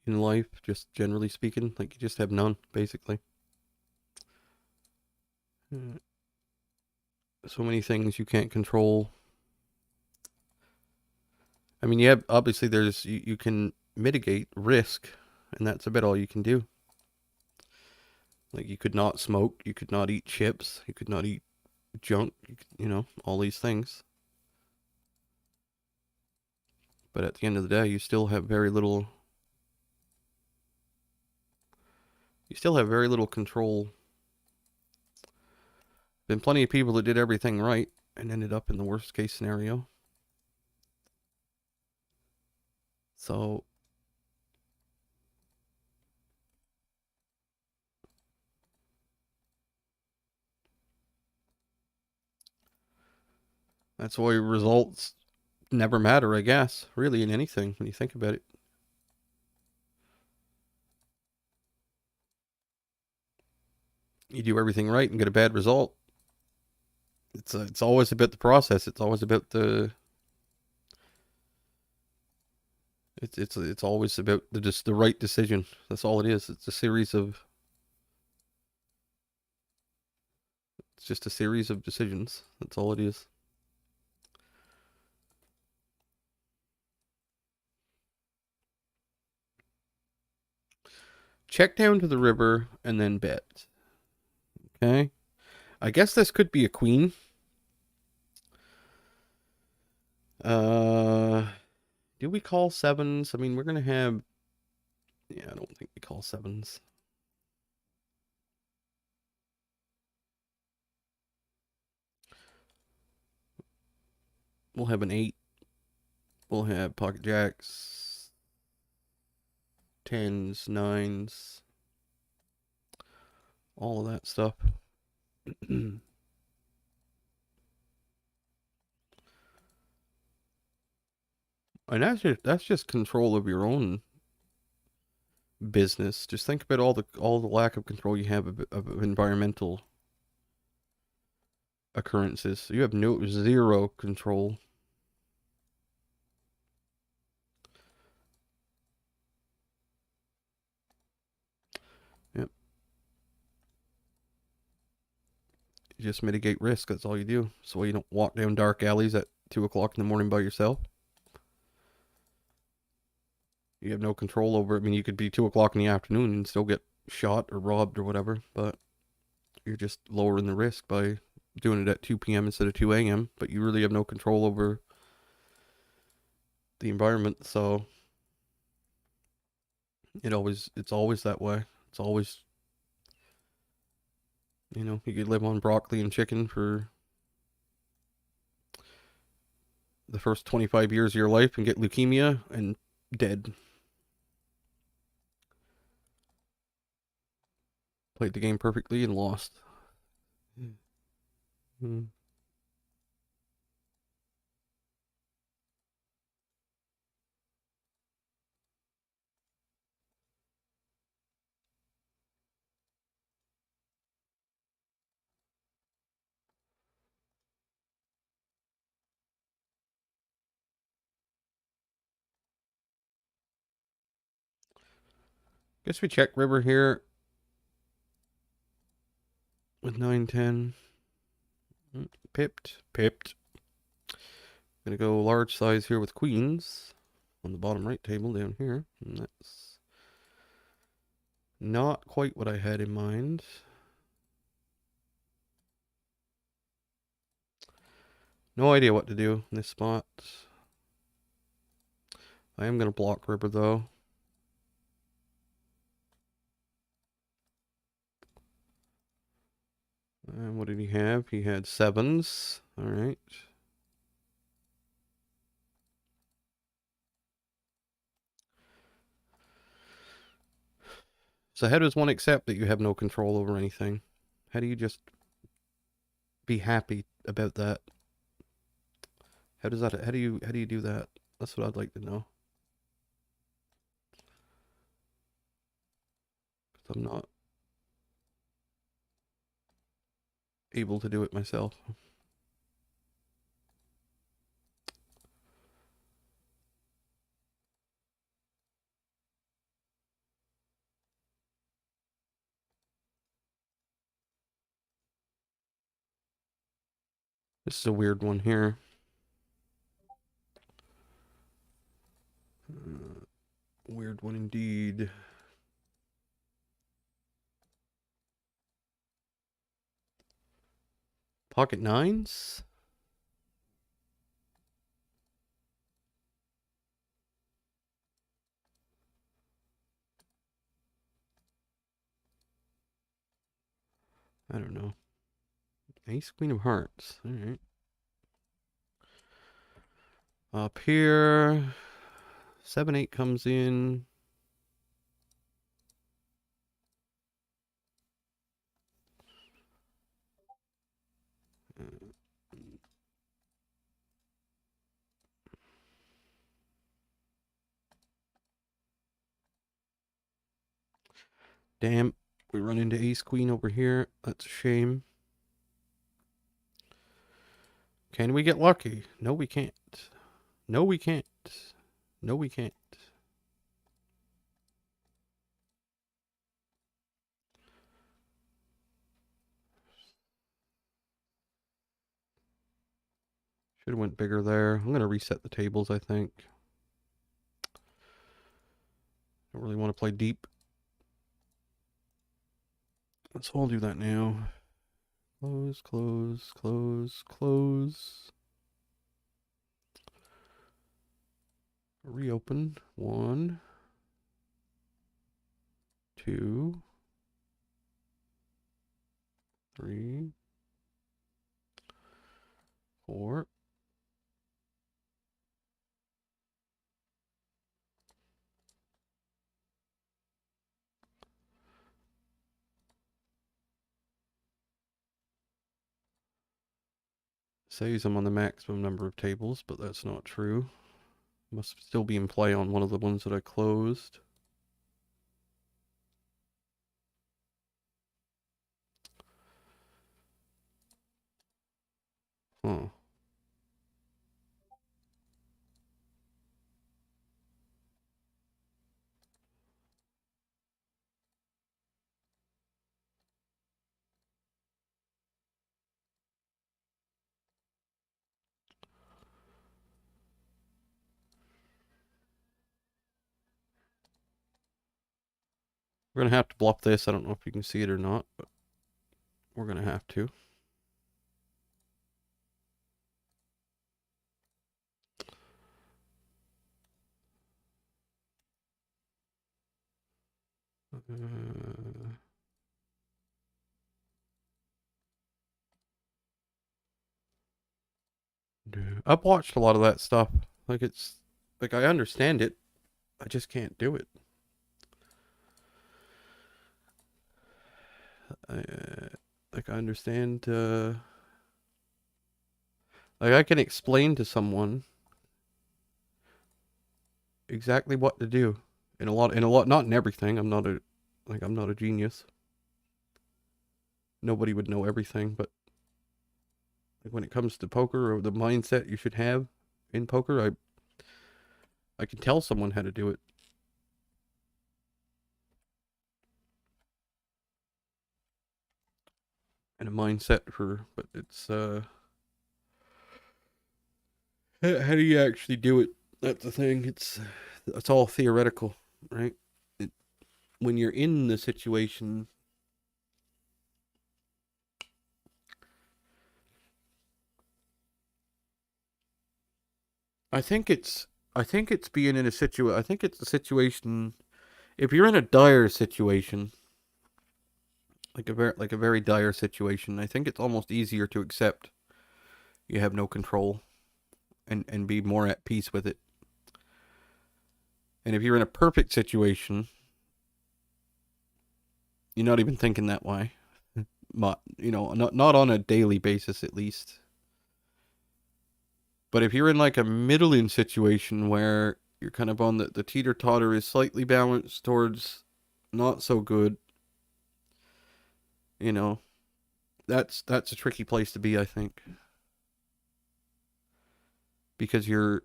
in life, just generally speaking. Like, you just have none, basically. So many things you can't control. I mean, yeah, obviously you can mitigate risk, and that's about all you can do. Like, you could not smoke, you could not eat chips, you could not eat junk, you know, all these things. But at the end of the day, you still have very little control. Been plenty of people that did everything right and ended up in the worst case scenario. So that's why results never matter, I guess, really, in anything when you think about it. You do everything right and get a bad result. It's always about the process. It's always about the it's always about the just the right decision. That's all it is. It's just a series of decisions. That's all it is. Check down to the river and then bet. Okay. I guess this could be a queen. Uh, do we call sevens? I mean, we're gonna have. Yeah, I don't think we call sevens. We'll have an eight. We'll have pocket jacks, tens, nines, all of that stuff. And that's just control of your own business. Just think about all the lack of control you have of environmental occurrences. So you have no zero control. Yep. You just mitigate risk. That's all you do. So you don't walk down dark alleys at 2 o'clock in the morning by yourself. You have no control over it. I mean, you could be 2 o'clock in the afternoon and still get shot or robbed or whatever, but you're just lowering the risk by doing it at 2 p.m. instead of 2 a.m., but you really have no control over the environment, so it's always that way. It's always, you could live on broccoli and chicken for the first 25 years of your life and get leukemia and dead. Played the game perfectly and lost. Mm. Guess we check river here with 9-10. Pipped. Gonna go large size here with queens on the bottom right table down here. And that's not quite what I had in mind. No idea what to do in this spot. I am gonna block river though. And what did he have? He had sevens. All right. So how does one accept that you have no control over anything? How do you just be happy about that? How do you do that? That's what I'd like to know. 'Cause I'm not able to do it myself. This is a weird one here. Weird one indeed. Pocket nines? I don't know. Ace, queen of hearts. All right. Up here, 7-8 comes in. Damn. We run into ace queen over here. That's a shame. Can we get lucky? No, we can't. No, we can't. No, we can't. Should have went bigger there. I'm going to reset the tables, I think. Don't really want to play deep. So I'll do that now. Close, close, close, close. Reopen. 1, 2, 3, 4. Says I'm on the maximum number of tables, but that's not true. Must still be in play on one of the ones that I closed. Huh. We're going to have to bluff this. I don't know if you can see it or not, but we're going to have to. I've watched a lot of that stuff. Like I understand it. I just can't do it. I understand. Like I can explain to someone exactly what to do in a lot, not in everything. I'm not a genius. Nobody would know everything, but like when it comes to poker or the mindset you should have in poker, I can tell someone how to do it. And a mindset but it's how do you actually do it? That's the thing. It's all theoretical, right? When you're in the situation, I think it's being in a situation. I think it's a situation. If you're in a dire situation, like a very dire situation, I think it's almost easier to accept you have no control and be more at peace with it. And if you're in a perfect situation, you're not even thinking that way. Not on a daily basis at least. But if you're in like a middling situation where you're kind of on the teeter-totter is slightly balanced towards not so good, you know, that's a tricky place to be, I think. Because you've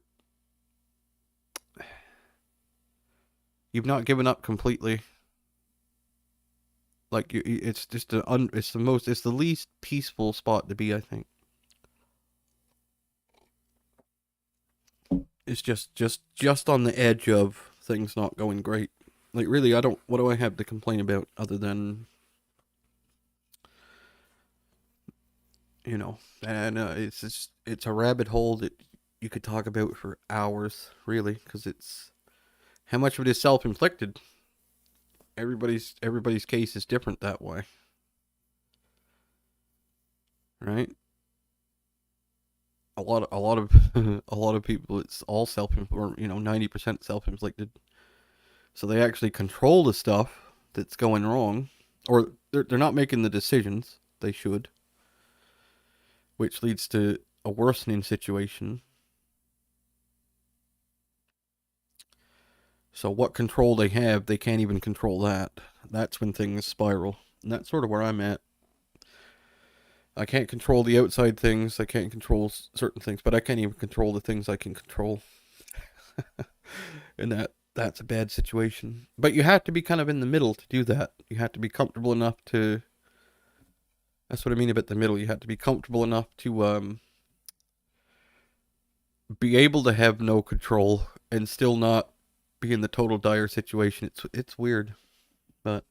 not given up completely. Like it's just it's the least peaceful spot to be, I think. It's just on the edge of things not going great. Like really, what do I have to complain about other than and it's a rabbit hole that you could talk about for hours, really, because it's how much of it is self-inflicted. Everybody's case is different that way, right? A lot of a lot of people, it's all or 90% self-inflicted. So they actually control the stuff that's going wrong, or they're not making the decisions they should, which leads to a worsening situation. So what control they have, they can't even control that. That's when things spiral. And that's sort of where I'm at. I can't control the outside things. I can't control certain things, but I can't even control the things I can control. And that's a bad situation. But you have to be kind of in the middle to do that. You have to be comfortable enough to. That's what I mean about the middle. You have to be comfortable enough to be able to have no control and still not be in the total dire situation. It's weird, but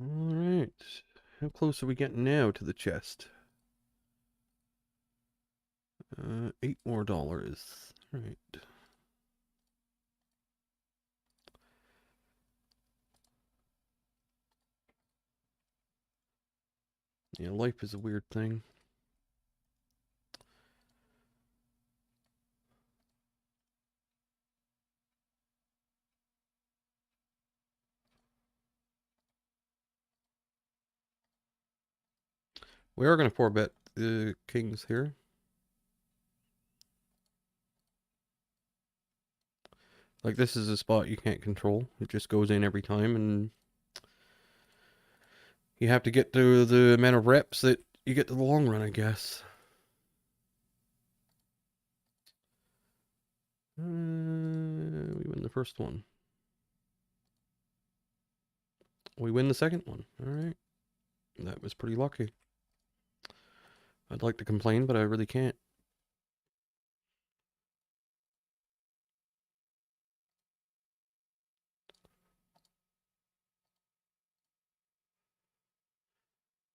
all right. How close are we getting now to the chest? $8 more. Right. Yeah, life is a weird thing. We are going to 4-bet the kings here. Like, this is a spot you can't control. It just goes in every time, and you have to get to the amount of reps that you get to the long run, I guess. We win the first one. We win the second one. All right. That was pretty lucky. I'd like to complain, but I really can't.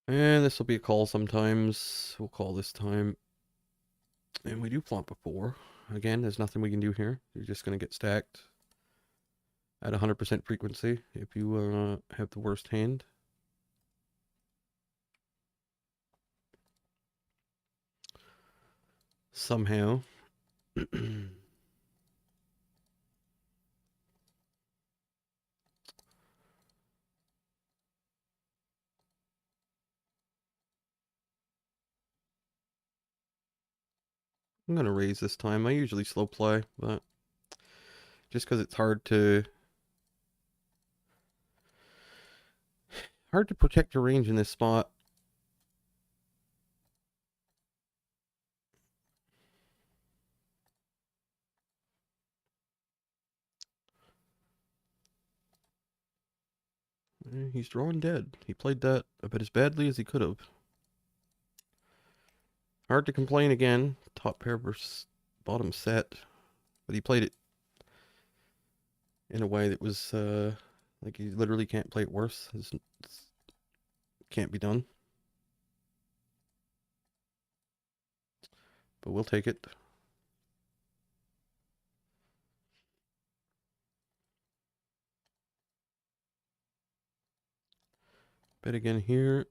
And this will be a call sometimes. We'll call this time. And we do flop a 4. Again, there's nothing we can do here. You're just going to get stacked at 100% frequency if you have the worst hand. Somehow. I'm going to raise this time. I usually slow play, but just because it's hard to protect your range in this spot. He's drawing dead. He played that a bit as badly as he could have. Hard to complain again. Top pair versus bottom set. But he played it in a way that was like you literally can't play it worse. It can't be done. But we'll take it. Bet again here.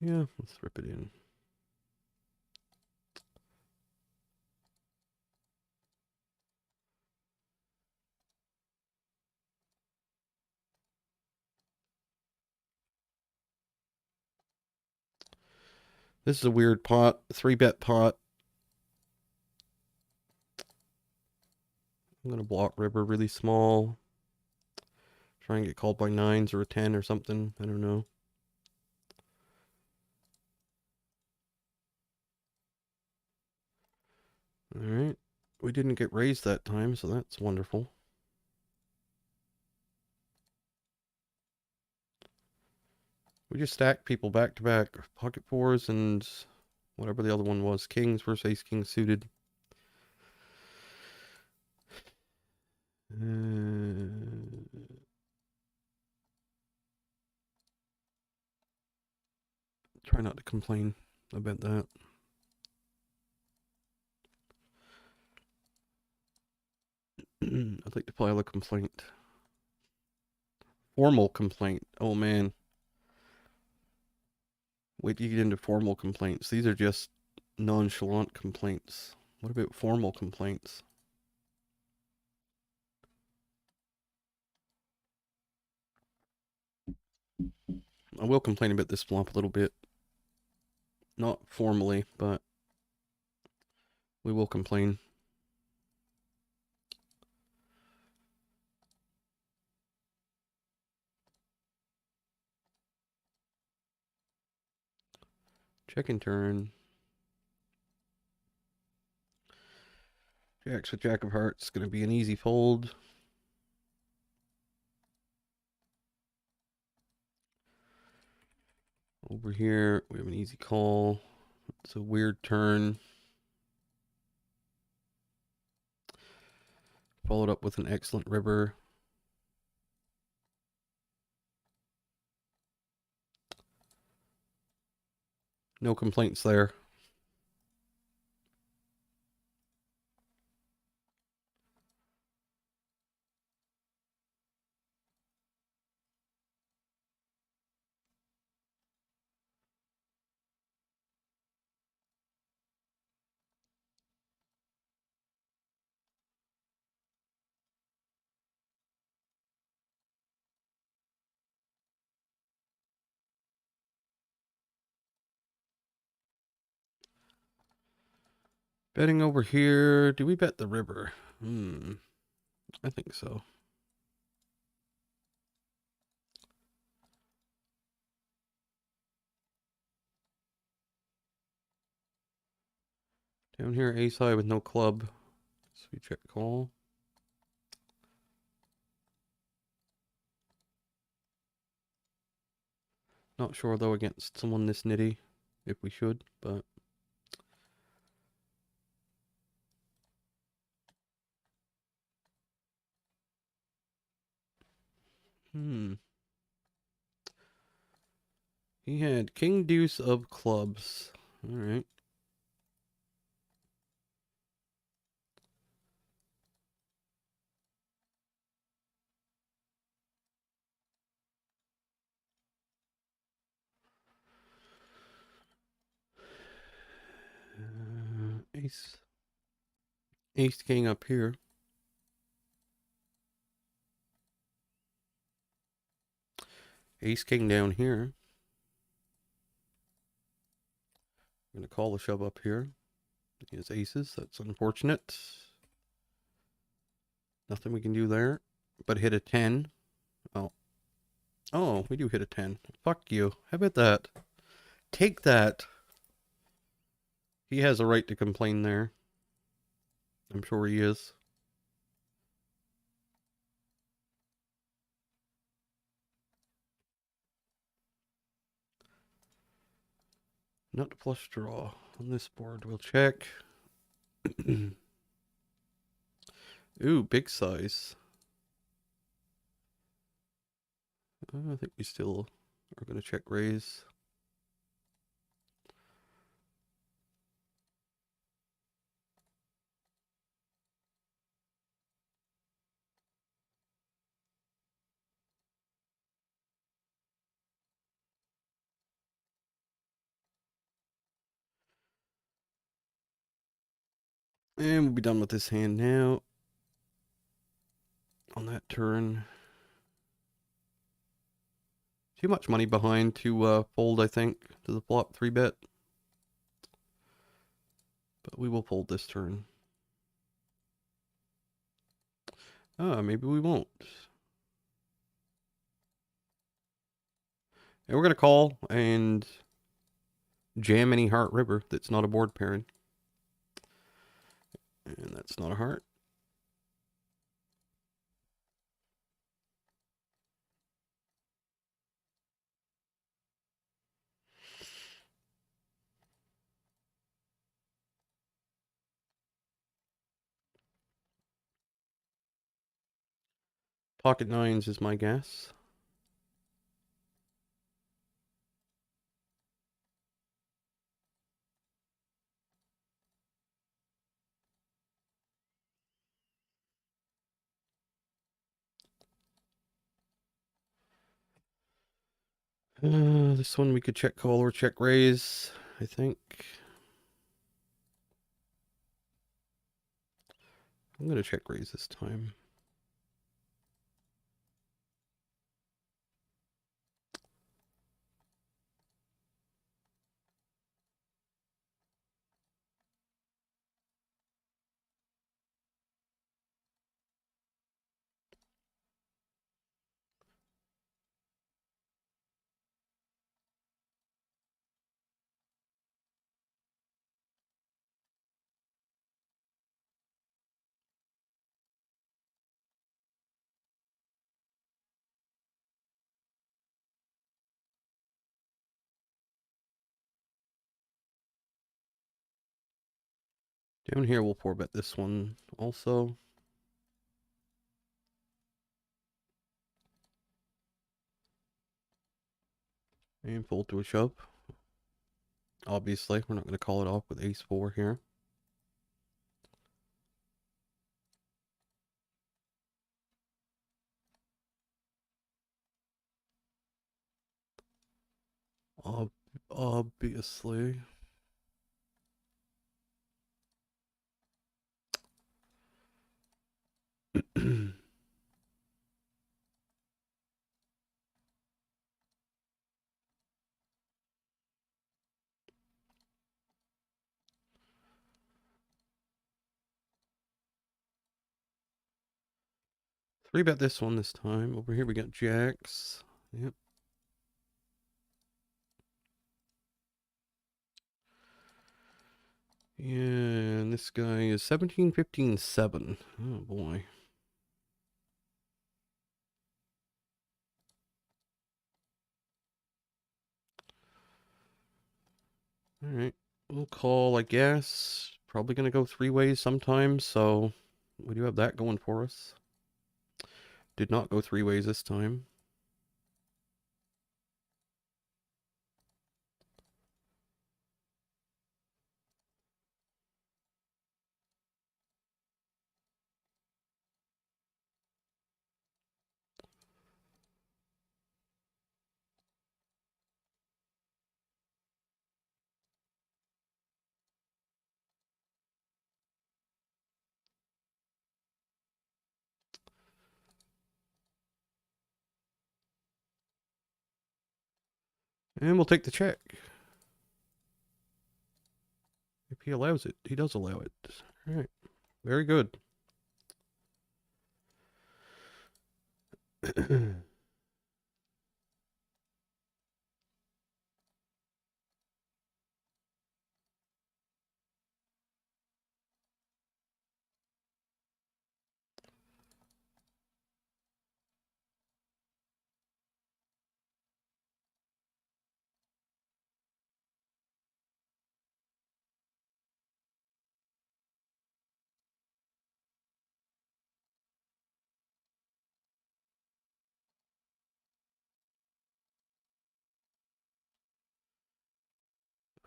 Yeah, let's rip it in. This is a weird pot, 3-bet pot. I'm gonna block river really small. Try and get called by 9s or a 10 or something. I don't know. Alright. We didn't get raised that time, so that's wonderful. We just stacked people back to back. Pocket 4s and whatever the other one was. Kings versus ace king suited. Try not to complain about that. I'd like to file a complaint. Formal complaint. Oh man. Wait till you get into formal complaints. These are just nonchalant complaints. What about formal complaints? I will complain about this flop a little bit. Not formally, but we will complain. Check and turn. Jacks with Jack of Hearts. Going to be an easy fold. Over here, we have an easy call. It's a weird turn. Followed up with an excellent river. No complaints there. Betting over here. Do we bet the river? I think so. Down here, ace high with no club. So we check call. Not sure though against someone this nitty if we should, but he had king deuce of clubs. All right. Ace king up here. Ace king down here. I'm gonna call the shove up here. He has aces. That's unfortunate. Nothing we can do there, but hit a 10. Oh, we do hit a 10. Fuck you. How about that? Take that. He has a right to complain there. I'm sure he is. Not flush draw on this board. We'll check. Ooh, big size. I think we still are going to check raise. And we'll be done with this hand now. On that turn. Too much money behind to fold, I think, to the flop 3-bet. But we will fold this turn. Maybe we won't. And we're going to call and jam any heart river that's not a board pairing. And that's not a heart. Pocket nines is my guess. This one we could check call or check raise, I think. I'm going to check raise this time. Down here, we'll 4-bet this one also. And fold to a shove. Obviously, we're not going to call it off with ace-4 here. Obviously. Three-bet this one this time. Over here we got jacks. Yep. And this guy is 17, 15, 7. Oh boy. Alright. We'll call, I guess. Probably gonna go 3 ways sometime, so we do have that going for us. Did not go 3 ways this time. And we'll take the check. If he allows it. He does allow it. Alright. Very good.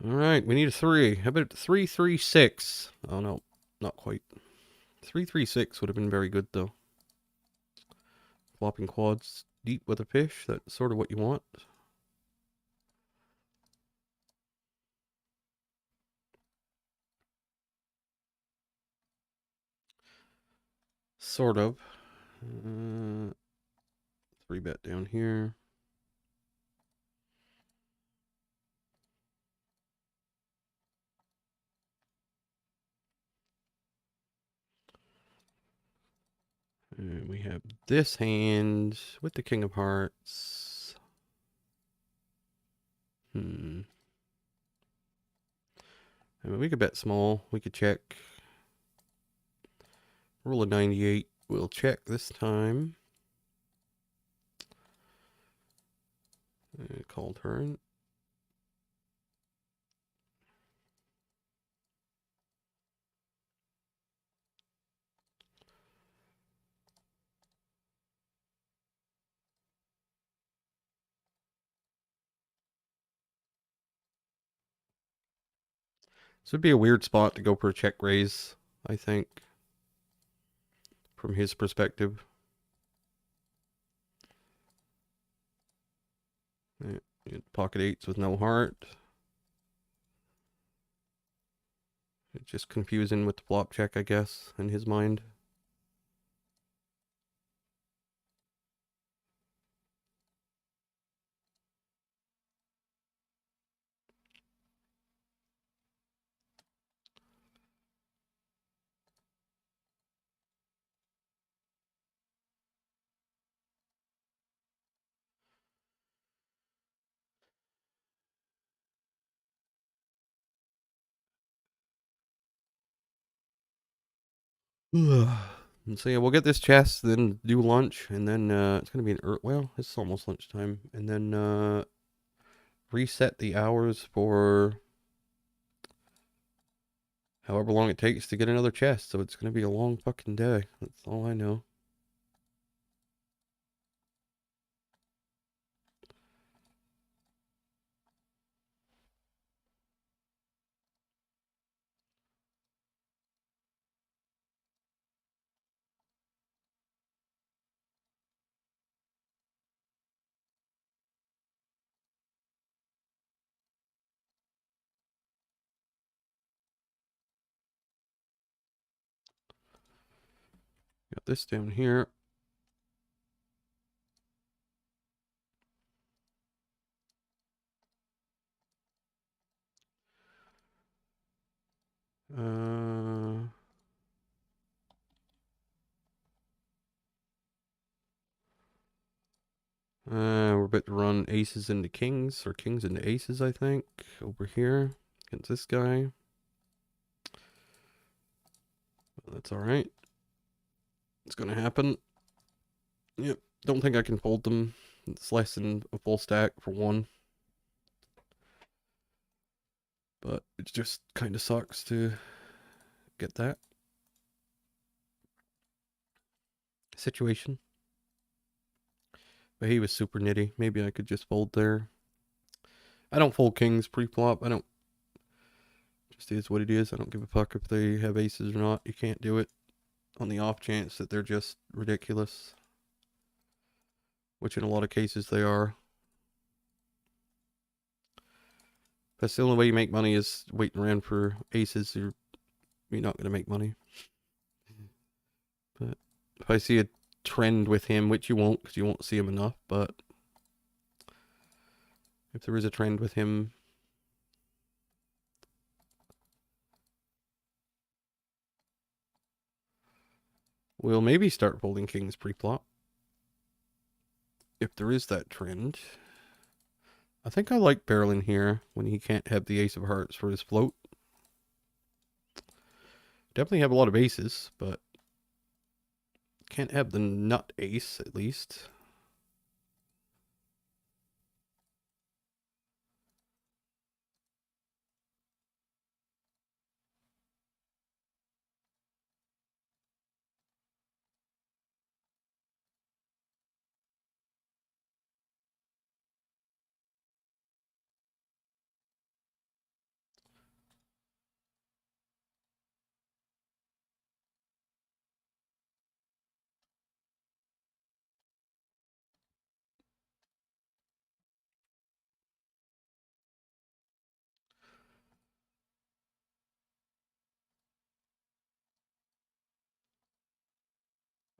Alright, we need a 3. How about 3, 3, 6? Oh no, not quite. 3, 3, 6 would have been very good though. Flopping quads deep with a fish, that's sort of what you want. Sort of. 3-bet down here. And we have this hand with the King of Hearts. I mean, we could bet small. We could check. Roll a 98. We'll check this time. Call turn. This would be a weird spot to go for a check raise, I think, from his perspective. Pocket 8s with no heart. It's just confusing with the flop check, I guess, in his mind. And so yeah, we'll get this chest, then do lunch, and then it's gonna be well, it's almost lunchtime, and then reset the hours for however long it takes to get another chest. So it's gonna be a long fucking day. That's all I know. Got this down here. We're about to run aces into kings, or kings into aces, I think, over here against this guy. That's alright. It's gonna happen. Yep. Don't think I can fold them. It's less than a full stack for one. But it just kind of sucks to get that situation. But he was super nitty. Maybe I could just fold there. I don't fold kings pre-flop. I don't. Just is what it is. I don't give a fuck if they have aces or not. You can't do it on the off chance that they're just ridiculous. Which in a lot of cases they are. That's the only way you make money is waiting around for aces. You're not going to make money. But if I see a trend with him, which you won't because you won't see him enough, but if there is a trend with him, we'll maybe start folding kings pre-flop. If there is that trend. I think I like barreling here when he can't have the ace of hearts for his float. Definitely have a lot of aces, but can't have the nut ace at least.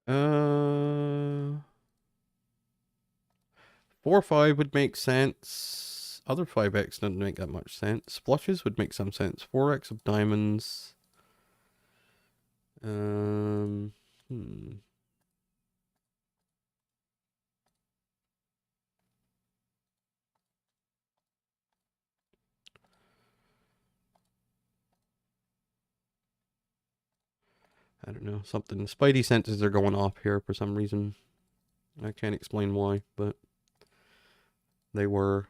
Uh, 4-5 would make sense. Other 5x doesn't make that much sense. Flushes would make some sense. 4x of diamonds. Hmm. I don't know. Something. Spidey senses are going off here for some reason. I can't explain why, but they were.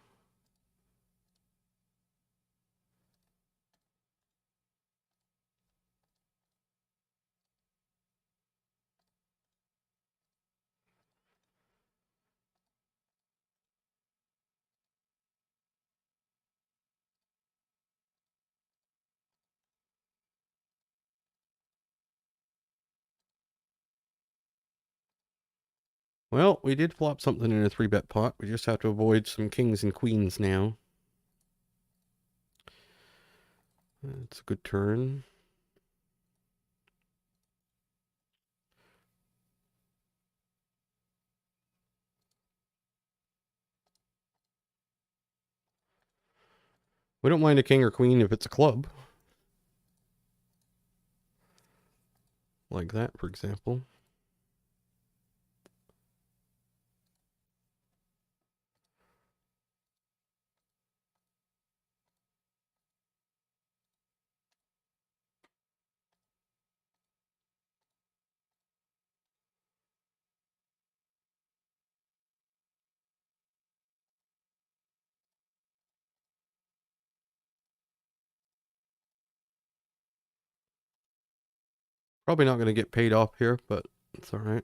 Well, we did flop something in a 3-bet pot. We just have to avoid some kings and queens now. That's a good turn. We don't mind a king or queen if it's a club. Like that, for example. Probably not going to get paid off here, but it's all right.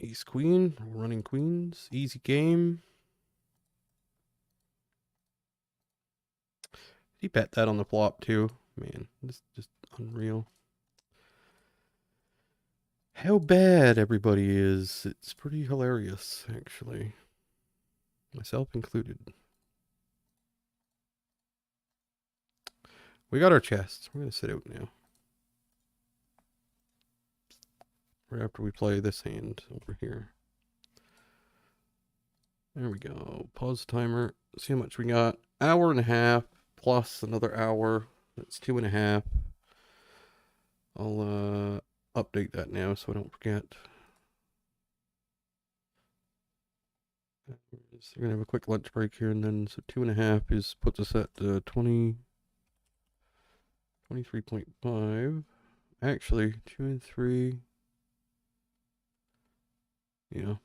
Ace queen, running queens, easy game. He bet that on the flop too. Man, this is just unreal. How bad everybody is. It's pretty hilarious, actually. Myself included. We got our chests. We're going to sit out now. Right after we play this hand over here. There we go. Pause timer. See how much we got. Hour and a half plus another hour. That's 2.5. I'll update that now so I don't forget. We're gonna have a quick lunch break here, and then so 2.5 puts us at 20. 23.5. Actually, 2 and 3. Yeah.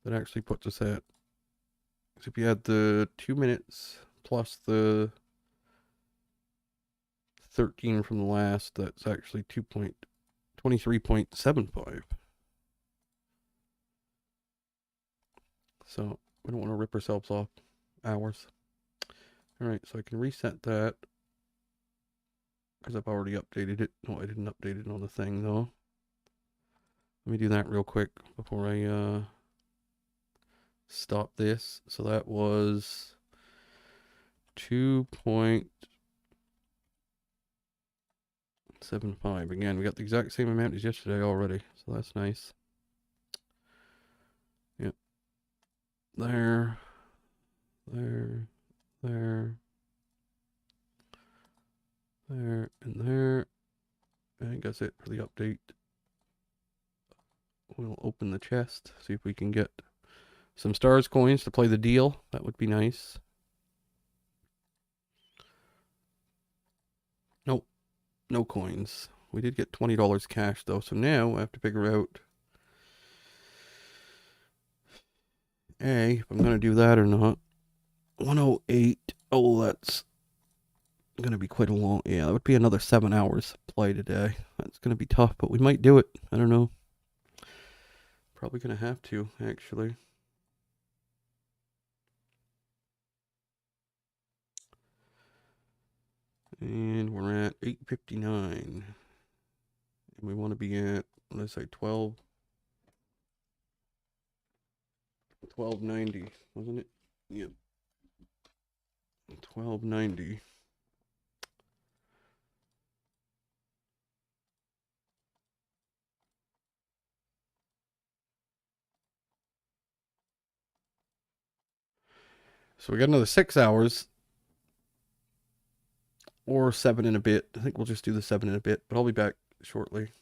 That actually puts us at, so if you add the 2 minutes plus the 13 from the last, that's actually 23.75. So we don't want to rip ourselves off hours. All right, so I can reset that because I've already updated it. No, I didn't update it on the thing though. Let me do that real quick before I stop this. So that was 2.75. Again, we got the exact same amount as yesterday already, so that's nice. Yep. There, there, there, there, and there. I think that's it for the update. We'll open the chest, see if we can get some stars coins to play the deal. That would be nice. Nope, no coins. We did get $20 cash though, so now I have to figure out if I'm gonna do that or not. 108. Oh, that's gonna be quite a long. Yeah, that would be another 7 hours play today. That's gonna be tough, but we might do it. I don't know. Probably gonna have to actually. And we're at 8:59. And we want to be at, let's say 1290, wasn't it? Yep. 1290. So we got another 6 hours or 7 and a bit. I think we'll just do the 7 and a bit, but I'll be back shortly.